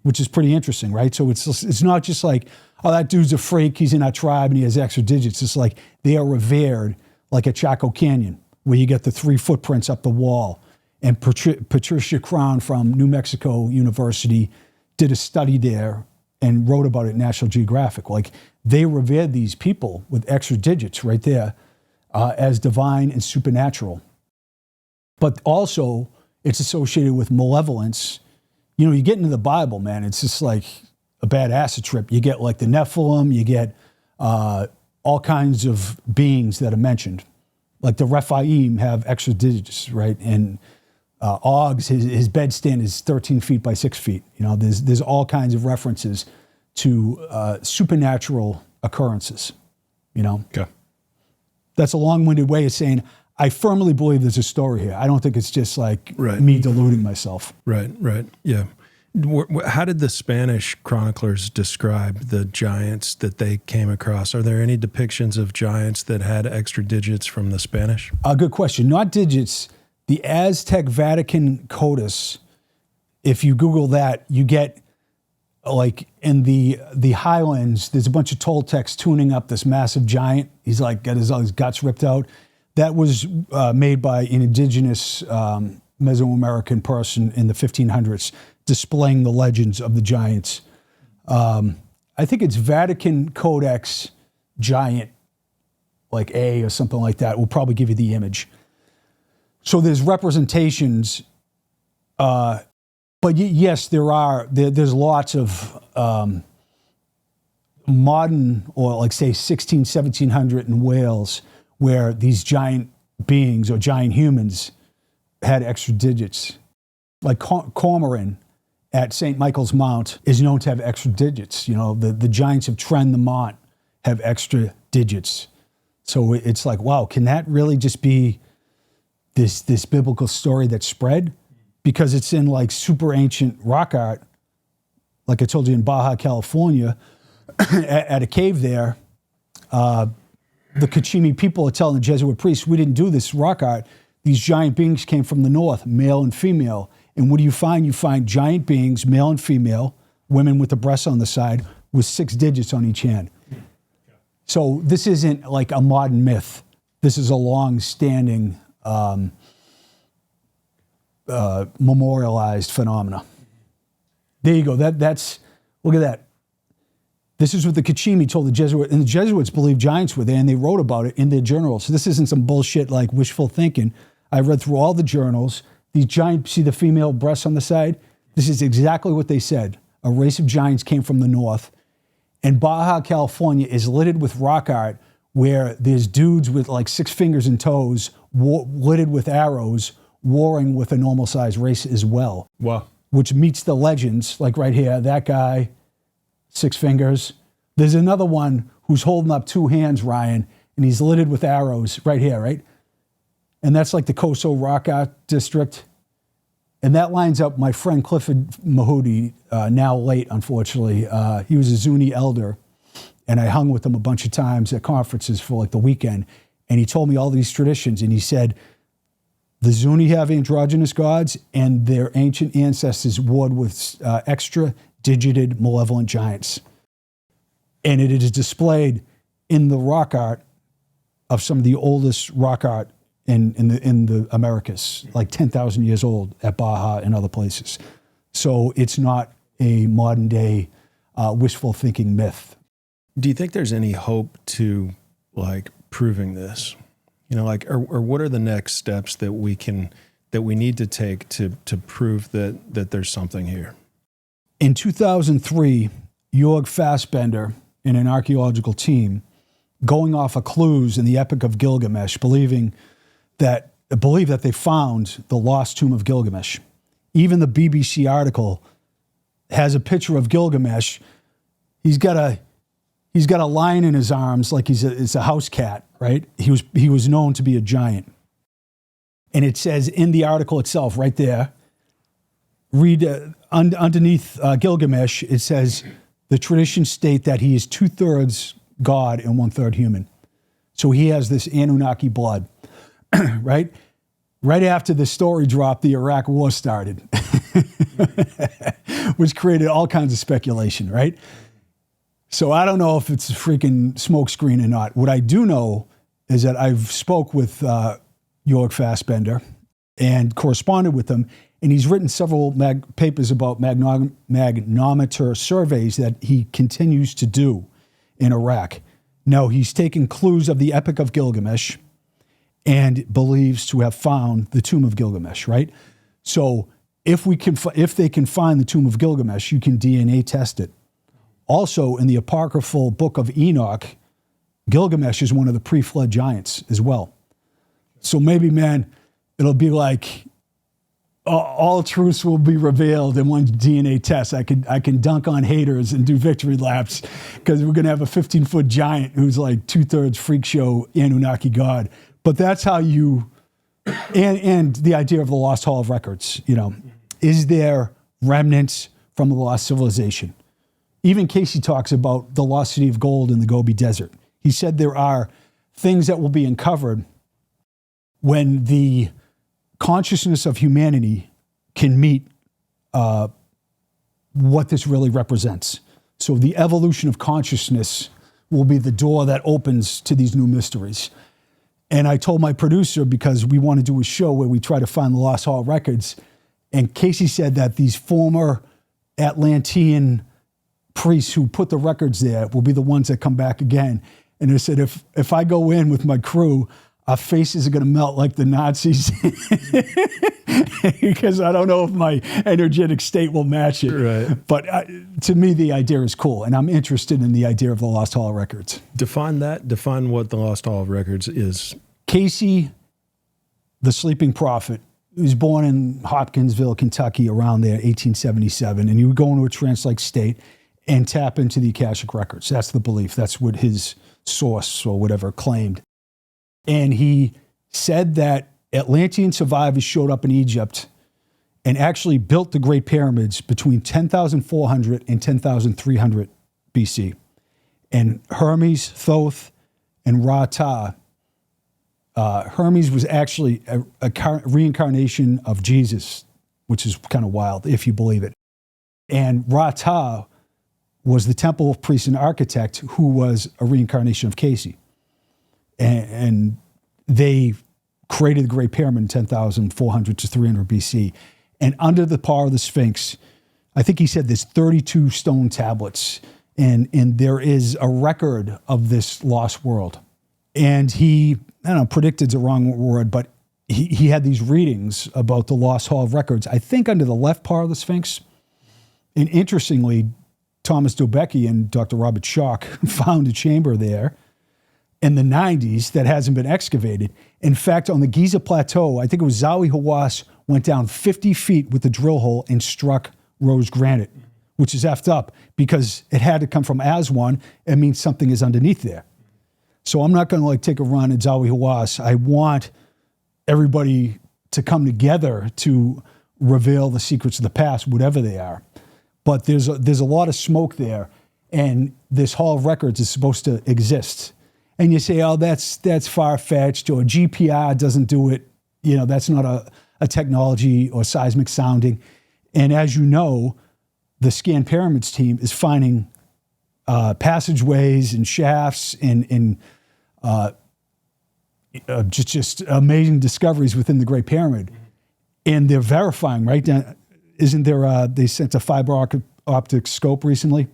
A: which is pretty interesting, right? So it's not just like, oh, that dude's a freak, he's in our tribe, and he has extra digits. It's like they are revered, like at Chaco Canyon, where you get the 3 footprints up the wall. And Patricia Crown from New Mexico University did a study there and wrote about it in National Geographic. Like, they revered these people with extra digits right there as divine and supernatural. But also, it's associated with malevolence. You get into the Bible, man, it's just like a bad acid trip. You get like the Nephilim, you get all kinds of beings that are mentioned. Like the Rephaim have extra digits, right? And Og's, his bedstand is 13 feet by 6 feet. There's all kinds of references to supernatural occurrences,
B: Okay.
A: That's a long-winded way of saying I firmly believe there's a story here. I don't think it's just like
B: Right.
A: me deluding myself.
B: Right, yeah. How did the Spanish chroniclers describe the giants that they came across? Are there any depictions of giants that had extra digits from the Spanish?
A: Good question. Not digits. The Aztec Vatican Codex, if you Google that, you get like in the highlands, there's a bunch of Toltecs tuning up this massive giant. He's like got all his guts ripped out. That was made by an indigenous Mesoamerican person in the 1500s, displaying the legends of the giants. I think it's Vatican Codex Giant, like A or something like that, will probably give you the image. So there's representations, but yes, there's lots of modern, or like say 1700 in Wales, where these giant beings or giant humans had extra digits. Like Cormoran at St. Michael's Mount is known to have extra digits. The giants of Tren the Mont have extra digits. So it's like, wow, can that really just be this biblical story that spread? Because it's in like super ancient rock art, like I told you, in Baja, California, at a cave there. The Kachimi people are telling the Jesuit priests, we didn't do this rock art. These giant beings came from the north, male and female. And what do you find? You find giant beings, male and female, women with the breasts on the side, with 6 digits on each hand. So this isn't like a modern myth. This is a long-standing, memorialized phenomena. There you go. That's look at that. This is what the Kachimi told the Jesuit, and the Jesuits believed giants were there, and they wrote about it in their journals. So this isn't some bullshit like wishful thinking. I read through all the journals. These giant, see the female breasts on the side? This is exactly what they said. A race of giants came from the north. And Baja, California is littered with rock art where there's dudes with like 6 fingers and toes, littered with arrows, warring with a normal-sized race as well.
B: Wow.
A: Which meets the legends, like right here, that guy, 6 fingers. There's another one who's holding up 2 hands, Ryan, and he's littered with arrows right here, right? And that's like the Coso Rock Art District. And that lines up my friend Clifford Mahudi, now late, unfortunately. He was a Zuni elder, and I hung with him a bunch of times at conferences for like the weekend. And he told me all these traditions, and he said, the Zuni have androgynous gods, and their ancient ancestors warred with extra-digited malevolent giants. And it is displayed in the rock art of some of the oldest rock art in the Americas, like 10,000 years old at Baja and other places. So it's not a modern day wishful thinking myth.
B: Do you think there's any hope to like proving this? Or what are the next steps that we need to take to prove that there's something here?
A: In 2003, Jorg Fassbender and an archaeological team, going off of clues in the Epic of Gilgamesh, believe that they found the lost tomb of Gilgamesh. Even the BBC article has a picture of Gilgamesh. He's got a lion in his arms, like it's a house cat, right? He was known to be a giant. And it says in the article itself, right there, read underneath Gilgamesh, it says, the traditions state that he is 2/3 God and 1/3 human. So he has this Anunnaki blood. Right? Right after the story dropped, the Iraq War started, which created all kinds of speculation, right? So I don't know if it's a freaking smokescreen or not. What I do know is that I've spoke with Jorg Fassbender and corresponded with him, and he's written several papers about magnometer surveys that he continues to do in Iraq. Now, he's taken clues of the Epic of Gilgamesh and believes to have found the tomb of Gilgamesh, right? So if they can find the tomb of Gilgamesh, you can DNA test it. Also, in the apocryphal book of Enoch, Gilgamesh is one of the pre-flood giants as well. So maybe, man, it'll be like all truths will be revealed in one DNA test. I can dunk on haters and do victory laps because we're going to have a 15-foot giant who's like 2/3 freak show Anunnaki god. But that's how you, and the idea of the lost hall of records, is there remnants from the lost civilization? Even Casey talks about the lost city of gold in the Gobi Desert. He said there are things that will be uncovered when the consciousness of humanity can meet what this really represents. So the evolution of consciousness will be the door that opens to these new mysteries. And I told my producer, because we want to do a show where we try to find the Lost Hall records. And Casey said that these former Atlantean priests who put the records there will be the ones that come back again. And I said, if I go in with my crew, our faces are going to melt like the Nazis because I don't know if my energetic state will match it.
B: Right.
A: But to me, the idea is cool, and I'm interested in the idea of the Lost Hall of Records.
B: Define that. Define what the Lost Hall of Records is.
A: Casey, the sleeping prophet, was born in Hopkinsville, Kentucky, around there, 1877, and he would go into a trance-like state and tap into the Akashic records. That's the belief. That's what his source or whatever claimed. And he said that Atlantean survivors showed up in Egypt and actually built the Great Pyramids between 10,400 and 10,300 BC. And Hermes, Thoth, and Ra-Ta. Hermes was actually a reincarnation of Jesus, which is kind of wild, if you believe it. And Ra-Ta was the temple priest and architect who was a reincarnation of Casey. And they created the Great Pyramid in 10,400 to 300 BC. And under the power of the Sphinx, I think he said there's 32 stone tablets, and there is a record of this lost world. And he, I don't know, predicted's a wrong word, but he had these readings about the Lost Hall of Records, I think under the left part of the Sphinx. And interestingly, Thomas Dobecki and Dr. Robert Schoch found a chamber there in the 90s that hasn't been excavated. In fact, on the Giza Plateau, I think it was Zawi Hawass went down 50 feet with the drill hole and struck rose granite, which is effed up because it had to come from Aswan. It means something is underneath there. So I'm not going to take a run at Zawi Hawass. I want everybody to come together to reveal the secrets of the past, whatever they are. But there's a lot of smoke there, and this Hall of Records is supposed to exist. And you say, oh, that's far-fetched, or GPR doesn't do it. You know, that's not a technology or seismic sounding. And as you know, the Scan Pyramids team is finding passageways and shafts and just amazing discoveries within the Great Pyramid. And they're verifying, right? Isn't there, they sent a fiber optic scope recently?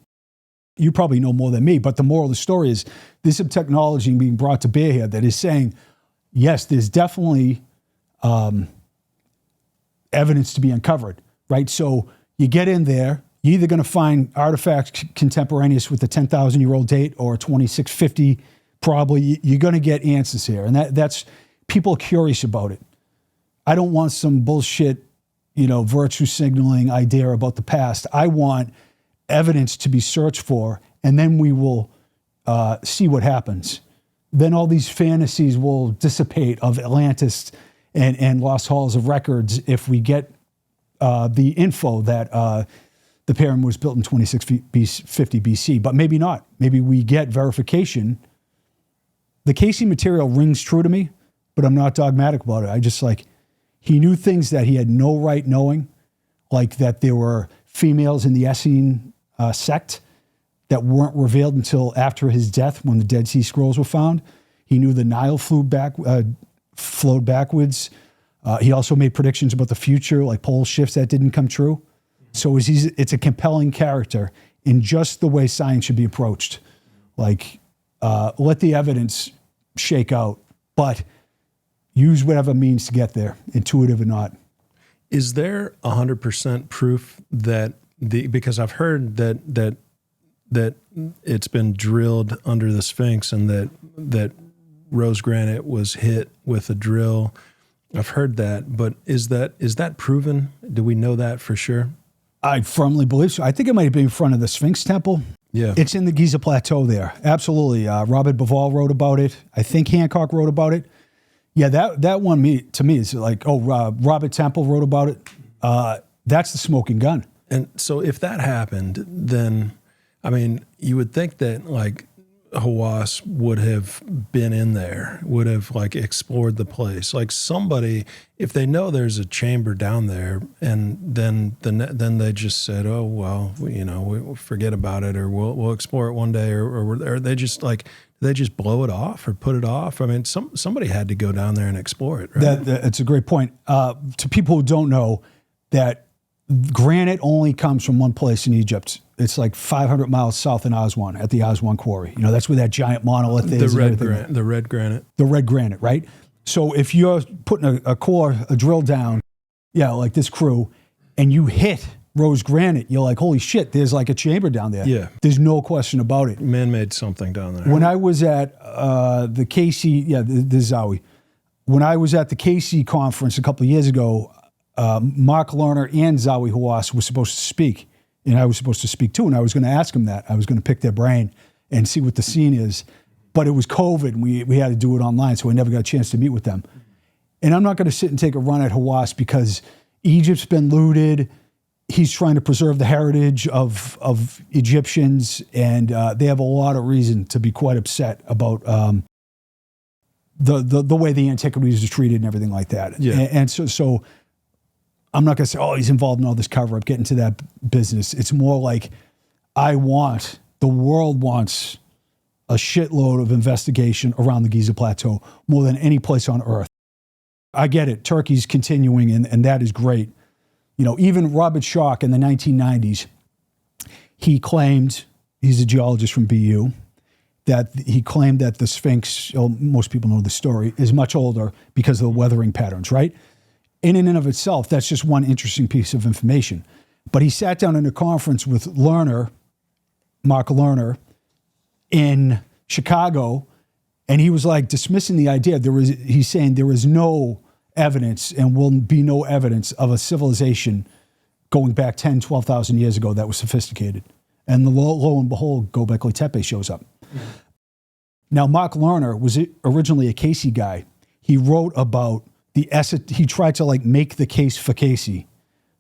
A: You probably know more than me, but the moral of the story is there's some technology being brought to bear here that is saying, yes, there's definitely evidence to be uncovered, right? So you get in there, you're either going to find artifacts contemporaneous with the 10,000-year-old date or 2650, probably. You're going to get answers here, and that's people are curious about it. I don't want some bullshit, virtue signaling idea about the past. I want evidence to be searched for, and then we will see what happens. Then all these fantasies will dissipate of Atlantis and lost halls of records if we get the info that the pyramid was built in 2650 BC, but maybe not. Maybe we get verification. The Casey material rings true to me, but I'm not dogmatic about it. I just he knew things that he had no right knowing, like that there were females in the Essene sect that weren't revealed until after his death when the Dead Sea Scrolls were found. He knew the Nile flowed backwards. He also made predictions about the future, like pole shifts that didn't come true. So it's a compelling character in just the way science should be approached. Let the evidence shake out, but use whatever means to get there, intuitive or not.
B: Is there 100% proof that because I've heard that it's been drilled under the Sphinx and that rose granite was hit with a drill. I've heard that, but is that proven? Do we know that for sure?
A: I firmly believe so. I think it might have been in front of the Sphinx Temple.
B: Yeah.
A: It's in the Giza Plateau there. Absolutely. Robert Bivol wrote about it. I think Hancock wrote about it. Yeah, that one to me is Robert Temple wrote about it. That's the smoking gun.
B: And so if that happened, then, you would think that Hawass would have been in there, would have explored the place. Somebody, if they know there's a chamber down there, and then they just said, oh well, we'll forget about it, or we'll explore it one day, or they just they just blow it off or put it off? I mean, somebody had to go down there and explore it, right?
A: That's a great point. To people who don't know, that granite only comes from one place in Egypt. It's like 500 miles south in Aswan at the Aswan quarry. You know, that's where that giant monolith is.
B: The red granite.
A: The red granite, right? So if you're putting a drill down, like this crew, and you hit rose granite, you're like, holy shit, there's like a chamber down there.
B: Yeah.
A: There's no question about it.
B: Man-made something down there.
A: When I was at the KC, the Zawi, when I was at the KC conference a couple of years ago, Mark Lerner and Zawi Hawass were supposed to speak, and I was supposed to speak too, and I was going to ask them that. I was going to pick their brain and see what the scene is. But it was COVID, and we had to do it online, so I never got a chance to meet with them. And I'm not going to sit and take a run at Hawass because Egypt's been looted. He's trying to preserve the heritage of Egyptians, and they have a lot of reason to be quite upset about the way the antiquities are treated and everything like that.
B: Yeah.
A: And so I'm not going to say, oh, he's involved in all this cover-up, get into that business. It's more like the world wants a shitload of investigation around the Giza Plateau more than any place on Earth. I get it. Turkey's continuing, and that is great. You know, even Robert Schoch in the 1990s, he claimed, he's a geologist from BU, that he claimed that the Sphinx, most people know the story, is much older because of the weathering patterns, right? In and of itself, that's just one interesting piece of information. But he sat down in a conference with Mark Lerner, in Chicago, and he was like dismissing the idea. He's saying there is no evidence and will be no evidence of a civilization going back 10, 12,000 years ago that was sophisticated. And lo and behold, Göbekli Tepe shows up. Mm-hmm. Now, Mark Lerner was originally a Casey guy. He wrote about he tried to like make the case for Casey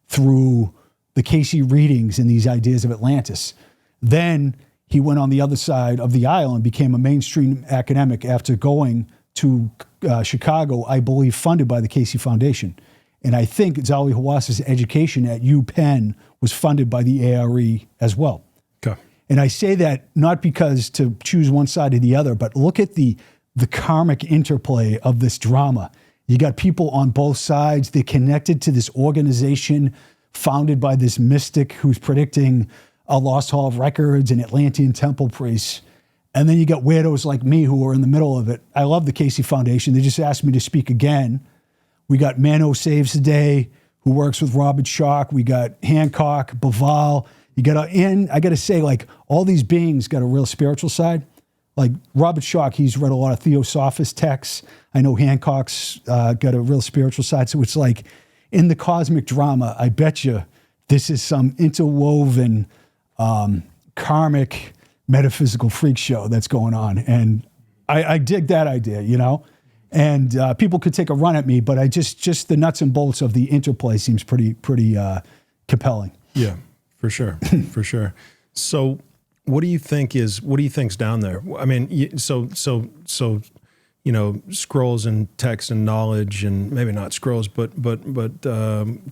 A: through the Casey readings and these ideas of Atlantis. Then he went on the other side of the aisle and became a mainstream academic after going to Chicago, I believe, funded by the Casey Foundation. And I think Zawi Hawass's education at UPenn was funded by the ARE as well.
B: Okay.
A: And I say that not because to choose one side or the other, but look at the karmic interplay of this drama. You got people on both sides. They're connected to this organization founded by this mystic who's predicting a lost hall of records and Atlantean temple priests. And then you got weirdos like me who are in the middle of it. I love the Casey Foundation. They just asked me to speak again. We got Mano Saves the Day, who works with Robert Schoch. We got Hancock, Baval. I got to say, like, all these beings got a real spiritual side. Like Robert Schoch, he's read a lot of Theosophist texts. I know Hancock's got a real spiritual side. So it's like, in the cosmic drama, I bet you this is some interwoven karmic metaphysical freak show that's going on. And I dig that idea, you know? And people could take a run at me, but I just the nuts and bolts of the interplay seems pretty compelling.
B: Yeah, for sure. For sure. So what do you think's down there? I mean, so scrolls and text and knowledge, and maybe not scrolls, but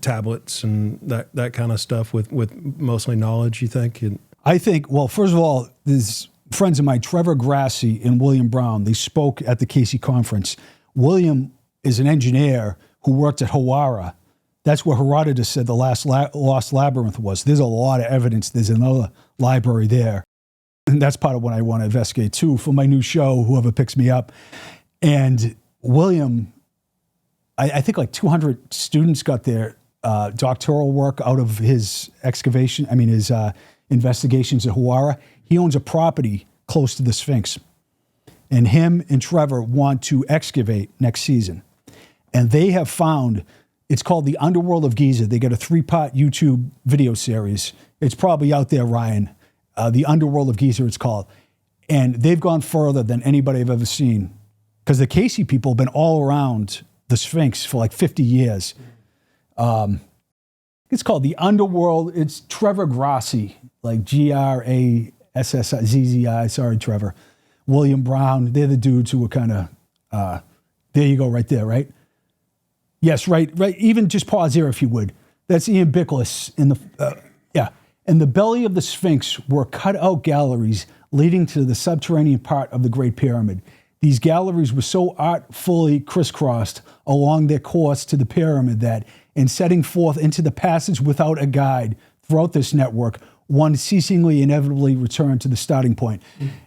B: tablets and that kind of stuff with mostly knowledge, you think?
A: I think, well, first of all, there's friends of mine, Trevor Grassi and William Brown, they spoke at the Casey conference. William is an engineer who worked at Hawara. That's where Herodotus said the last lost labyrinth was. There's a lot of evidence. There's another library there. And that's part of what I want to investigate too for my new show, whoever picks me up. And William, I think like 200 students got their doctoral work out of his his investigations at Hawara. He owns a property close to the Sphinx. And him and Trevor want to excavate next season. And they have found, it's called The Underworld of Giza. They got a 3-part YouTube video series. It's probably out there, Ryan. The Underworld of Giza, it's called. And they've gone further than anybody I've ever seen. Because the Casey people have been all around the Sphinx for like 50 years. It's called The Underworld. It's Trevor Grassi, like Grassizzi. Sorry, Trevor. William Brown. They're the dudes who were kind of, there you go right there, right? Yes, right. Even just pause there if you would. That's Ian Bickless in the, yeah. In the belly of the Sphinx were cut-out galleries leading to the subterranean part of the Great Pyramid. These galleries were so artfully crisscrossed along their course to the pyramid that, in setting forth into the passage without a guide throughout this network, one ceasingly inevitably returned to the starting point.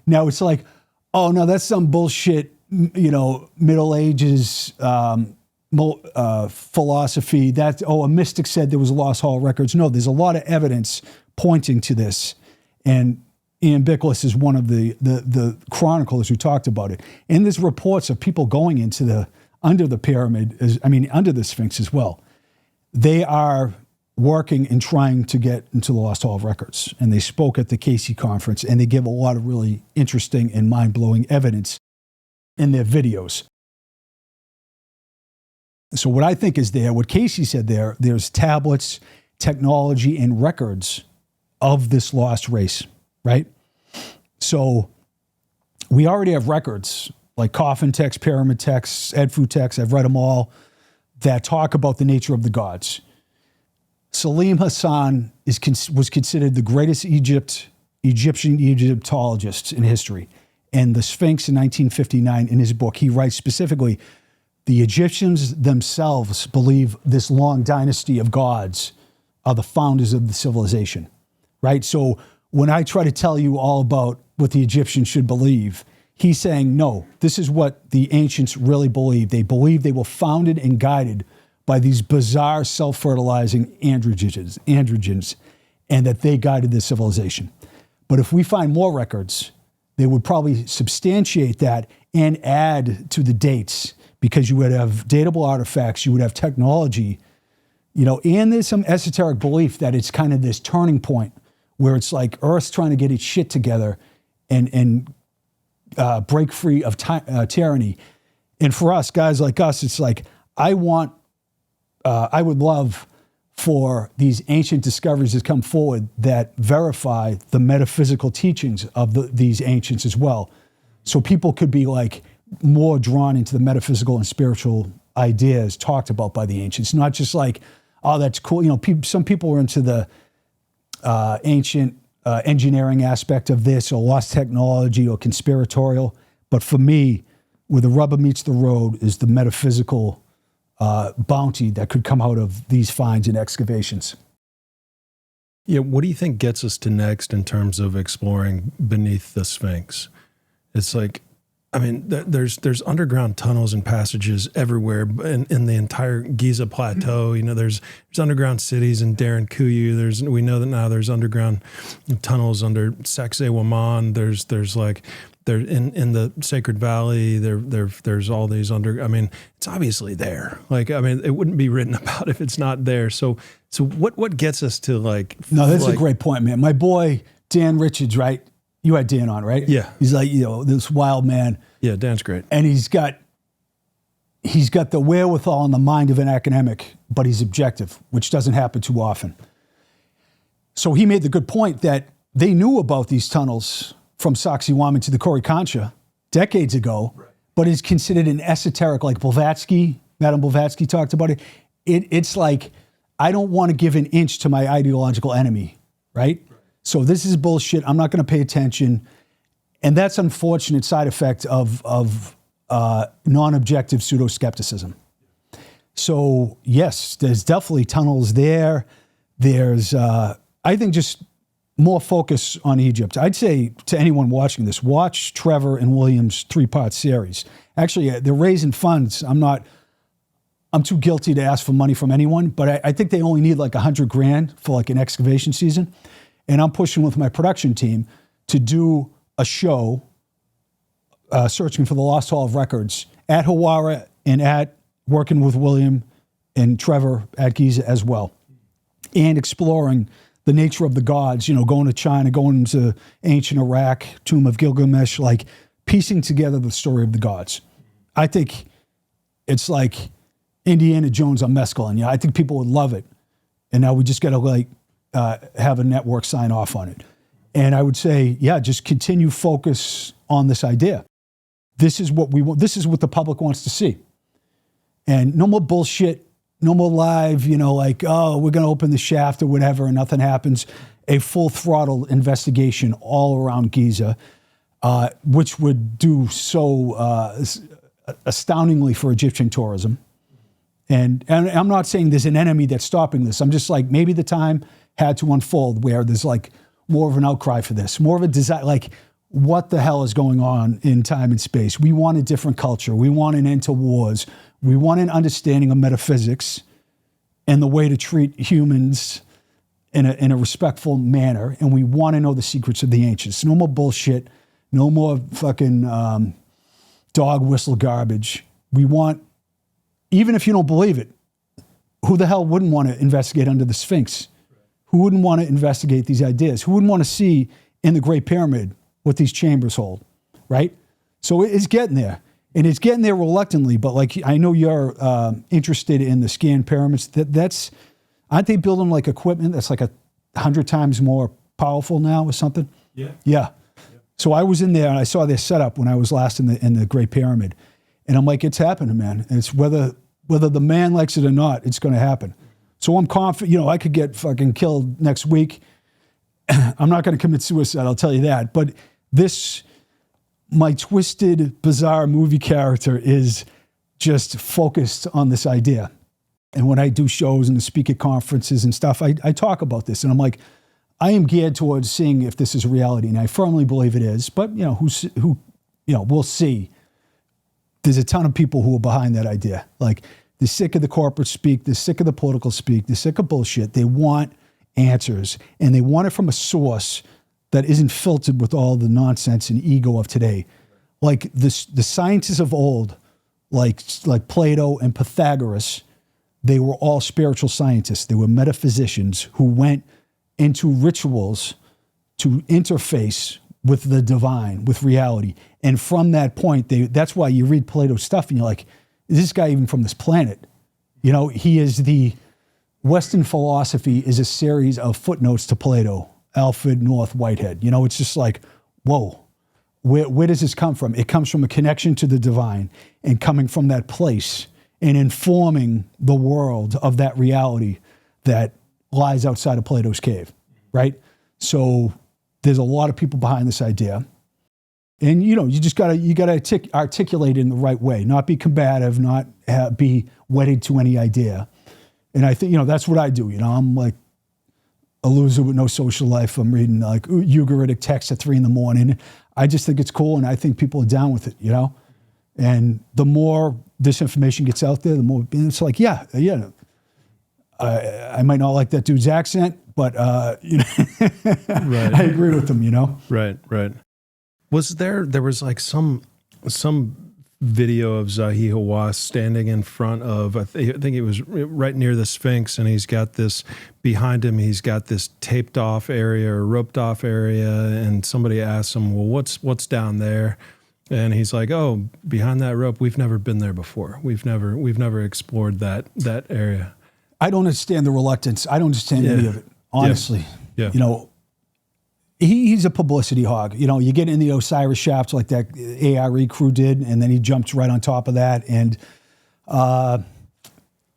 A: Now it's like, oh no, that's some bullshit, Middle Ages philosophy. That, a mystic said there was lost hall records. No, there's a lot of evidence pointing to this. And Ian Bickless is one of the chroniclers who talked about it. And there's reports of people going into under the pyramid, under the Sphinx as well. They are working and trying to get into the Lost Hall of Records. And they spoke at the Casey conference, and they give a lot of really interesting and mind-blowing evidence in their videos. So what I think is what Casey said there's tablets, technology, and records of this lost race, right? So we already have records like coffin texts, pyramid texts, Edfu texts, I've read them all, that talk about the nature of the gods. Salim Hassan was considered the greatest Egyptian Egyptologist in history. And the Sphinx in 1959, in his book, he writes specifically, the Egyptians themselves believe this long dynasty of gods are the founders of the civilization, right? So when I try to tell you all about what the Egyptians should believe, he's saying, no, this is what the ancients really believed. They believed they were founded and guided by these bizarre self-fertilizing androgens, and that they guided the civilization. But if we find more records, they would probably substantiate that and add to the dates, because you would have datable artifacts, you would have technology, and there's some esoteric belief that it's kind of this turning point where it's like Earth's trying to get its shit together and break free of tyranny. And for us, guys like us, it's like, I would love for these ancient discoveries to come forward that verify the metaphysical teachings of these ancients as well. So people could be like more drawn into the metaphysical and spiritual ideas talked about by the ancients, not just like, oh, that's cool. Some people were into the ancient engineering aspect of this, or lost technology, or conspiratorial. But for me, where the rubber meets the road is the metaphysical bounty that could come out of these finds and excavations.
B: Yeah, what do you think gets us to next in terms of exploring beneath the Sphinx? It's like, there's underground tunnels and passages everywhere in the entire Giza Plateau. There's underground cities in Derinkuyu. We know that now there's underground tunnels under Sacsayhuaman. There's in the Sacred Valley. There's all these it's obviously there. It wouldn't be written about if it's not there. So what gets us to like?
A: No, that's a great point, man. My boy Dan Richards, right? You had Dan on, right?
B: Yeah.
A: He's like, this wild man.
B: Yeah, Dan's great.
A: And he's got the wherewithal and the mind of an academic, but he's objective, which doesn't happen too often. So he made the good point that they knew about these tunnels from Sacsayhuaman to the Coricancha decades ago, right, but it's considered an esoteric, like Madame Blavatsky talked about it. It's like, I don't want to give an inch to my ideological enemy, right? So this is bullshit. I'm not going to pay attention. And that's an unfortunate side effect of non-objective pseudo-skepticism. So yes, there's definitely tunnels there. There's, I think, just more focus on Egypt. I'd say to anyone watching this, watch Trevor and William's 3-part series. Actually, they're raising funds. I'm too guilty to ask for money from anyone, but I think they only need like $100,000 for like an excavation season. And I'm pushing with my production team to do a show searching for the Lost Hall of Records at Hawara and working with William and Trevor at Giza as well, and exploring the nature of the gods, going to China, going to ancient Iraq, Tomb of Gilgamesh, like piecing together the story of the gods. I think it's like Indiana Jones on mescaline. I think people would love it. And now we just got to have a network sign off on it. And I would say, just continue focus on this idea. This is what we want. This is what the public wants to see. And no more bullshit, no more live, we're going to open the shaft or whatever and nothing happens. a full throttle investigation all around Giza, which would do so astoundingly for Egyptian tourism. And I'm not saying there's an enemy that's stopping this. I'm just like, maybe the time had to unfold where there's like more of an outcry for this, more of a desire, like what the hell is going on in time and space? We want a different culture. We want an end to wars. We want an understanding of metaphysics and the way to treat humans in a respectful manner. And we want to know the secrets of the ancients. No more bullshit. No more fucking dog whistle garbage. We want, even if you don't believe it, who the hell wouldn't want to investigate under the Sphinx? Who wouldn't want to investigate these ideas? Who wouldn't want to see in the Great Pyramid what these chambers hold, right? So it's getting there. And it's getting there reluctantly, but like I know you're interested in the scanned pyramids. Aren't they building like equipment that's like 100 times more powerful now or something? Yeah. So I was in there and I saw their setup when I was last in the Great Pyramid. And I'm like, it's happening, man. And it's whether the man likes it or not, it's going to happen. So I'm confident, I could get fucking killed next week. I'm not going to commit suicide, I'll tell you that. But my twisted, bizarre movie character is just focused on this idea. And when I do shows and speak at conferences and stuff, I talk about this. And I'm like, I am geared towards seeing if this is a reality. And I firmly believe it is. But, we'll see. There's a ton of people who are behind that idea. Like, they're sick of the corporate speak. They're sick of the political speak. They're sick of bullshit. They want answers. And they want it from a source that isn't filtered with all the nonsense and ego of today. Like the scientists of old, like Plato and Pythagoras, they were all spiritual scientists. They were metaphysicians who went into rituals to interface with the divine, with reality. And from that point, that's why you read Plato's stuff and you're like, is this guy even from this planet? He is Western philosophy is a series of footnotes to Plato, Alfred North Whitehead. It's just like, whoa, where does this come from? It comes from a connection to the divine and coming from that place and informing the world of that reality that lies outside of Plato's cave, right? So there's a lot of people behind this idea. And, you just gotta articulate it in the right way, not be combative, not be wedded to any idea. And I think, that's what I do. I'm like a loser with no social life. I'm reading like Ugaritic texts at 3 a.m. I just think it's cool. And I think people are down with it, and the more this information gets out there, the more it's like, I might not like that dude's accent, but,
B: Right.
A: I agree with him,
B: Right. There was like some video of Zahi Hawass standing in front of, I think it was right near the Sphinx, and he's got this, behind him, he's got this taped off area or roped off area, and somebody asks him, well, what's down there? And he's like, oh, behind that rope, we've never been there before. We've never explored that area.
A: I don't understand the reluctance. I don't understand any of it, honestly.
B: Yeah.
A: He's a publicity hog. You get in the Osiris shaft like that ARE crew did, and then he jumped right on top of that. And I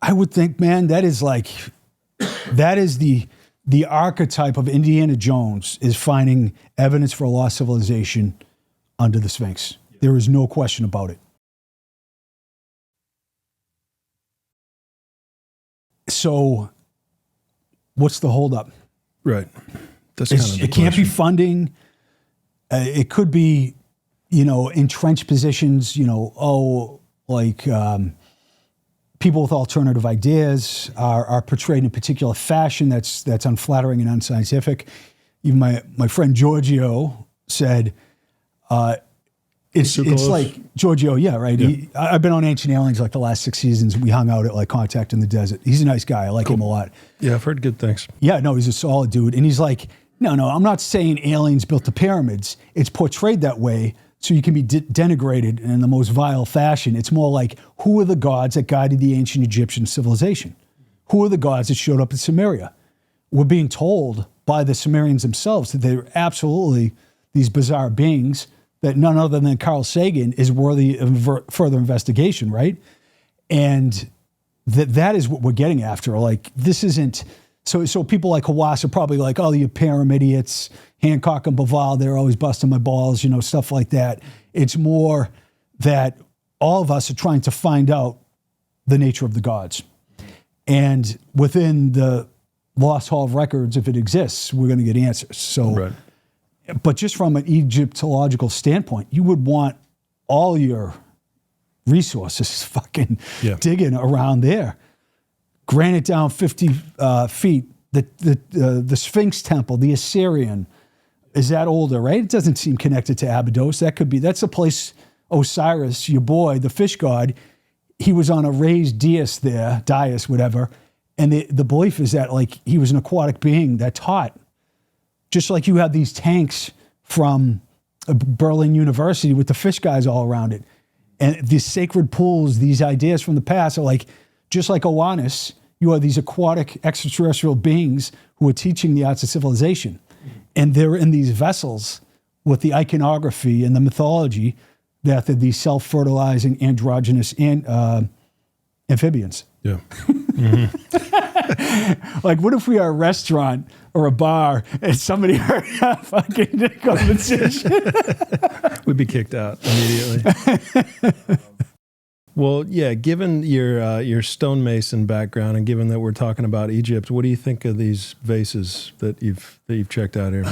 A: would think, man, that is the archetype of Indiana Jones, is finding evidence for a lost civilization under the Sphinx. There is no question about it. So what's the holdup?
B: Right.
A: It can't be funding. It could be, entrenched positions, people with alternative ideas are portrayed in a particular fashion that's unflattering and unscientific. Even my friend Giorgio said, it's like Giorgio, yeah, right.
B: Yeah.
A: I've been on Ancient Aliens like the last 6 seasons. We hung out at like Contact in the Desert. He's a nice guy. I like him a lot.
B: Yeah, I've heard good things.
A: Yeah, no, he's a solid dude. And he's like, no, I'm not saying aliens built the pyramids. It's portrayed that way so you can be denigrated in the most vile fashion. It's more like, who are the gods that guided the ancient Egyptian civilization? Who are the gods that showed up in Sumeria? We're being told by the Sumerians themselves that they're absolutely these bizarre beings that none other than Carl Sagan is worthy of further investigation, right? And that is what we're getting after. Like, this isn't So people like Hawass are probably like, oh, you param idiots, Hancock and Baval, they're always busting my balls, stuff like that. It's more that all of us are trying to find out the nature of the gods. And within the Lost Hall of Records, if it exists, we're going to get answers. So,
B: Right.
A: But just from an Egyptological standpoint, you would want all your resources fucking digging around there. Granite down 50 feet, the Sphinx Temple, the Assyrian, is that older, right? It doesn't seem connected to Abydos. That's a place Osiris, your boy, the fish god, he was on a raised dais, whatever, and the belief is that like he was an aquatic being that taught. Just like you have these tanks from Berlin University with the fish guys all around it. And these sacred pools, these ideas from the past are like, just like Oannes, you are these aquatic extraterrestrial beings who are teaching the arts of civilization. And they're in these vessels with the iconography and the mythology that they're these self-fertilizing androgynous amphibians.
B: Yeah.
A: Like, what if we are a restaurant or a bar and somebody heard a fucking conversation?
B: We'd be kicked out immediately. Well, yeah, given your stonemason background and given that we're talking about Egypt, what do you think of these vases that you've checked out here?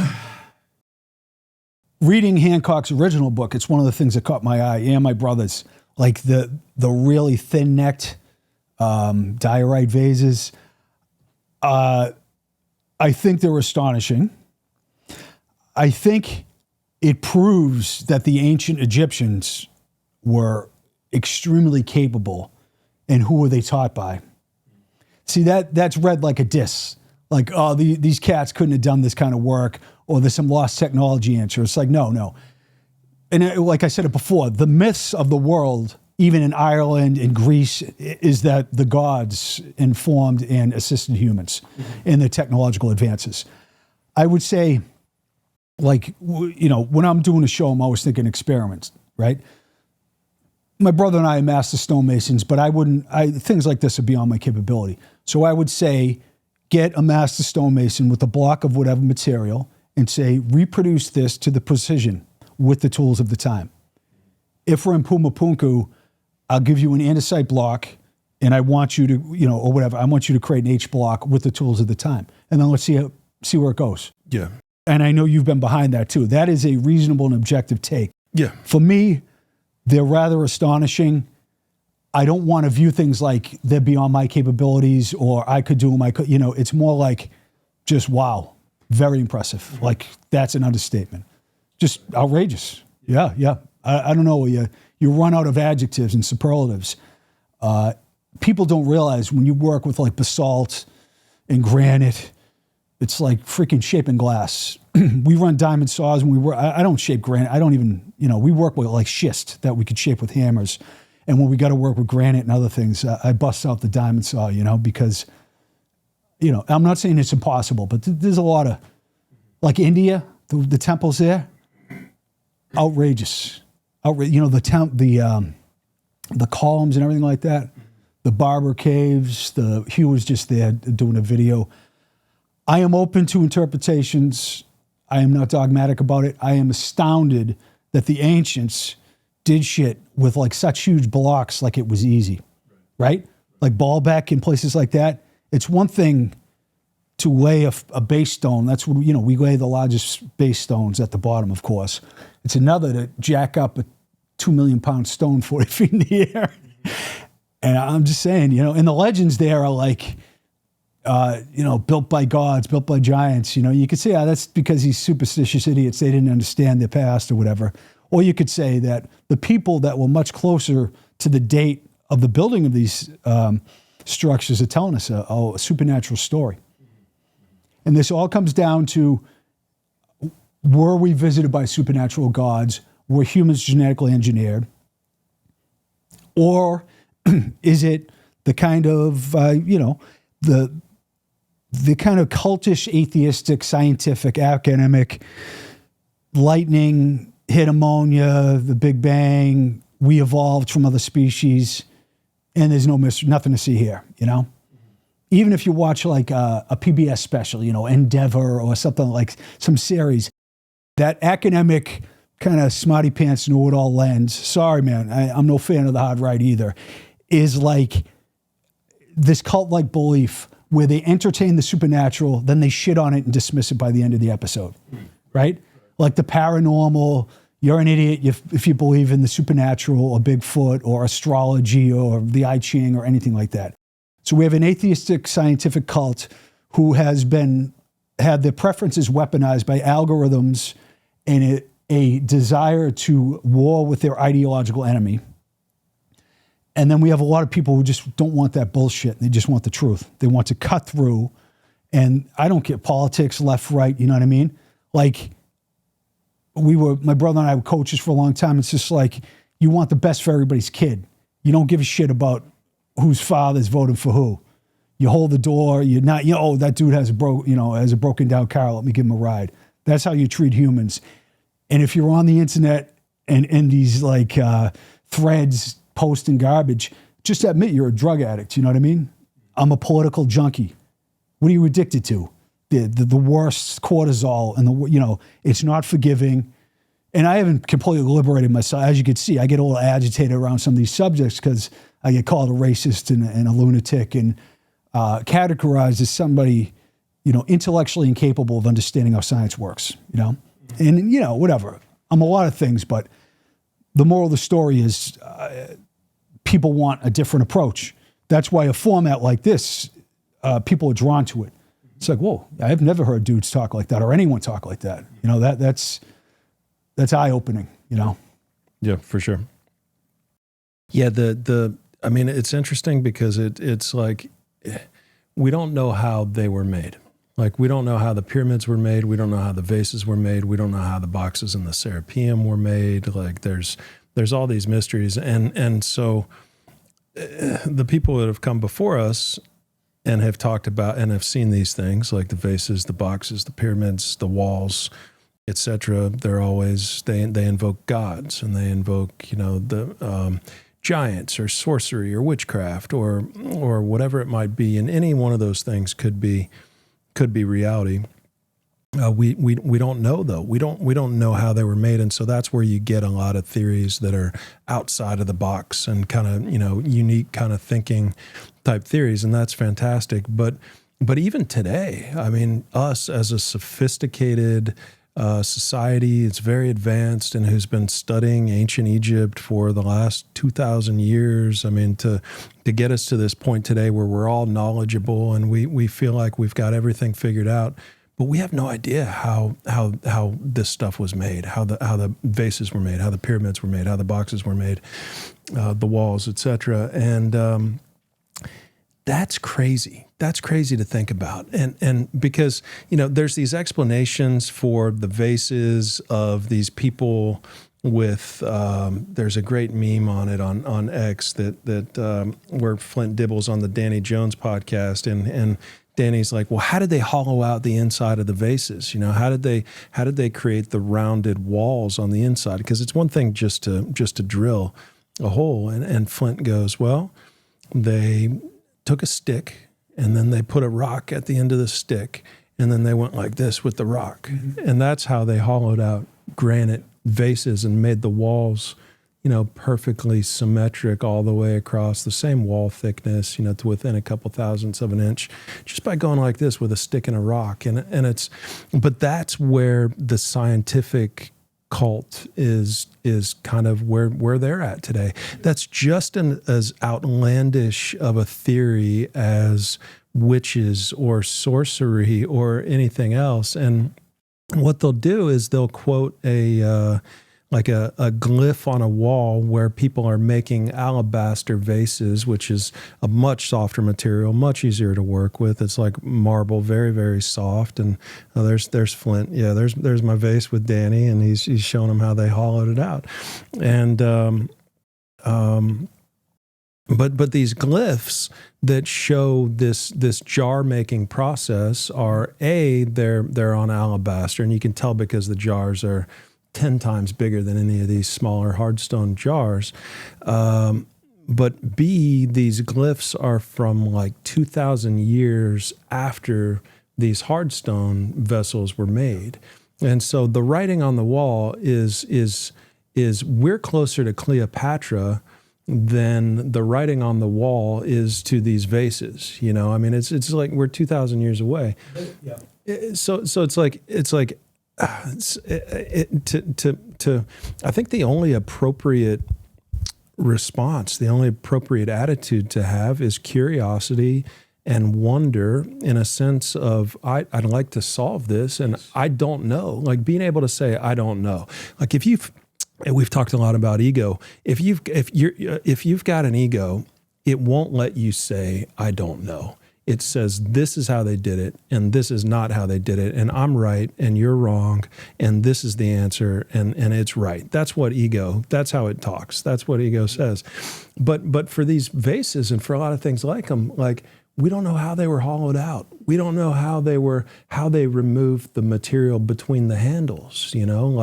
A: Reading Hancock's original book, it's one of the things that caught my eye and my brother's, like the really thin-necked diorite vases. I think they're astonishing. I think it proves that the ancient Egyptians were extremely capable, and who were they taught by? See, that's read like a diss. Like, oh, these cats couldn't have done this kind of work, or there's some lost technology answer. It's like, no. And like I said it before, the myths of the world, even in Ireland and Greece, is that the gods informed and assisted humans in their technological advances. I would say, like, when I'm doing a show, I'm always thinking experiments, right? My brother and I are master stonemasons, but things like this are beyond my capability. So I would say, get a master stonemason with a block of whatever material and say, reproduce this to the precision with the tools of the time. If we're in Pumapunku, I'll give you an andesite block, and I want you to, or whatever, I want you to create an H block with the tools of the time. And then let's see where it goes.
B: Yeah.
A: And I know you've been behind that too. That is a reasonable and objective take.
B: Yeah.
A: For me, they're rather astonishing. I don't want to view things like they're beyond my capabilities or I could do them. It's more like just, wow, very impressive. Like, that's an understatement. Just outrageous. Yeah. I don't know. You run out of adjectives and superlatives. People don't realize when you work with like basalt and granite, it's like freaking shaping glass. We run diamond saws and I don't shape granite. I don't even, we work with like schist that we could shape with hammers. And when we got to work with granite and other things, I bust out the diamond saw, because, I'm not saying it's impossible, but there's a lot of, like India, the temples there, outrageous. The columns and everything like that, the Barber Caves, Hugh was just there doing a video. I am open to interpretations. I am not dogmatic about it. I am astounded that the ancients did shit with like such huge blocks like it was easy, right? Like Baalbek and places like that. It's one thing to lay a base stone. That's what, we lay the largest base stones at the bottom, of course. It's another to jack up a 2 million pound stone 40 feet in the air. And I'm just saying, and the legends there are like, built by gods, built by giants. You could say, that's because these superstitious idiots, they didn't understand their past or whatever. Or you could say that the people that were much closer to the date of the building of these structures are telling us a supernatural story. And this all comes down to, were we visited by supernatural gods? Were humans genetically engineered? Or is it the kind of, the kind of cultish, atheistic, scientific, academic, lightning hit ammonia, the Big Bang, we evolved from other species, and there's no mystery, nothing to see here, even if you watch like a PBS special, Endeavor or something like some series, that academic kind of smarty pants know-it-all lens, sorry, man, I'm no fan of the hard right either, is like this cult-like belief where they entertain the supernatural, then they shit on it and dismiss it by the end of the episode, right? Like the paranormal, you're an idiot if you believe in the supernatural or Bigfoot or astrology or the I Ching or anything like that. So we have an atheistic scientific cult who has had their preferences weaponized by algorithms and a desire to war with their ideological enemy. And then we have a lot of people who just don't want that bullshit. They just want the truth. They want to cut through. And I don't get politics, left, right, you know what I mean? Like, my brother and I were coaches for a long time. It's just like, you want the best for everybody's kid. You don't give a shit about whose father's voting for who. You hold the door. You're not, oh, that dude has a broken down car. Let me give him a ride. That's how you treat humans. And if you're on the internet and in these like threads posting garbage, just admit you're a drug addict. You know what I mean? I'm a political junkie. What are you addicted to? The worst cortisol and it's not forgiving. And I haven't completely liberated myself. As you can see, I get a little agitated around some of these subjects because I get called a racist and a lunatic and categorized as somebody, intellectually incapable of understanding how science works, And, whatever. I'm a lot of things, but the moral of the story is people want a different approach. That's why a format like this, people are drawn to it. It's like, whoa, I've never heard dudes talk like that or anyone talk like that. That's eye-opening,
B: Yeah, for sure. Yeah, I mean, it's interesting because it's like, we don't know how they were made. Like, we don't know how the pyramids were made. We don't know how the vases were made. We don't know how the boxes in the Serapeum were made. Like, there's all these mysteries. And so the people that have come before us and have talked about and have seen these things, like the vases, the boxes, the pyramids, the walls, etc., they're always, they invoke gods, and they invoke, the giants or sorcery or witchcraft or whatever it might be. And any one of those things could be reality. We don't know though. We don't know how they were made, and so that's where you get a lot of theories that are outside of the box and kind of unique kind of thinking type theories, and that's fantastic. But even today, I mean, us as a sophisticated society, it's very advanced and who's been studying ancient Egypt for the last 2,000 years. I mean, to get us to this point today where we're all knowledgeable and we feel like we've got everything figured out, but we have no idea how this stuff was made, how the vases were made, how the pyramids were made, how the boxes were made, the walls, etc. And that's crazy. That's crazy to think about. And because, there's these explanations for the vases of these people with, there's a great meme on it on X that where Flint dibbles on the Danny Jones podcast and Danny's like, well, how did they hollow out the inside of the vases? How did they create the rounded walls on the inside? Because it's one thing just to drill a hole. And Flint goes, well, they took a stick and then they put a rock at the end of the stick and then they went like this with the rock. Mm-hmm. And that's how they hollowed out granite vases and made the walls, perfectly symmetric all the way across, the same wall thickness, to within a couple thousandths of an inch, just by going like this with a stick and a rock. But that's where the scientific cult is kind of where they're at today. That's just as outlandish of a theory as witches or sorcery or anything else. And what they'll do is they'll quote a glyph on a wall where people are making alabaster vases, which is a much softer material, much easier to work with. It's like marble, very, very soft. And there's Flint. Yeah, there's my vase with Danny, and he's showing them how they hollowed it out. And but these glyphs that show this jar making process are they're on alabaster, and you can tell because the jars are 10 times bigger than any of these smaller hardstone jars. but B, these glyphs are from like 2,000 years after these hardstone vessels were made. And so the writing on the wall is we're closer to Cleopatra than the writing on the wall is to these vases. You know, I mean, it's like we're 2,000 years away.
A: Yeah.
B: So it's like I think the only appropriate response, the only appropriate attitude to have is curiosity and wonder, in a sense of I'd like to solve this and I don't know. Like being able to say I don't know. Like we've talked a lot about ego. If you've got an ego, it won't let you say I don't know. It says this is how they did it and this is not how they did it and I'm right and you're wrong and this is the answer and it's right. That's what ego, that's how it talks. That's what ego says. But for these vases and for a lot of things like them, like we don't know how they were hollowed out. We don't know how they removed the material between the handles, you know,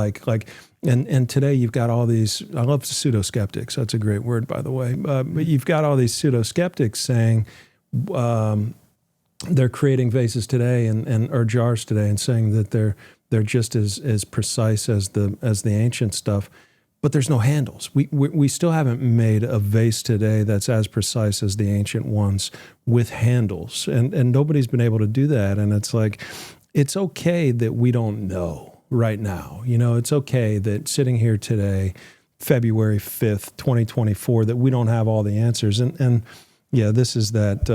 B: and today you've got all these, I love pseudo-skeptics. That's a great word, by the way. But you've got all these pseudo-skeptics saying, they're creating vases today or jars today and saying that they're just as precise as the ancient stuff, but there's no handles. We still haven't made a vase today that's as precise as the ancient ones with handles, and nobody's been able to do that. And it's like, it's okay that we don't know right now. You know, it's okay that sitting here today, February 5th, 2024, that we don't have all the answers. And yeah, this is that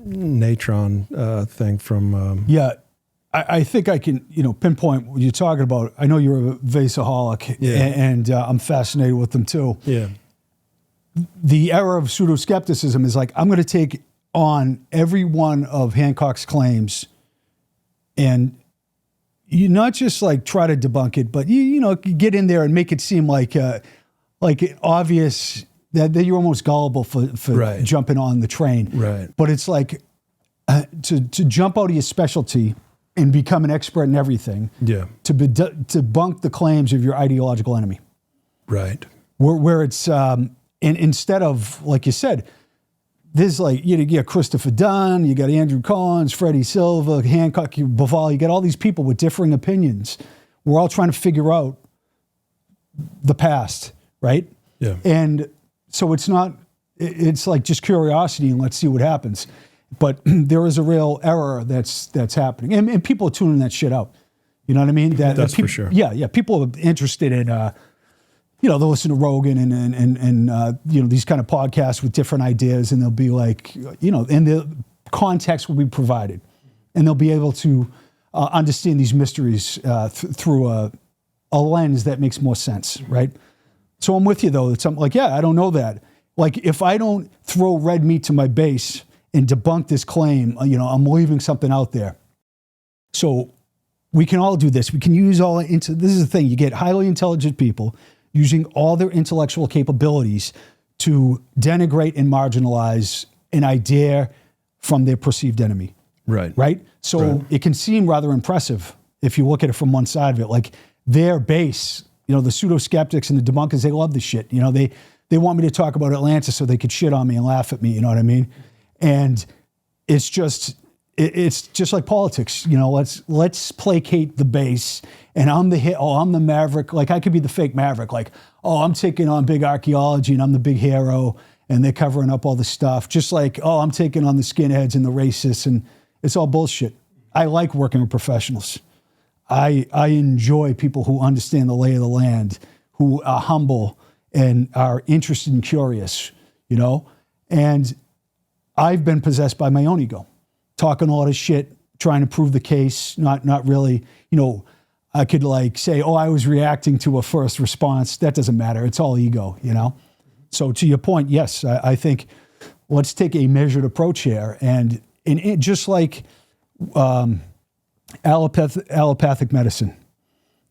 B: natron thing from...
A: Yeah, I think I can, pinpoint what you're talking about. I know you're a vaseaholic, and I'm fascinated with them too.
B: Yeah.
A: The era of pseudo-skepticism is like, I'm going to take on every one of Hancock's claims and you not just like try to debunk it, but you get in there and make it seem like obvious... That you're almost gullible for
B: right.
A: jumping on the train.
B: Right.
A: But it's like to jump out of your specialty and become an expert in everything.
B: Yeah.
A: To debunk the claims of your ideological enemy.
B: Right.
A: Where it's instead of, like you said, there's like you got Christopher Dunn, you got Andrew Collins, Freddie Silva, Hancock, Bavall, you got all these people with differing opinions. We're all trying to figure out the past, right?
B: Yeah.
A: And so it's like just curiosity and let's see what happens. But there is a real error that's happening. And people are tuning that shit out. You know what I mean?
B: That's
A: people,
B: for sure.
A: Yeah. People are interested in, they'll listen to Rogan and these kind of podcasts with different ideas and they'll be like, and the context will be provided. And they'll be able to understand these mysteries through a lens that makes more sense, right? So I'm with you, though. It's something like, I don't know that. Like, if I don't throw red meat to my base and debunk this claim, I'm leaving something out there. So we can all do this. We can use this is the thing. You get highly intelligent people using all their intellectual capabilities to denigrate and marginalize an idea from their perceived enemy.
B: Right.
A: Right? So It can seem rather impressive if you look at it from one side of it. Like, their base... the pseudo-skeptics and the debunkers, they love this shit. They want me to talk about Atlantis so they could shit on me and laugh at me, you know what I mean? And it's just like politics, let's placate the base and I'm the maverick. Like I could be the fake maverick. Like, I'm taking on big archaeology and I'm the big hero and they're covering up all the stuff. Just like, I'm taking on the skinheads and the racists and it's all bullshit. I like working with professionals. I enjoy people who understand the lay of the land, who are humble and are interested and curious, And I've been possessed by my own ego, talking all this shit, trying to prove the case, not really, I could like say, I was reacting to a first response. That doesn't matter. It's all ego, So to your point, yes, I think let's take a measured approach here. And just like... allopathic medicine,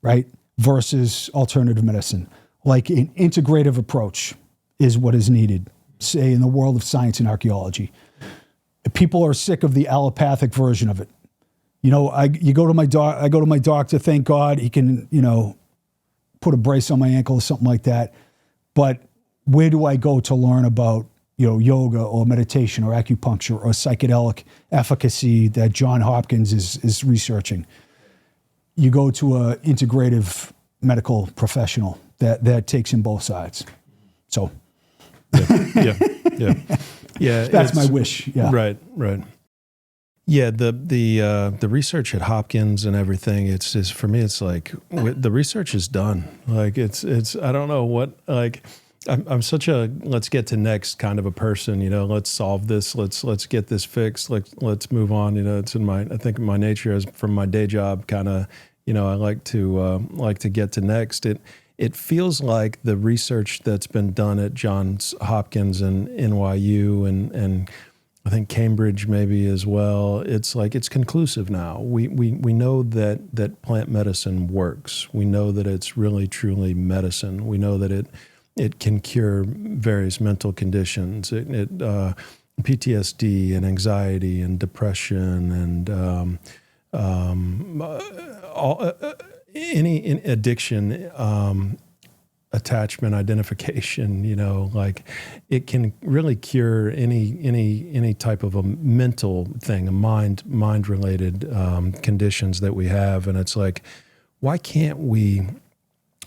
A: right, versus alternative medicine. Like an integrative approach is what is needed, say, in the world of science and archaeology. People are sick of the allopathic version of it. I go to my doctor, thank God, he can, put a brace on my ankle or something like that. But where do I go to learn about, yoga or meditation or acupuncture or psychedelic efficacy that John Hopkins is researching? You go to a integrative medical professional that takes in both sides. So
B: yeah.
A: That's my wish. Yeah.
B: Right. Yeah, the research at Hopkins and everything, it's just, for me, it's like the research is done. Like it's I don't know what, like I'm such a let's get to next kind of a person, let's solve this, let's get this fixed, let's move on. It's I think in my nature as from my day job kind of, I like to get to next. It feels like the research that's been done at Johns Hopkins and NYU and I think Cambridge maybe as well. It's like it's conclusive now. We know that plant medicine works. We know that it's really truly medicine. We know that it can cure various mental conditions. PTSD and anxiety and depression and any addiction. Attachment identification, like it can really cure any type of a mental thing, a mind related conditions that we have. And it's like, why can't we?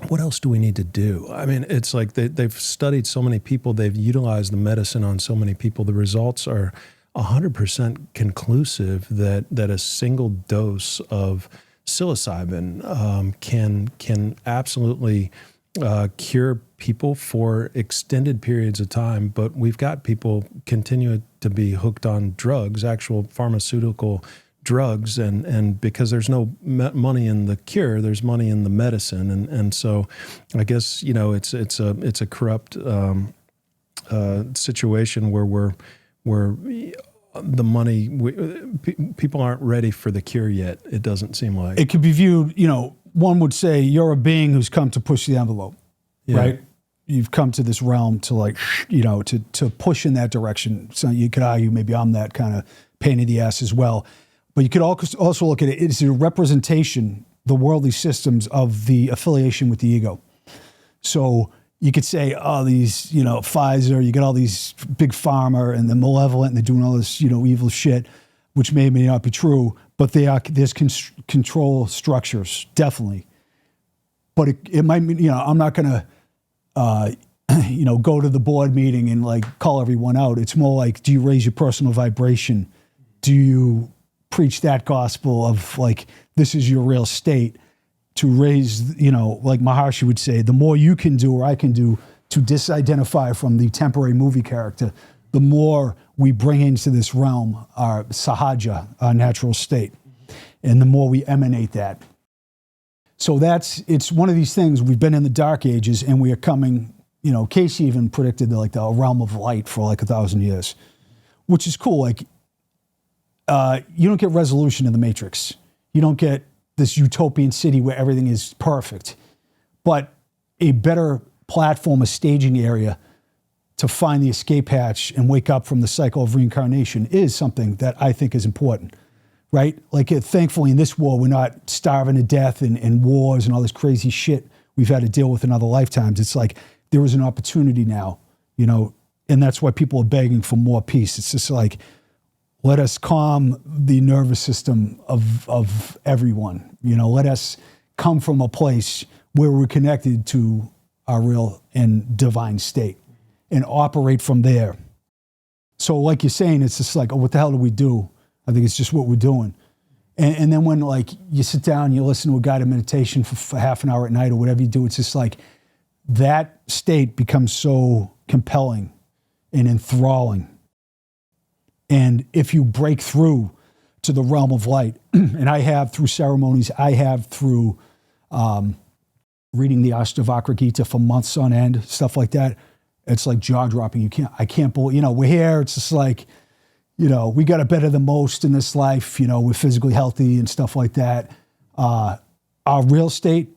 B: What else do we need to do? I mean, it's like they've studied so many people, they've utilized the medicine on so many people. The results are 100% conclusive that a single dose of psilocybin can absolutely cure people for extended periods of time, but we've got people continue to be hooked on drugs, actual pharmaceutical drugs, and because there's no money in the cure, there's money in the medicine, and so I guess it's a corrupt situation where the money people aren't ready for the cure yet. It doesn't seem like
A: it could be viewed. One would say you're a being who's come to push the envelope, right? You've come to this realm to to push in that direction. So you could argue maybe I'm that kind of pain in the ass as well. But you could also look at it as a representation, the worldly systems of the affiliation with the ego. So you could say, these, Pfizer, you get all these big pharma and the malevolent and they're doing all this, evil shit, which may or may not be true. But there's control structures, definitely. But it might mean, I'm not going to, go to the board meeting and call everyone out. It's more like, do you raise your personal vibration? Do you preach that gospel of this is your real state to raise, like Maharshi would say, the more you can do or I can do to disidentify from the temporary movie character, the more we bring into this realm our sahaja, our natural state, and the more we emanate that. So it's one of these things. We've been in the dark ages and we are coming, Casey even predicted the realm of light for 1,000 years, which is cool. You don't get resolution in the Matrix. You don't get this utopian city where everything is perfect, but a better platform, a staging area to find the escape hatch and wake up from the cycle of reincarnation is something that I think is important, right? Thankfully in this war, we're not starving to death and wars and all this crazy shit we've had to deal with in other lifetimes. It's like there is an opportunity now, and that's why people are begging for more peace. It's just let us calm the nervous system of everyone. Let us come from a place where we're connected to our real and divine state and operate from there. So like you're saying, it's just what the hell do we do? I think it's just what we're doing. And then when you sit down, you listen to a guided meditation for half an hour at night or whatever you do, it's just that state becomes so compelling and enthralling. And if you break through to the realm of light, and I have through ceremonies, I have through reading the Ashtavakra Gita for months on end, stuff like that, it's jaw-dropping. I can't believe, we're here, it's just we got it better than most in this life, we're physically healthy and stuff like that. Our real state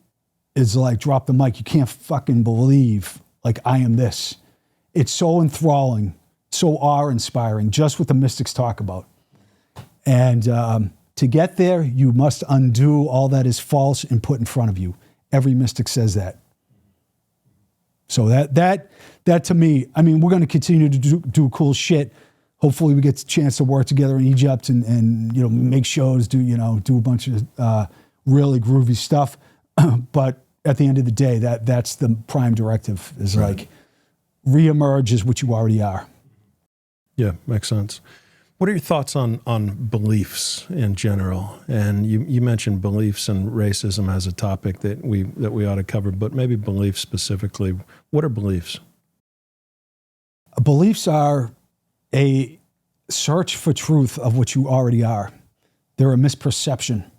A: is drop the mic, you can't fucking believe, I am this. It's so enthralling, so awe-inspiring, just what the mystics talk about. And to get there, you must undo all that is false and put in front of you. Every mystic says that. So that to me, I mean, we're going to continue to do cool shit. Hopefully we get a chance to work together in Egypt and make shows, do a bunch of really groovy stuff. But at the end of the day, that's the prime directive is like reemerge as what you already are.
B: Yeah, makes sense. What are your thoughts on beliefs in general? And you mentioned beliefs and racism as a topic that we ought to cover, but maybe beliefs specifically. What are beliefs?
A: Beliefs are a search for truth of what you already are. They're a misperception.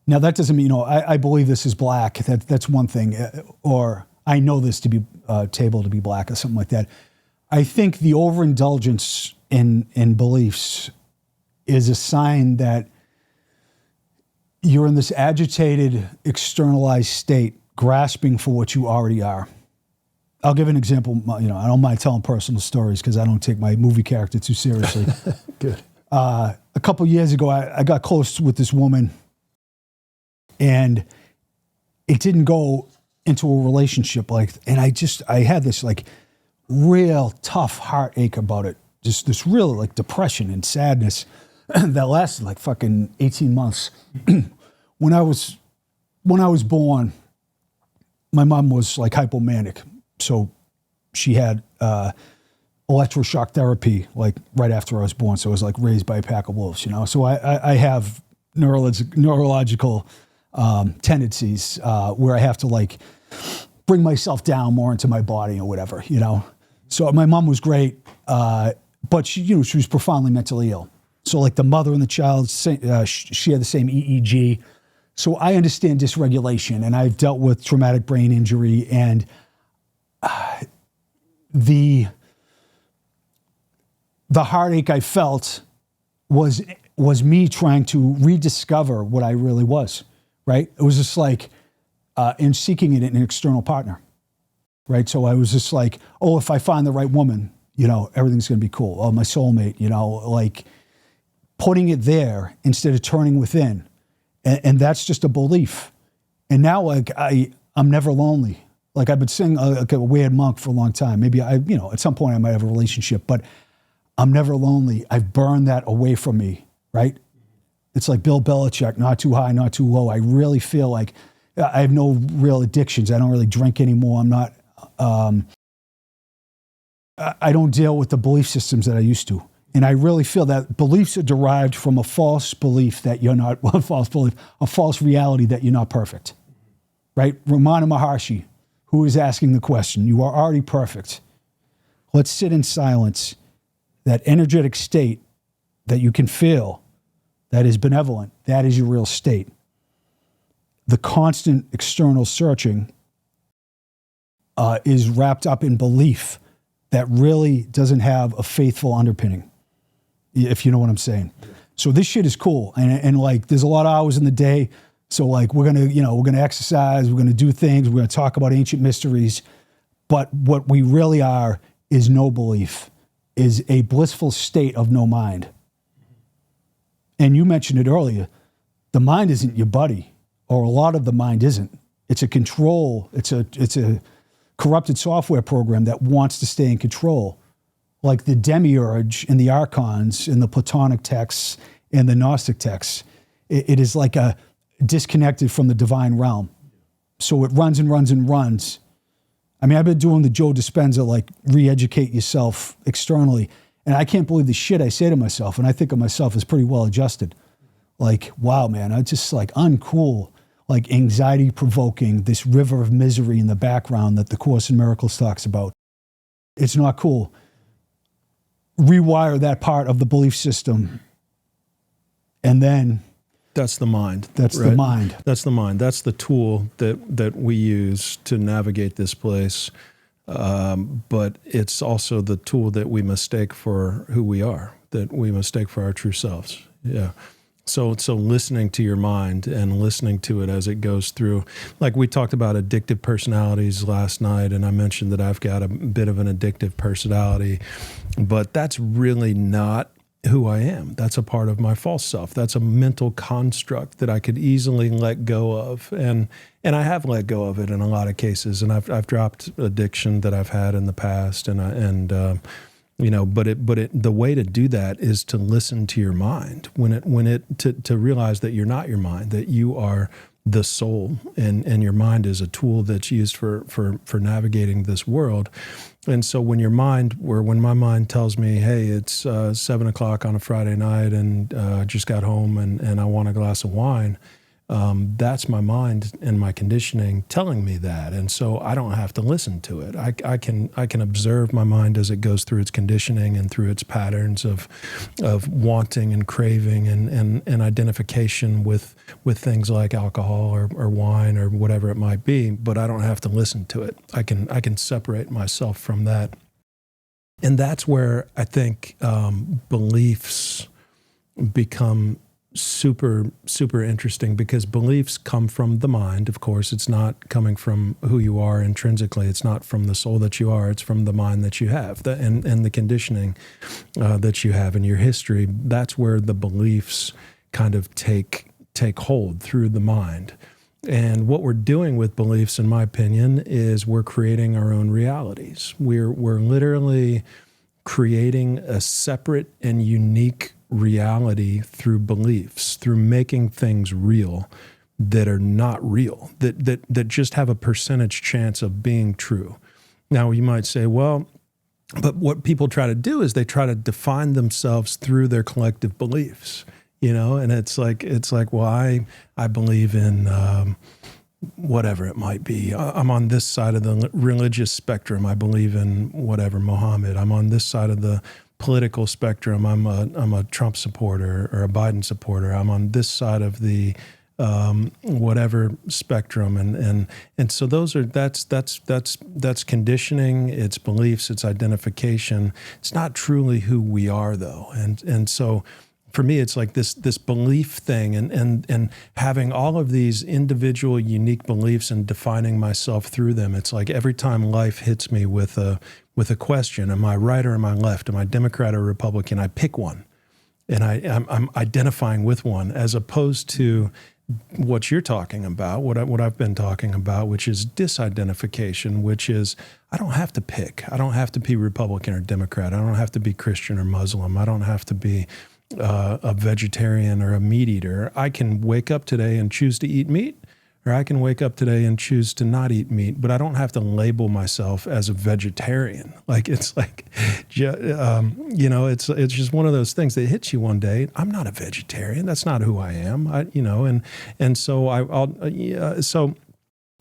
A: Now that doesn't mean, I believe this is black. That's one thing, or I know this to be table to be black or something like that. I think the overindulgence in beliefs is a sign that you're in this agitated, externalized state, grasping for what you already are. I'll give an example. I don't mind telling personal stories because I don't take my movie character too seriously.
B: Good.
A: A couple years ago, I got close with this woman, and it didn't go into a relationship. And I had this real tough heartache about it. Just this real depression and sadness that lasted fucking 18 months. When I was born, my mom was hypomanic. So she had electroshock therapy right after I was born. So I was raised by a pack of wolves, So I have neurological tendencies where I have to bring myself down more into my body or whatever, So my mom was great, but she was profoundly mentally ill. So the mother and the child share the same EEG. So I understand dysregulation, and I've dealt with traumatic brain injury, and the heartache I felt was me trying to rediscover what I really was, right? It was just in seeking it in an external partner, right? So I was just if I find the right woman, everything's going to be cool. Oh, my soulmate, putting it there instead of turning within. And that's just a belief. And now I'm never lonely. I've been singing a weird monk for a long time. Maybe at some point I might have a relationship, but I'm never lonely. I've burned that away from me, right? It's like Bill Belichick, not too high, not too low. I really feel I have no real addictions. I don't really drink anymore. I'm not, I don't deal with the belief systems that I used to. And I really feel that beliefs are derived from a false belief that you're not, a false reality that you're not perfect, right? Ramana Maharshi, who is asking the question, you are already perfect. Let's sit in silence. That energetic state that you can feel, that is benevolent, that is your real state. The constant external searching is wrapped up in belief that really doesn't have a faithful underpinning, if you know what I'm saying. So this shit is cool. And there's a lot of hours in the day. So we're going to exercise, we're going to do things, we're going to talk about ancient mysteries. But what we really are is no belief, is a blissful state of no mind. And you mentioned it earlier. The mind isn't your buddy, or a lot of the mind isn't. It's a control. It's a corrupted software program that wants to stay in control. Like the demiurge in the archons, in the Platonic texts, in the Gnostic texts. It is a disconnected from the divine realm. So it runs and runs and runs. I mean, I've been doing the Joe Dispenza, re-educate yourself externally. And I can't believe the shit I say to myself. And I think of myself as pretty well adjusted. Wow, man, I'm just uncool. Anxiety provoking, this river of misery in the background that the Course in Miracles talks about. It's not cool. Rewire that part of the belief system. And then
B: that's the mind.
A: That's
B: right?
A: the mind.
B: That's the mind. That's the tool that we use to navigate this place. But it's also the tool that we mistake for who we are, that we mistake for our true selves. Yeah. So listening to your mind and listening to it as it goes through, we talked about addictive personalities last night, and I mentioned that I've got a bit of an addictive personality, but that's really not who I am. That's a part of my false self. That's a mental construct that I could easily let go of. And I have let go of it in a lot of cases. And I've dropped addiction that I've had in the past. The way to do that is to listen to your mind to realize that you're not your mind, that you are the soul, and your mind is a tool that's used for navigating this world. And so when my mind tells me, hey, it's 7 o'clock on a Friday night and I just got home and I want a glass of wine, that's my mind and my conditioning telling me that. And so I don't have to listen to it. I can observe my mind as it goes through its conditioning and through its patterns of wanting and craving and identification with things like alcohol or wine or whatever it might be, but I don't have to listen to it. I can separate myself from that. And that's where I think beliefs become super, super interesting, because beliefs come from the mind. Of course, it's not coming from who you are intrinsically. It's not from the soul that you are. It's from the mind that you have, and the conditioning that you have in your history. That's where the beliefs kind of take hold through the mind. And what we're doing with beliefs, in my opinion, is we're creating our own realities. We're literally creating a separate and unique reality through beliefs, through making things real that are not real, that just have a percentage chance of being true. Now, you might say, well, but what people try to do is they try to define themselves through their collective beliefs, and it's like, well, I believe in whatever it might be. I'm on this side of the religious spectrum. I believe in whatever, Muhammad. I'm on this side of the political spectrum. I'm a Trump supporter or a Biden supporter. I'm on this side of the whatever spectrum, and so that's conditioning. It's beliefs. It's identification. It's not truly who we are, though, and so. For me, it's like this belief thing and having all of these individual unique beliefs and defining myself through them. It's like every time life hits me with a question, am I right or am I left? Am I Democrat or Republican? I pick one, and I'm identifying with one, as opposed to what you're talking about, what I've been talking about, which is disidentification, which is I don't have to pick. I don't have to be Republican or Democrat. I don't have to be Christian or Muslim. I don't have to be a vegetarian or a meat eater. I can wake up today and choose to eat meat, or I can wake up today and choose to not eat meat, but I don't have to label myself as a vegetarian. It's just one of those things that hits you one day. I'm not a vegetarian. That's not who I am.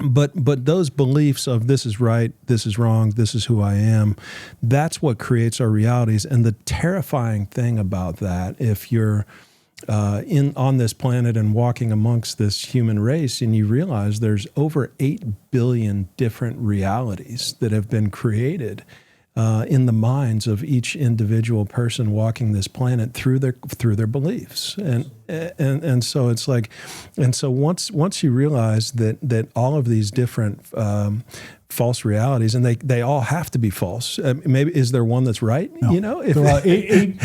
B: But those beliefs of this is right, this is wrong, this is who I am, that's what creates our realities. And the terrifying thing about that, if you're on this planet and walking amongst this human race, and you realize there's over 8 billion different realities that have been created in the minds of each individual person walking this planet through their beliefs, and so it's like, and so once you realize that all of these different false realities, and they all have to be false. Maybe is there one that's right?
A: No. If there are 8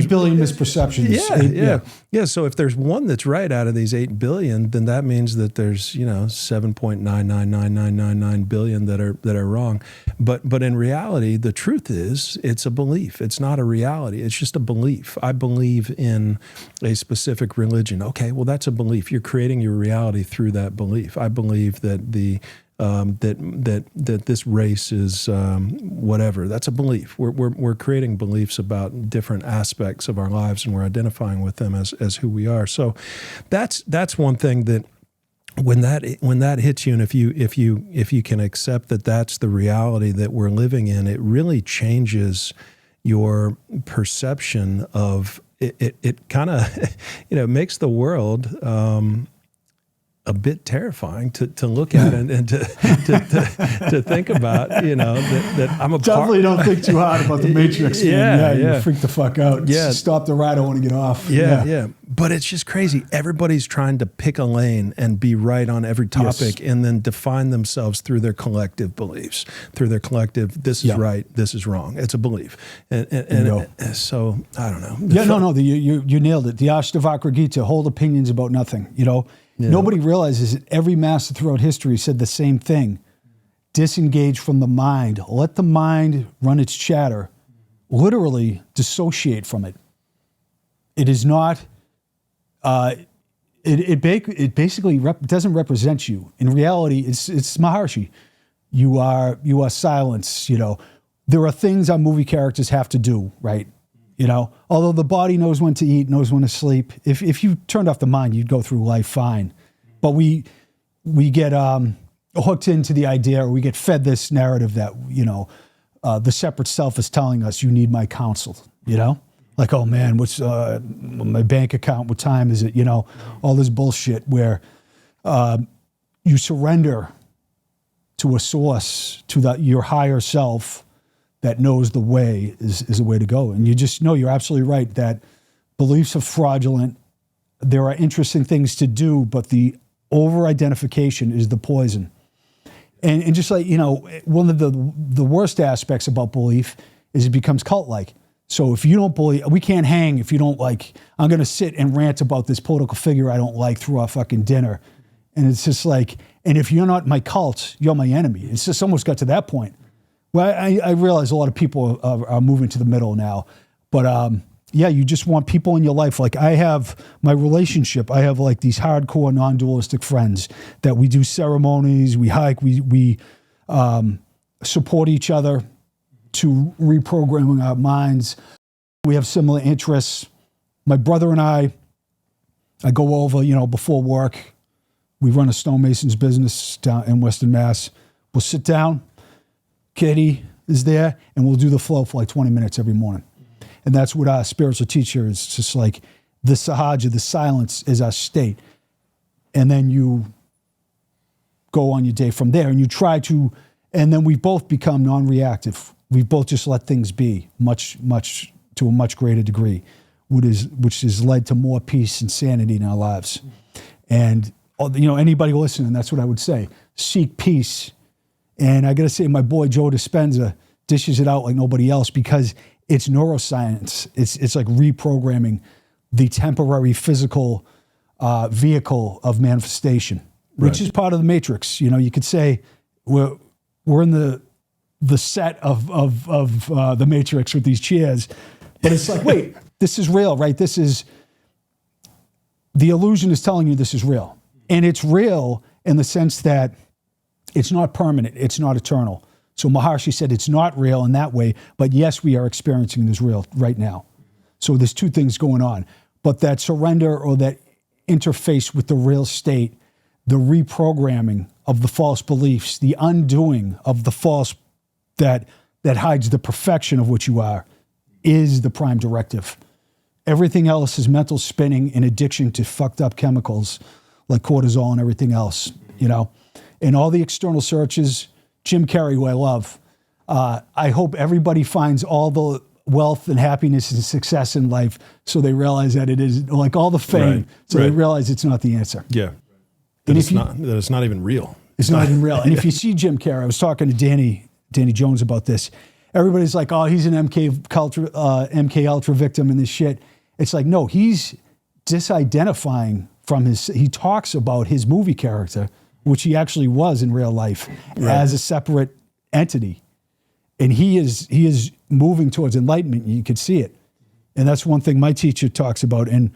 A: billion misperceptions.
B: Yeah. So if there's one that's right out of these 8 billion, then that means that there's 7.9999999 billion that are wrong. But in reality, the truth is it's a belief. It's not a reality. It's just a belief. I believe in a specific religion. Okay, well that's a belief. You're creating your reality through that belief. I believe that that this race is whatever. That's a belief. We're creating beliefs about different aspects of our lives, and we're identifying with them as who we are. So that's one thing that when that hits you, and if you can accept that that's the reality that we're living in, it really changes your perception of it. It kind of makes the world a bit terrifying to look at and to think about, you know, that I'm a
A: Definitely don't think too hard about the Matrix. Man. You freak the fuck out.
B: Yeah.
A: Stop the ride. I want to get off.
B: Yeah. But it's just crazy. Everybody's trying to pick a lane and be right on every topic, and then define themselves through their collective beliefs, through their collective, this is right, this is wrong. It's a belief. And so, I don't know.
A: You nailed it. The Ashtavakra Gita, hold opinions about nothing, you know. Yeah. Nobody realizes that every master throughout history said the same thing. Disengage from the mind. Let the mind run its chatter. Literally dissociate from it. It is not, it basically doesn't represent you. In reality, it's Maharshi. You are silence, you know. There are things our movie characters have to do, right? You know, although the body knows when to eat, knows when to sleep. If you turned off the mind, you'd go through life fine. But we get hooked into the idea, or we get fed this narrative that, you know, the separate self is telling us, you need my counsel, you know? Like, oh man, what's my bank account? What time is it? You know, all this bullshit where you surrender to a source, to your higher self, that knows the way is a way to go. And you just know, you're absolutely right, that beliefs are fraudulent. There are interesting things to do, but the over-identification is the poison. And just like, you know, one of the worst aspects about belief is it becomes cult-like. So if you don't believe, we can't hang if you don't like, I'm going to sit and rant about this political figure I don't like through our fucking dinner. And it's just like, and if you're not my cult, you're my enemy. It's just almost got to that point. Well, I realize a lot of people are moving to the middle now, but yeah, you just want people in your life. Like I have my relationship, I have like these hardcore non-dualistic friends that we do ceremonies, we hike, we support each other to reprogramming our minds. We have similar interests. My brother and I go over, you know, before work, we run a stonemason's business down in Western Mass. We'll sit down, Kitty is there, and we'll do the flow for like 20 minutes every morning. And that's what our spiritual teacher is, just like the sahaja, the silence is our state. And then you go on your day from there, and you try to, and then we both become non-reactive. We both just let things be much to a much greater degree, which has led to more peace and sanity in our lives. And, you know, anybody listening, that's what I would say. Seek peace. And I got to say, my boy Joe Dispenza dishes it out like nobody else, because it's neuroscience. It's like reprogramming the temporary physical vehicle of manifestation, which is part of the Matrix. You know, you could say we're in the set of the Matrix with these chairs, but it's like, wait, this is real, right? This is, the illusion is telling you this is real. And it's real in the sense that it's not permanent, it's not eternal. So Maharshi said it's not real in that way, but yes, we are experiencing this real right now. So there's two things going on. But that surrender, or that interface with the real state, the reprogramming of the false beliefs, the undoing of the false that hides the perfection of what you are, is the prime directive. Everything else is mental spinning and addiction to fucked up chemicals like cortisol and everything else, you know. And all the external searches, Jim Carrey, who I love, I hope everybody finds all the wealth and happiness and success in life, so they realize that it is, like all the fame, they realize it's not the answer.
B: Yeah. That it's not even real.
A: It's not even real. And if you see Jim Carrey, I was talking to Danny Jones about this. Everybody's like, oh, he's an MK Ultra victim and this shit. It's like, no, he's disidentifying from he talks about his movie character, which he actually was in real life, as a separate entity. And he is moving towards enlightenment. You could see it. And that's one thing my teacher talks about. And,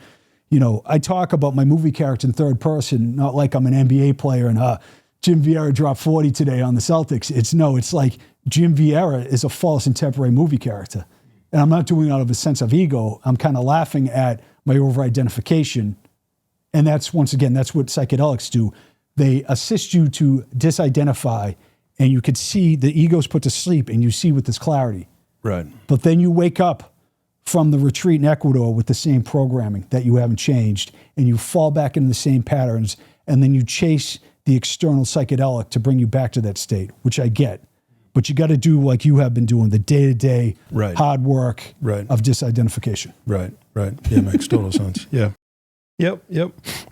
A: you know, I talk about my movie character in third person, not like I'm an NBA player and Jim Vieira dropped 40 today on the Celtics. It's like Jim Vieira is a false and temporary movie character. And I'm not doing it out of a sense of ego. I'm kind of laughing at my over-identification. And that's, once again, that's what psychedelics do. They assist you to disidentify, and you could see the ego's put to sleep, and you see with this clarity.
B: Right.
A: But then you wake up from the retreat in Ecuador with the same programming that you haven't changed, and you fall back into the same patterns, and then you chase the external psychedelic to bring you back to that state, which I get. But you got to do like you have been doing, the day-to-day hard work of disidentification.
B: Right. Yeah, makes total sense. Yeah. Yep.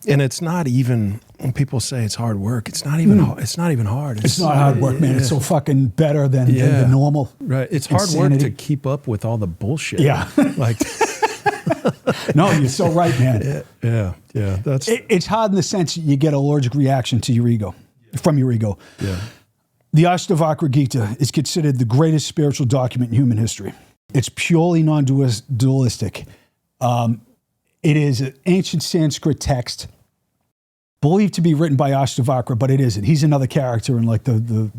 B: And it's not even, when people say it's hard work, it's not even hard. It's not even hard.
A: It's not hard work, man. It's so fucking better than the normal.
B: Right. It's hard work to keep up with all the bullshit.
A: Yeah.
B: Like,
A: no, you're so right, man.
B: Yeah.
A: It's hard in the sense you get allergic reaction to your ego, from your ego.
B: Yeah.
A: The Ashtavakra Gita is considered the greatest spiritual document in human history. It's purely non-dualistic. It is an ancient Sanskrit text believed to be written by Ashtavakra, but it isn't. He's another character in like the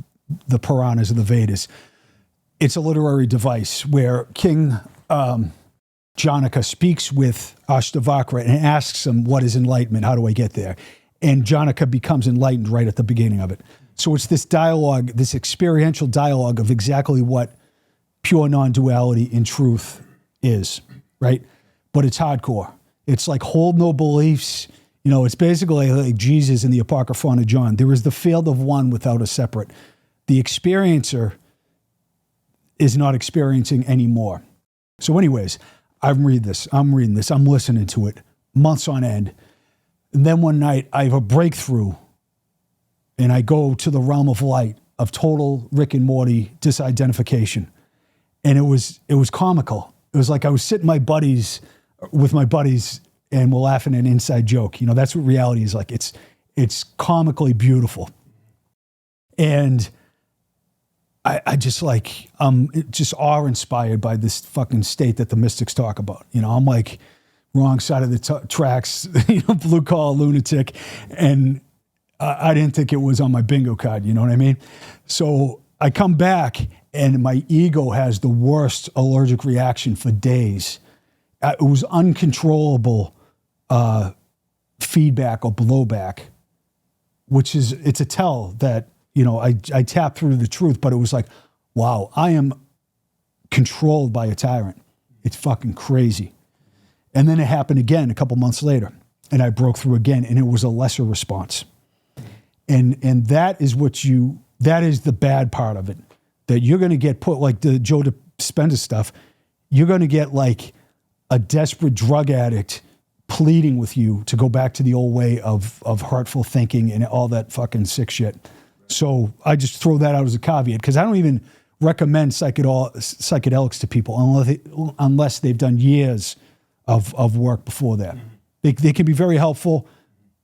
A: Puranas or the Vedas. It's a literary device where King Janaka speaks with Ashtavakra and asks him, what is enlightenment? How do I get there? And Janaka becomes enlightened right at the beginning of it. So it's this dialogue, this experiential dialogue of exactly what pure non-duality in truth is, right? But it's hardcore. It's like hold no beliefs. You know, it's basically like Jesus in the Apocryphon of John. There is the field of one without a separate. The experiencer is not experiencing anymore. So anyways, I'm reading this, I'm listening to it months on end. And then one night I have a breakthrough and I go to the realm of light, of total Rick and Morty disidentification. And it was comical. It was like I was sitting with my buddies and we're laughing at an inside joke. You know, that's what reality is like. It's comically beautiful. And I just like, just awe-inspired by this fucking state that the mystics talk about. You know, I'm like wrong side of the tracks, you know, blue-collar lunatic. And I didn't think it was on my bingo card, you know what I mean? So I come back and my ego has the worst allergic reaction for days. It was uncontrollable feedback or blowback, which is, it's a tell that, you know, I tapped through the truth, but it was like, wow, I am controlled by a tyrant. It's fucking crazy. And then it happened again a couple months later and I broke through again and it was a lesser response. And that is that is the bad part of it, that you're going to get put like the Joe Dispenza stuff. You're going to get like a desperate drug addict pleading with you to go back to the old way of hurtful thinking and all that fucking sick shit. So I just throw that out as a caveat because I don't even recommend psychedelics to people unless they've done years of work before that. They can be very helpful,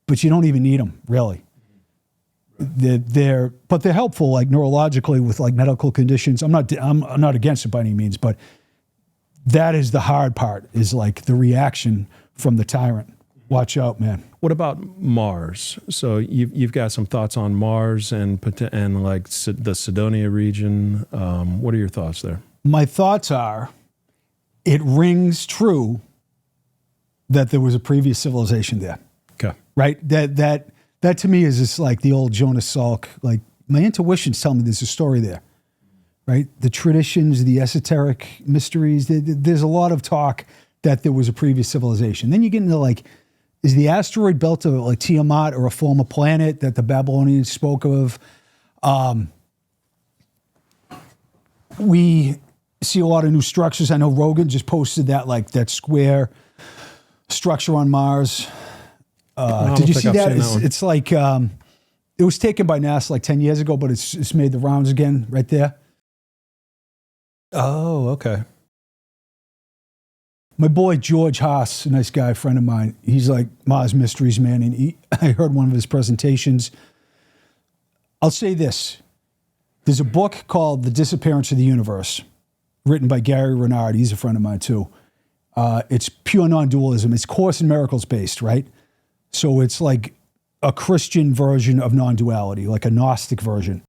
A: but you don't even need them really. They're helpful like neurologically with like medical conditions. I'm not against it by any means, but that is the hard part, is like the reaction from the tyrant. Watch out, man.
B: What about Mars? So you've got some thoughts on Mars and like the Cydonia region. What are your thoughts there?
A: My thoughts are, it rings true that there was a previous civilization there.
B: Okay.
A: Right? That to me is just like the old Jonas Salk. Like my intuitions tell me there's a story there, right? The traditions, the esoteric mysteries. There's a lot of talk that there was a previous civilization. Then you get into like, is the asteroid belt of like Tiamat or a former planet that the Babylonians spoke of? We see a lot of new structures. I know Rogan just posted that square structure on Mars. Did you see that? It's like, it was taken by NASA like 10 years ago, but it's made the rounds again right there.
B: Oh, okay.
A: My boy, George Haas, a nice guy, a friend of mine, he's like Mars Mysteries, man. And I heard one of his presentations. I'll say this. There's a book called The Disappearance of the Universe, written by Gary Renard. He's a friend of mine too. It's pure non-dualism. It's Course in Miracles based, right? So it's like a Christian version of non-duality, like a Gnostic version.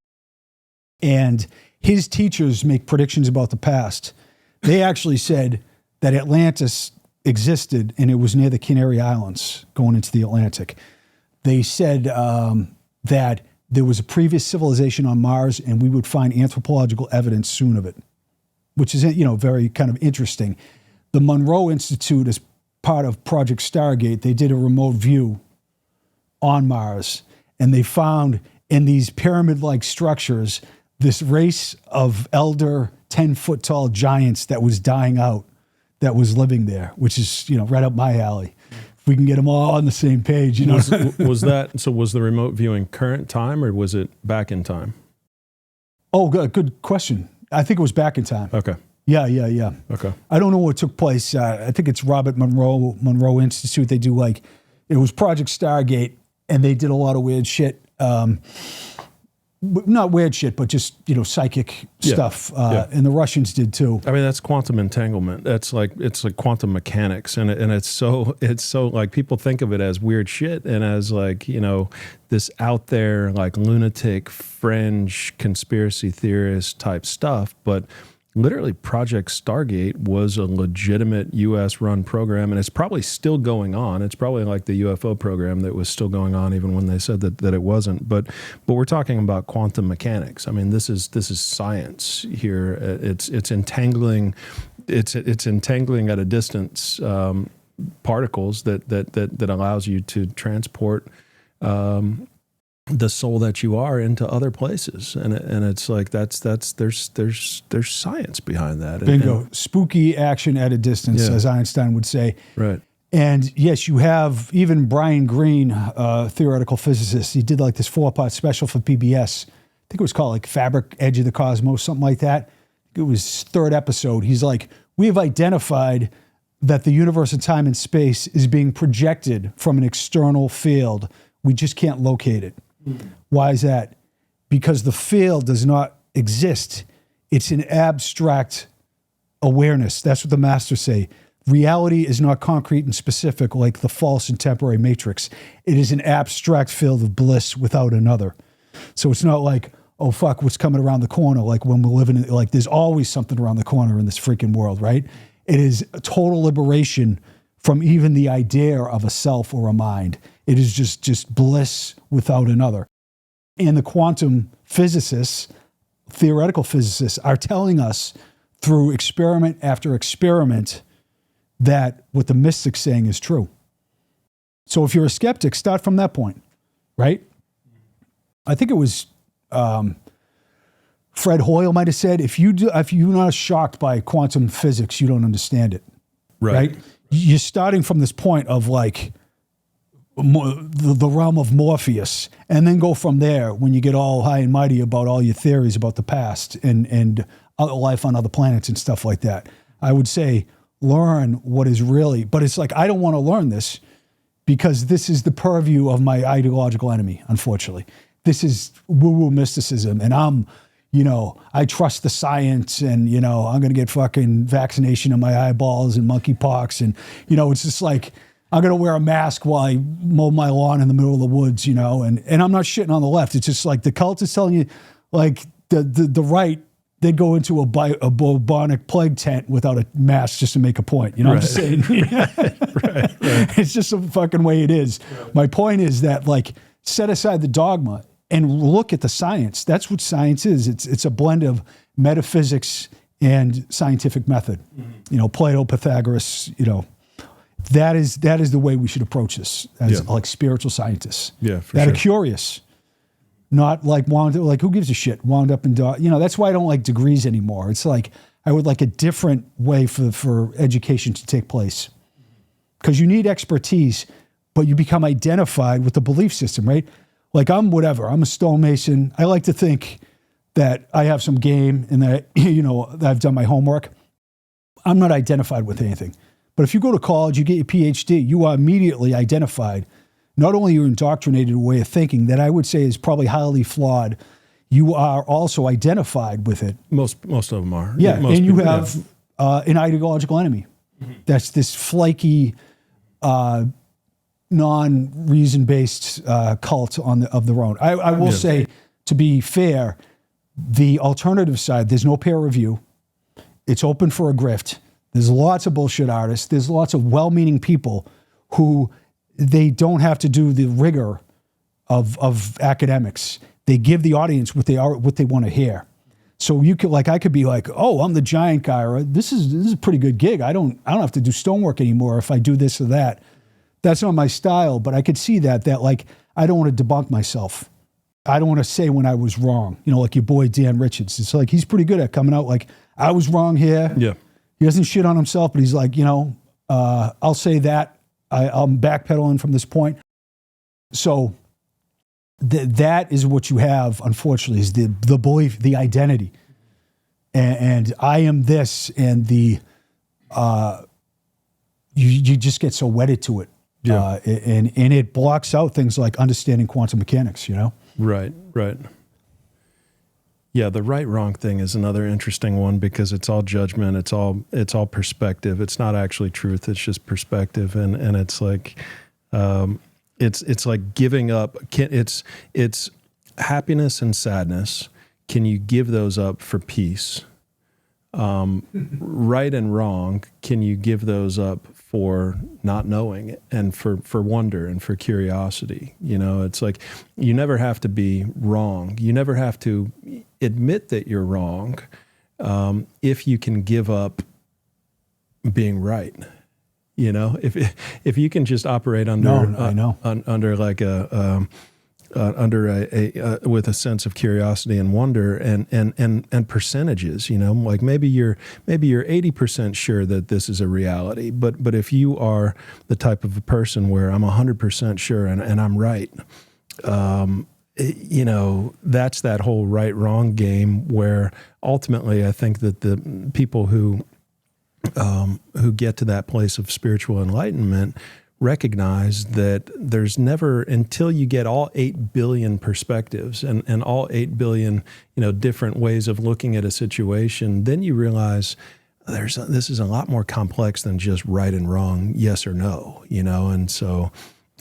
A: And his teachers make predictions about the past. They actually said that Atlantis existed and it was near the Canary Islands going into the Atlantic. They said that there was a previous civilization on Mars and we would find anthropological evidence soon of it, which is, you know, very kind of interesting. the Monroe Institute, as part of Project Stargate, they did a remote view on Mars, and they found in these pyramid-like structures this race of elder 10-foot tall giants that was dying out, that was living there, which is, right up my alley. If we can get them all on the same page,
B: Was the remote viewing current time, or was it back in time?
A: Oh, good question. I think it was back in time.
B: Okay.
A: Yeah.
B: Okay.
A: I don't know what took place. I think it's Robert Monroe Institute. They do it was Project Stargate, and they did a lot of weird shit. Not weird shit, but just, psychic stuff. And the Russians did too.
B: I mean, that's quantum entanglement. It's like quantum mechanics. And it's so like, people think of it as weird shit and as this out there, lunatic fringe conspiracy theorist type stuff. But literally, Project Stargate was a legitimate U.S. run program, and it's probably still going on. It's probably like the UFO program that was still going on even when they said that it wasn't. But we're talking about quantum mechanics. I mean, this is science here. It's entangling. It's entangling at a distance particles that allows you to transport the soul that you are into other places, and it's like there's science behind that.
A: Bingo. Spooky action at a distance, as Einstein would say.
B: Right.
A: And yes, you have even Brian Greene, theoretical physicist. He did this 4-part special for PBS. I think it was called Fabric Edge of the Cosmos, something like that. It was third episode. He's like, we have identified that the universe of time and space is being projected from an external field. We just can't locate it. Why is that? Because the field does not exist. It's an abstract awareness. That's what the masters say. Reality is not concrete and specific like the false and temporary matrix. It is an abstract field of bliss without another. So it's not like, oh, fuck, what's coming around the corner? Like when we're living in, there's always something around the corner in this freaking world, right? It is a total liberation from even the idea of a self or a mind. It is just bliss without another. And the quantum physicists, theoretical physicists, are telling us through experiment after experiment that what the mystic's saying is true. So if you're a skeptic, start from that point, right? I think it was Fred Hoyle might have said, if you're not shocked by quantum physics, you don't understand it, right? You're starting from this point of the realm of Morpheus, and then go from there when you get all high and mighty about all your theories about the past and other life on other planets and stuff like that. I would say learn what is really, but it's I don't want to learn this because this is the purview of my ideological enemy, unfortunately. This is woo-woo mysticism, and I trust the science, and, I'm going to get fucking vaccination in my eyeballs and monkeypox, and, it's just I'm going to wear a mask while I mow my lawn in the middle of the woods, and I'm not shitting on the left. It's just the cult is telling you, the right, they'd go into a bubonic plague tent without a mask just to make a point. I'm just saying. Right. It's just the fucking way it is. Right. My point is that, set aside the dogma and look at the science. That's what science is. It's a blend of metaphysics and scientific method. Mm-hmm. Plato, Pythagoras, That is the way we should approach this as spiritual scientists. Yeah, for that sure. Are curious, not who gives a shit? Wound up in that's why I don't like degrees anymore. It's I would like a different way for education to take place, because you need expertise, but you become identified with the belief system, right? I'm whatever. I'm a stonemason. I like to think that I have some game and that that I've done my homework. I'm not identified with anything. But if you go to college, you get your PhD, you are immediately identified. Not only are you indoctrinated a way of thinking that I would say is probably highly flawed, you are also identified with it.
B: Most of them are.
A: Yeah, and you have an ideological enemy. Mm-hmm. That's this flaky, non-reason-based cult of their own. I will say, to be fair, the alternative side, there's no peer review. It's open for a grift. There's lots of bullshit artists. There's lots of well-meaning people who they don't have to do the rigor of academics. They give the audience what they want to hear. So you could I could be like, oh, I'm the giant guy, or this is a pretty good gig. I don't have to do stonework anymore if I do this or that. That's not my style, but I could see that like I don't want to debunk myself. I don't want to say when I was wrong. Like your boy Dan Richards. It's like he's pretty good at coming out like I was wrong here.
B: Yeah.
A: He doesn't shit on himself, but he's like, I'll say that I'm backpedaling from this point. So that is what you have, unfortunately, is the belief, the identity, and I am this, and the you just get so wedded to it, and it blocks out things like understanding quantum mechanics.
B: Right. Yeah, the right-wrong thing is another interesting one because it's all judgment, it's all perspective. It's not actually truth; it's just perspective, and it's like. It's like giving up. It's happiness and sadness. Can you give those up for peace? Right and wrong. Can you give those up for not knowing and for wonder and for curiosity? It's like you never have to be wrong. You never have to admit that you're wrong if you can give up being right. If you can just operate under under like with a sense of curiosity and wonder and percentages, like maybe you're 80% sure that this is a reality, but if you are the type of a person where I'm 100% sure and I'm right, that's that whole right wrong game where ultimately I think that the people who get to that place of spiritual enlightenment recognize that there's never, until you get all 8 billion perspectives and all 8 billion, different ways of looking at a situation, then you realize this is a lot more complex than just right and wrong, yes or no, and so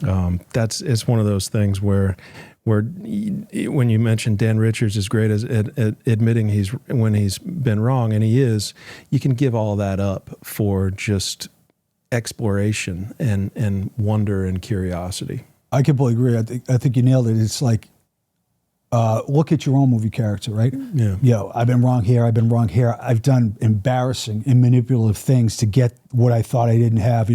B: it's one of those things where when you mentioned Dan Richards is great at admitting when he's been wrong, and he is, you can give all that up for just exploration and wonder and curiosity.
A: I completely agree. I think you nailed it. It's like, look at your own movie character, right?
B: Yeah.
A: I've been wrong here. I've done embarrassing and manipulative things to get what I thought I didn't have,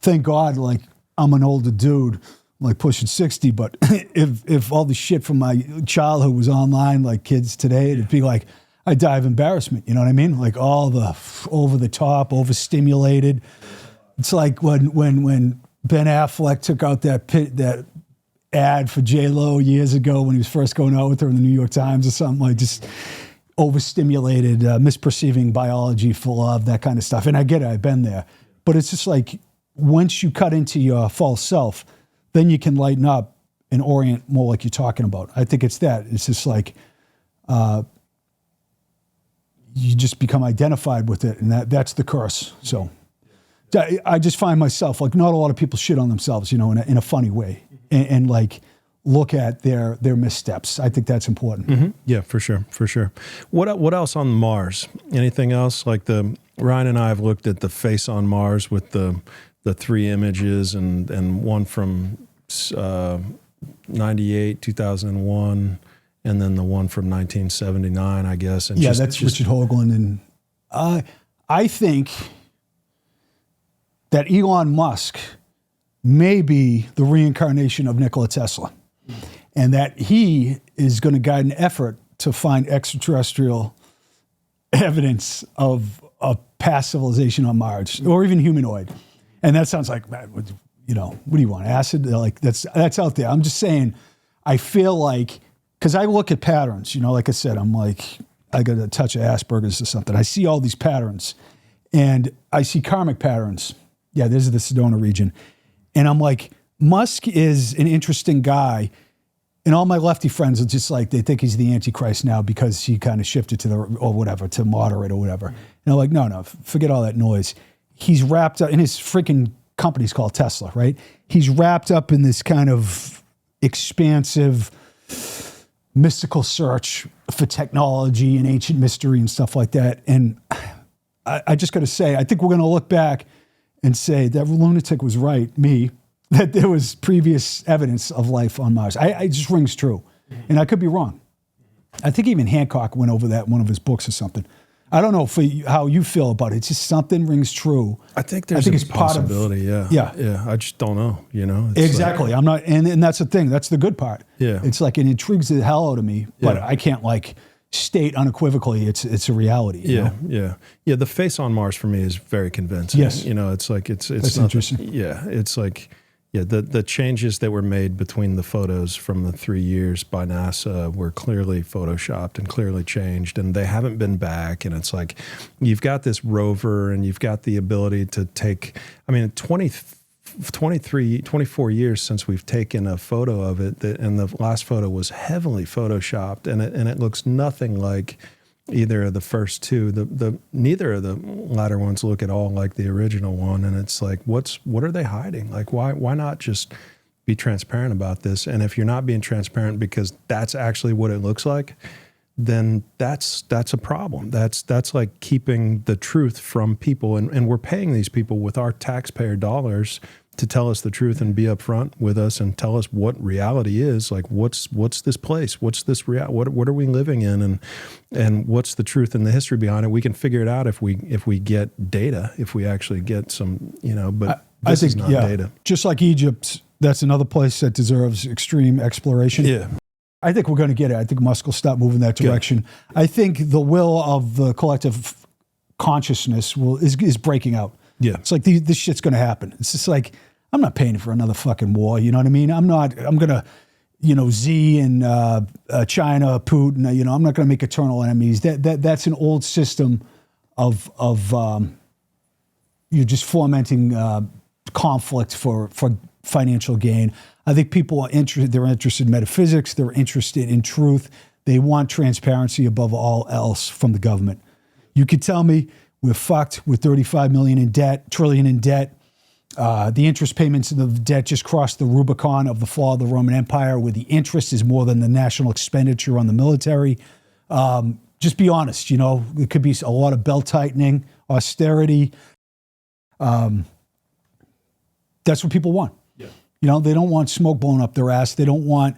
A: Thank God, like, I'm an older dude, like pushing 60, but if all the shit from my childhood was online, like kids today, it'd be like, I die of embarrassment. You know what I mean? Like all the over the top, overstimulated. It's like when Ben Affleck took out that ad for J-Lo years ago when he was first going out with her in the New York Times or something, like just overstimulated, misperceiving biology for love, that kind of stuff. And I get it, I've been there. But it's just like, once you cut into your false self, then you can lighten up and orient more like you're talking about. I think it's that. It's just like you just become identified with it, and that's the curse. So I just find myself, like, not a lot of people shit on themselves, in a funny way, and like look at their missteps. I think that's important.
B: Mm-hmm. Yeah, for sure. What else on Mars? Anything else? Like Ryan and I have looked at the face on Mars with the 3 images and one from 98, 2001, and then the one from 1979, I guess. And
A: that's Richard Hoagland. And I think that Elon Musk may be the reincarnation of Nikola Tesla, and that he is going to guide an effort to find extraterrestrial evidence of a past civilization on Mars, or even humanoid. And that sounds like, what do you want, acid? Like that's out there. I'm just saying, I feel like, because I look at patterns, like I said, I'm like, I got a touch of Asperger's or something. I see all these patterns, and I see karmic patterns. Yeah, this is the Sedona region. And I'm like, Musk is an interesting guy. And all my lefty friends are just like, they think he's the Antichrist now because he kind of shifted to moderate or whatever. And I'm like, no, forget all that noise. He's wrapped up in his freaking company's called Tesla, right? He's wrapped up in this kind of expansive, mystical search for technology and ancient mystery and stuff like that. And I just got to say, I think we're going to look back and say that lunatic was right, that there was previous evidence of life on Mars. It just rings true. And I could be wrong. I think even Hancock went over that in one of his books or something. I don't know how you feel about it. It's just something rings true.
B: I think there's a possibility. Yeah. I just don't know. It's
A: exactly. I'm not, and that's the thing. That's the good part.
B: Yeah.
A: It's like it intrigues the hell out of me, but I can't state unequivocally it's a reality. You know?
B: Yeah. The face on Mars for me is very convincing.
A: Yes.
B: It's like it's
A: that's
B: not,
A: interesting.
B: Yeah. It's like. Yeah, the changes that were made between the photos from the 3 years by NASA were clearly photoshopped and clearly changed, and they haven't been back. And it's like you've got this rover and you've got the ability to take, 24 years since we've taken a photo of it, and the last photo was heavily photoshopped, and it looks nothing like either of the first two. Neither of the latter ones look at all like the original one, and it's like, what are they hiding? Like, why not just be transparent about this? And if you're not being transparent because that's actually what it looks like, then that's a problem. That's like keeping the truth from people, and we're paying these people with our taxpayer dollars to tell us the truth and be upfront with us and tell us what reality is. Like, what's this place? What's this what are we living in? And what's the truth and the history behind it? We can figure it out if we get data, if we actually get some, but
A: I think,
B: is not data.
A: Just like Egypt, that's another place that deserves extreme exploration.
B: Yeah.
A: I think we're going to get it. I think Musk will stop moving that direction.
B: Good.
A: I think the will of the collective consciousness is breaking out.
B: Yeah.
A: It's like this shit's going to happen. It's just like, I'm not paying for another fucking war. You know what I mean? I'm going to, Xi and China, Putin, I'm not going to make eternal enemies. That's an old system of you're just fomenting conflict for financial gain. I think people are interested. They're interested in metaphysics. They're interested in truth. They want transparency above all else from the government. You could tell me we're fucked with 35 million in debt, trillion in debt. The interest payments of the debt just crossed the Rubicon of the fall of the Roman Empire, where the interest is more than the national expenditure on the military. Just be honest, it could be a lot of belt tightening, austerity. That's what people want. Yeah. They don't want smoke blowing up their ass. They don't want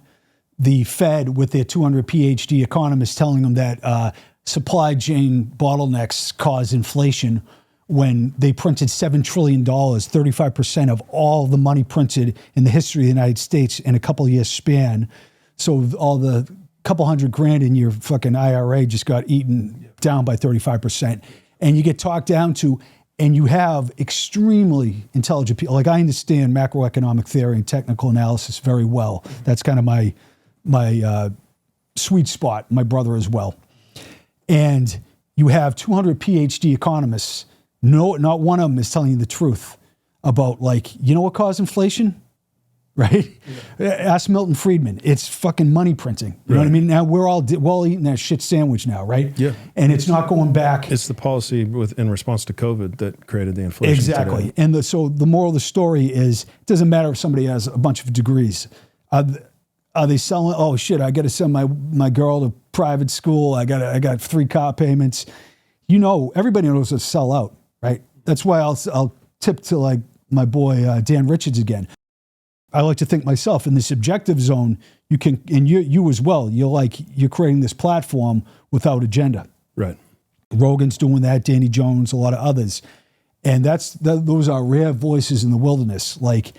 A: the Fed with their 200 PhD economists telling them that supply chain bottlenecks cause inflation, when they printed $7 trillion, 35% of all the money printed in the history of the United States in a couple of years span. So all the couple $100,000 in your fucking IRA just got eaten down by 35%. And you get talked down to, and you have extremely intelligent people. Like, I understand macroeconomic theory and technical analysis very well. That's kind of my sweet spot, my brother as well. And you have 200 PhD economists. No, not one of them is telling you the truth about, what caused inflation? Right? Yeah. Ask Milton Friedman. It's fucking money printing. You know what I mean? Now we're all eating that shit sandwich now, right?
B: Yeah.
A: And it's not going back.
B: It's the policy in response to COVID that created the inflation.
A: Exactly.
B: Today.
A: And so the moral of the story is, it doesn't matter if somebody has a bunch of degrees. Are they selling? Oh shit! I got to send my girl to private school. I got 3 car payments. Everybody knows to sell out. Right. That's why I'll tip to my boy Dan Richards again. I like to think myself in the subjective zone. You can, and you as well. You're creating this platform without agenda.
B: Right.
A: Rogan's doing that. Danny Jones, a lot of others, and those are rare voices in the wilderness. Like,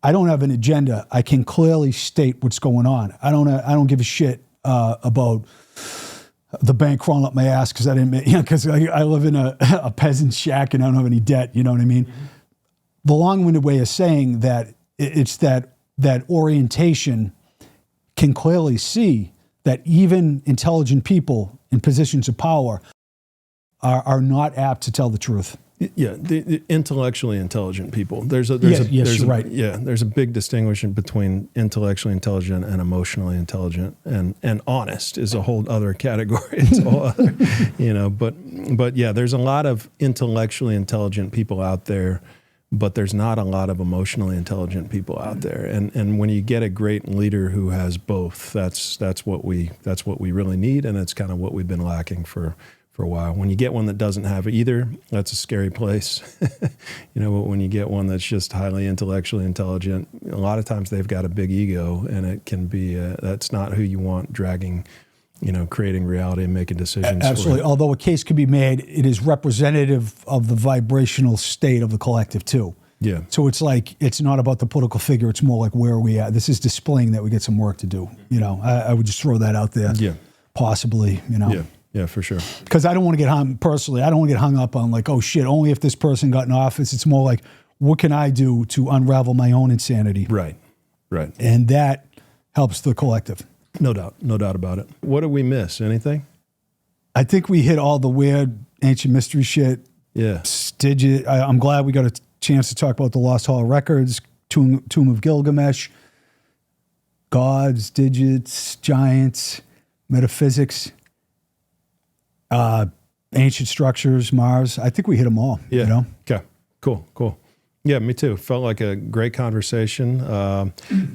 A: I don't have an agenda. I can clearly state what's going on. I don't give a shit about the bank crawling up my ass because I didn't make, because I live in a peasant shack and I don't have any debt. You know what I mean? Mm-hmm. The long-winded way of saying that it's that orientation can clearly see that even intelligent people in positions of power are not apt to tell the truth.
B: Yeah, the intellectually intelligent people. There's a
A: right.
B: Yeah, there's a big distinction between intellectually intelligent and emotionally intelligent, and honest is a whole other category. It's a whole other, But yeah, there's a lot of intellectually intelligent people out there, but there's not a lot of emotionally intelligent people out there. And when you get a great leader who has both, that's what we really need, and it's kind of what we've been lacking for a while. When you get one that doesn't have either, that's a scary place. But when you get one that's just highly intellectually intelligent, a lot of times they've got a big ego, and it can be that's not who you want dragging creating reality and making decisions.
A: Absolutely. Although a case could be made, it is representative of the vibrational state of the collective too.
B: Yeah.
A: So it's like, it's not about the political figure. It's more like, where are we at? This is displaying that we get some work to do. I would just throw that out there.
B: Yeah.
A: Possibly,
B: Yeah. Yeah, for sure.
A: Because I don't want to get hung up on like, oh shit, only if this person got in office. It's more like, what can I do to unravel my own insanity?
B: Right.
A: And that helps the collective.
B: No doubt about it. What did we miss? Anything?
A: I think we hit all the weird ancient mystery shit.
B: Yeah.
A: I'm glad we got a chance to talk about the Lost Hall of Records, Tomb of Gilgamesh, gods, digits, giants, metaphysics, ancient structures, Mars. I think we hit them all.
B: Yeah. Okay. Cool. Yeah, me too. Felt like a great conversation.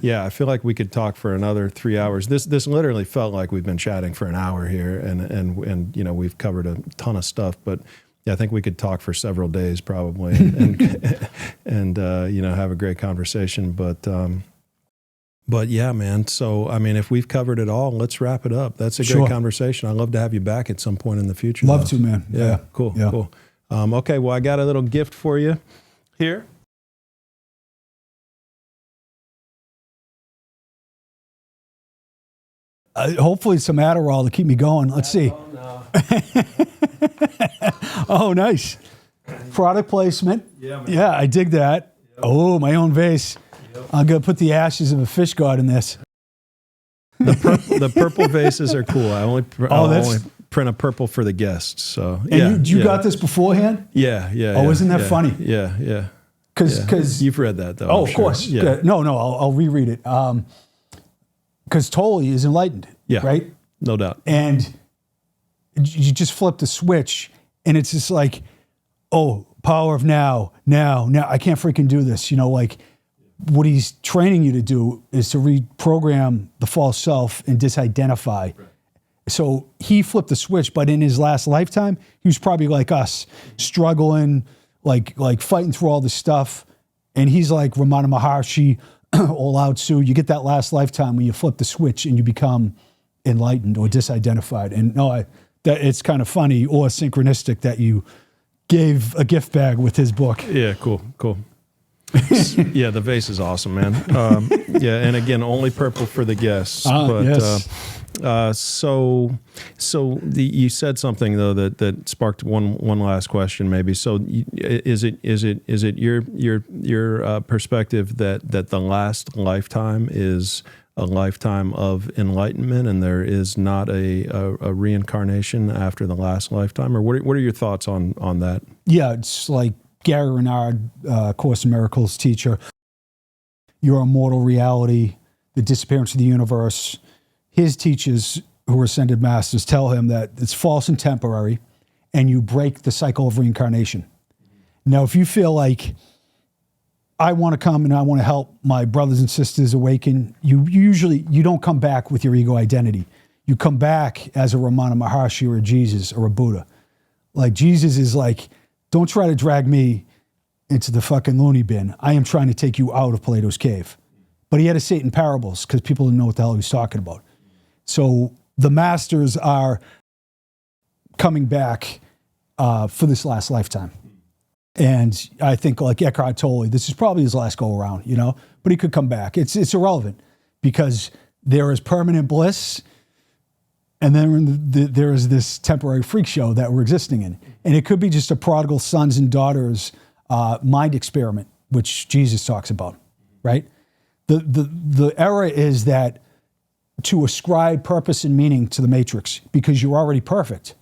B: Yeah, I feel like we could talk for another 3 hours. This literally felt like we've been chatting for an hour here, and we've covered a ton of stuff. But yeah, I think we could talk for several days probably, and have a great conversation. But yeah, man. So I mean, if we've covered it all, let's wrap it up. That's a great conversation. I'd love to have you back at some point in the future.
A: Love to, man.
B: Yeah. Cool. Okay, well, I got a little gift for you here.
A: Hopefully some Adderall to keep me going. Let's see.
B: No.
A: Oh, nice. Product placement.
B: Yeah, man.
A: Yeah, I dig that. Yep. Oh, my own vase. Yep. I'm going to put the ashes of a fish god in this.
B: The purple vases are cool. I only print a purple for the guests. So
A: and you got this beforehand?
B: Yeah.
A: Oh, isn't that funny?
B: Yeah.
A: Because
B: you've read that though.
A: Oh, of course. Yeah. No, I'll reread it. Because Tolly is enlightened, right?
B: No doubt.
A: And you just flip the switch, and it's just like, oh, power of now. I can't freaking do this. Like what he's training you to do is to reprogram the false self and disidentify. Right. So he flipped the switch, but in his last lifetime, he was probably like us, struggling, like fighting through all this stuff. And he's like Ramana Maharshi, or Lao Tzu. You get that last lifetime when you flip the switch and you become enlightened or disidentified. And that it's kind of funny or synchronistic that you gave a gift bag with his book.
B: Yeah, cool. Yeah, the vase is awesome, man. And again, only purple for the guests.
A: Yes.
B: You said something though that sparked one last question, maybe. So, is it your perspective that the last lifetime is a lifetime of enlightenment, and there is not a reincarnation after the last lifetime, or what are your thoughts on that? Yeah,
A: it's like Gary Renard, Course in Miracles teacher. Your immortal reality, the disappearance of the universe. His teachers, who are ascended masters, tell him that it's false and temporary, and you break the cycle of reincarnation. Now, if you feel like I want to come and I want to help my brothers and sisters awaken, you don't come back with your ego identity. You come back as a Ramana Maharshi or a Jesus or a Buddha. Like Jesus is like, don't try to drag me into the fucking loony bin. I am trying to take you out of Plato's cave. But he had to say it in parables because people didn't know what the hell he was talking about. So the masters are coming back for this last lifetime. And I think like Eckhart Tolle, this is probably his last go around, but he could come back. It's irrelevant because there is permanent bliss, and then there is this temporary freak show that we're existing in. And it could be just a prodigal sons and daughters mind experiment, which Jesus talks about, right? The error is that to ascribe purpose and meaning to the matrix because you're already perfect.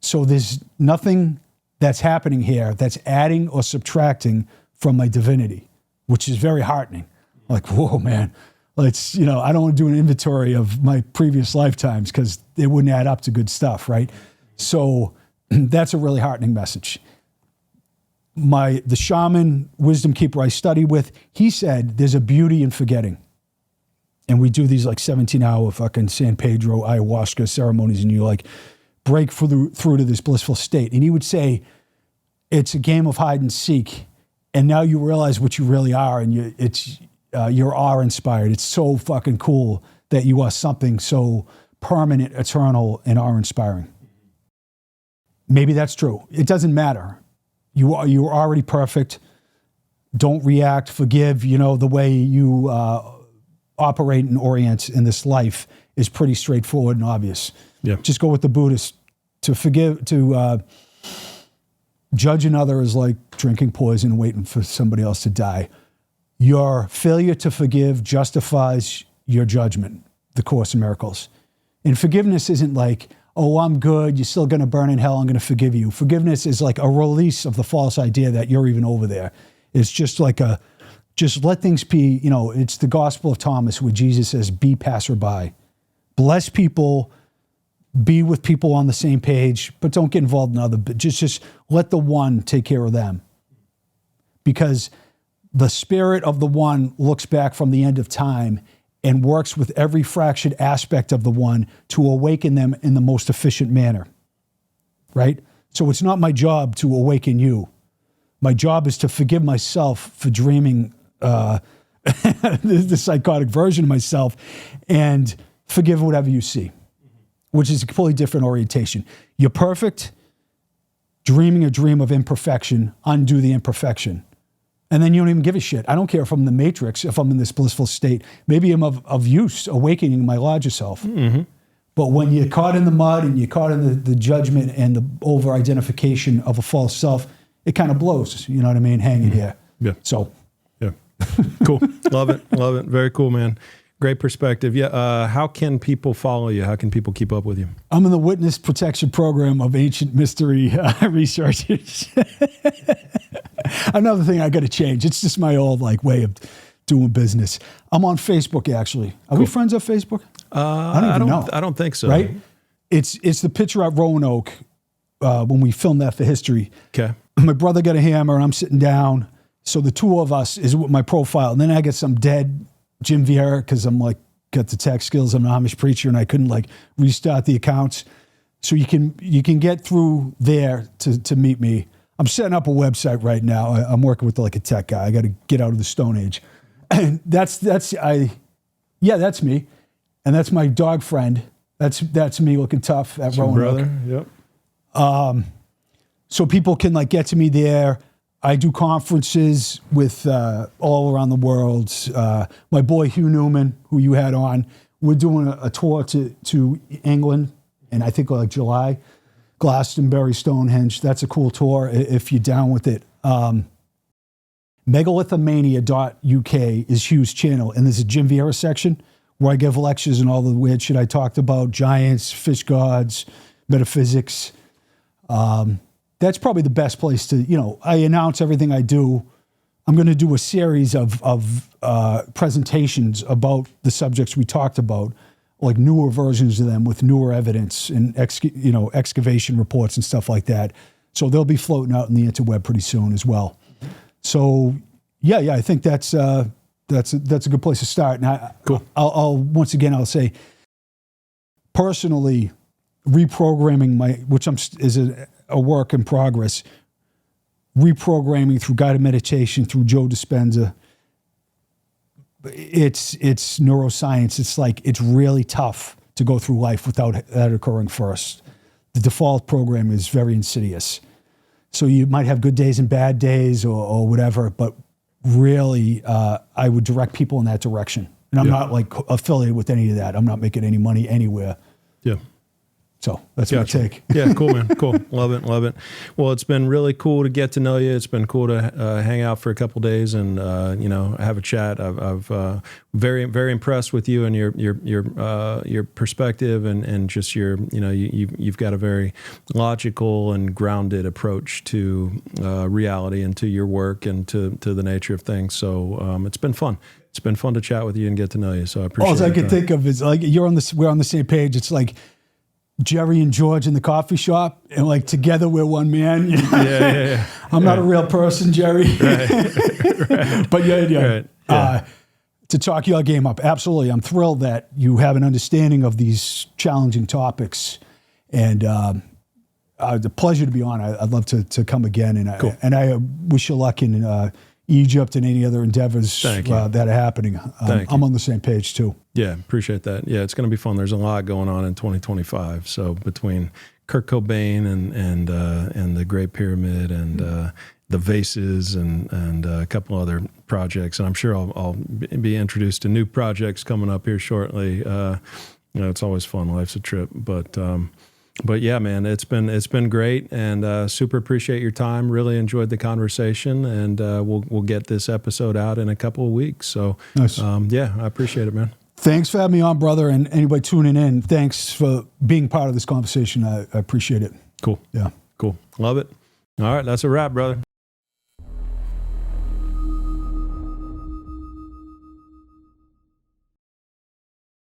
A: So there's nothing that's happening here that's adding or subtracting from my divinity, which is very heartening. Like, whoa, man. I don't want to do an inventory of my previous lifetimes because it wouldn't add up to good stuff, right? So that's a really heartening message. The shaman, wisdom keeper I study with, he said there's a beauty in forgetting. And we do these like 17-hour fucking San Pedro ayahuasca ceremonies, and you like break through to this blissful state. And he would say, it's a game of hide and seek. And now you realize what you really are, and you're awe-inspired. It's so fucking cool that you are something so permanent, eternal, and are inspiring. Maybe that's true. It doesn't matter. You're already perfect. Don't react, forgive. The way you operate and orient in this life is pretty straightforward and obvious.
B: Yeah.
A: Just go with the Buddhist. To forgive, to judge another is like drinking poison and waiting for somebody else to die. Your failure to forgive justifies your judgment, the Course in Miracles. And forgiveness isn't like, oh, I'm good, you're still going to burn in hell, I'm going to forgive you. Forgiveness is like a release of the false idea that you're even over there. It's just like just let things be, it's the Gospel of Thomas where Jesus says, be passerby. Bless people, be with people on the same page, but don't get involved in other, just let the one take care of them. Because the spirit of the one looks back from the end of time and works with every fractured aspect of the one to awaken them in the most efficient manner, right? So it's not my job to awaken you. My job is to forgive myself for dreaming the psychotic version of myself and forgive whatever you see, which is a completely different orientation. You're perfect, dreaming a dream of imperfection, undo the imperfection. And then you don't even give a shit. I don't care if I'm in the matrix, if I'm in this blissful state. Maybe I'm of use, awakening my larger self. Mm-hmm. But when you're caught in the mud and you're caught in the judgment and the over-identification of a false self, it kind of blows, you know what I mean, hanging here.
B: Yeah.
A: So.
B: Yeah. Cool. Love it. Love it. Very cool, man. Great perspective. Yeah. How can people follow you? How can people keep up with you?
A: I'm in the Witness Protection Program of Ancient Mystery Researchers. Another thing I got to change. It's just my old way of doing business. I'm on Facebook, actually. Are we friends on Facebook? I don't even know.
B: I don't think so.
A: Right? It's the picture at Roanoke when we filmed that for history.
B: Okay.
A: My brother got a hammer and I'm sitting down. So the two of us is with my profile. And then I get some dead Jim Vieira because I'm got the tech skills. I'm an Amish preacher and I couldn't restart the accounts. So you can get through there to meet me. I'm setting up a website right now. I'm working with a tech guy. I got to get out of the Stone Age. And that's me. And that's my dog friend. That's me looking tough at Roanoke.
B: Brother. Yep.
A: So people can get to me there. I do conferences with all around the world. My boy Hugh Newman, who you had on, we're doing a tour to England, and I think July, Glastonbury, Stonehenge. That's a cool tour if you're down with it. Megalithomania.uk is Hugh's channel, and there's a Jim Vieira section where I give lectures and all the weird shit I talked about, giants, fish gods, metaphysics. That's probably the best place to, I announce everything I do. I'm going to do a series of presentations about the subjects we talked about, newer versions of them with newer evidence and excavation reports and stuff like that. So they'll be floating out in the interweb pretty soon as well. So yeah, I think that's a good place to start. And
B: cool.
A: I'll say, personally, reprogramming which is a work in progress, reprogramming through guided meditation, through Joe Dispenza. It's neuroscience. It's really tough to go through life without that occurring first. The default program is very insidious. So you might have good days and bad days or whatever, but really I would direct people in that direction. And I'm not affiliated with any of that. I'm not making any money anywhere.
B: Yeah.
A: So that's my take.
B: Yeah, cool, man. Cool. Love it. Love it. Well, it's been really cool to get to know you. It's been cool to hang out for a couple days and, have a chat. I've very, very impressed with you and your perspective and just you've got a very logical and grounded approach to reality and to your work and to the nature of things. So it's been fun. It's been fun to chat with you and get to know you. So I appreciate it.
A: All I can think of is we're on the same page. It's Jerry and George in the coffee shop, and together we're one man.
B: Yeah.
A: I'm not a real person, Jerry. Right. But yeah. Right. Yeah. To talk your game up, absolutely. I'm thrilled that you have an understanding of these challenging topics, and it's a pleasure to be on. I'd love to come again, and
B: cool.
A: I wish you luck in Egypt and any other endeavors
B: Thank you.
A: that are happening.
B: Thank
A: I'm
B: you.
A: on the same page too.
B: Yeah, appreciate that. Yeah, it's going to be fun. There's a lot going on in 2025. So between Kurt Cobain and the Great Pyramid and the Vases and a couple other projects, and I'm sure I'll be introduced to new projects coming up here shortly. It's always fun. Life's a trip, but yeah, man, it's been great, and super appreciate your time. Really enjoyed the conversation, and we'll get this episode out in a couple of weeks. So,
A: Nice.
B: Yeah, I appreciate it, man.
A: Thanks for having me on, brother, and anybody tuning in. Thanks for being part of this conversation. I appreciate it.
B: Cool.
A: Yeah.
B: Cool. Love it. All right, that's a wrap, brother.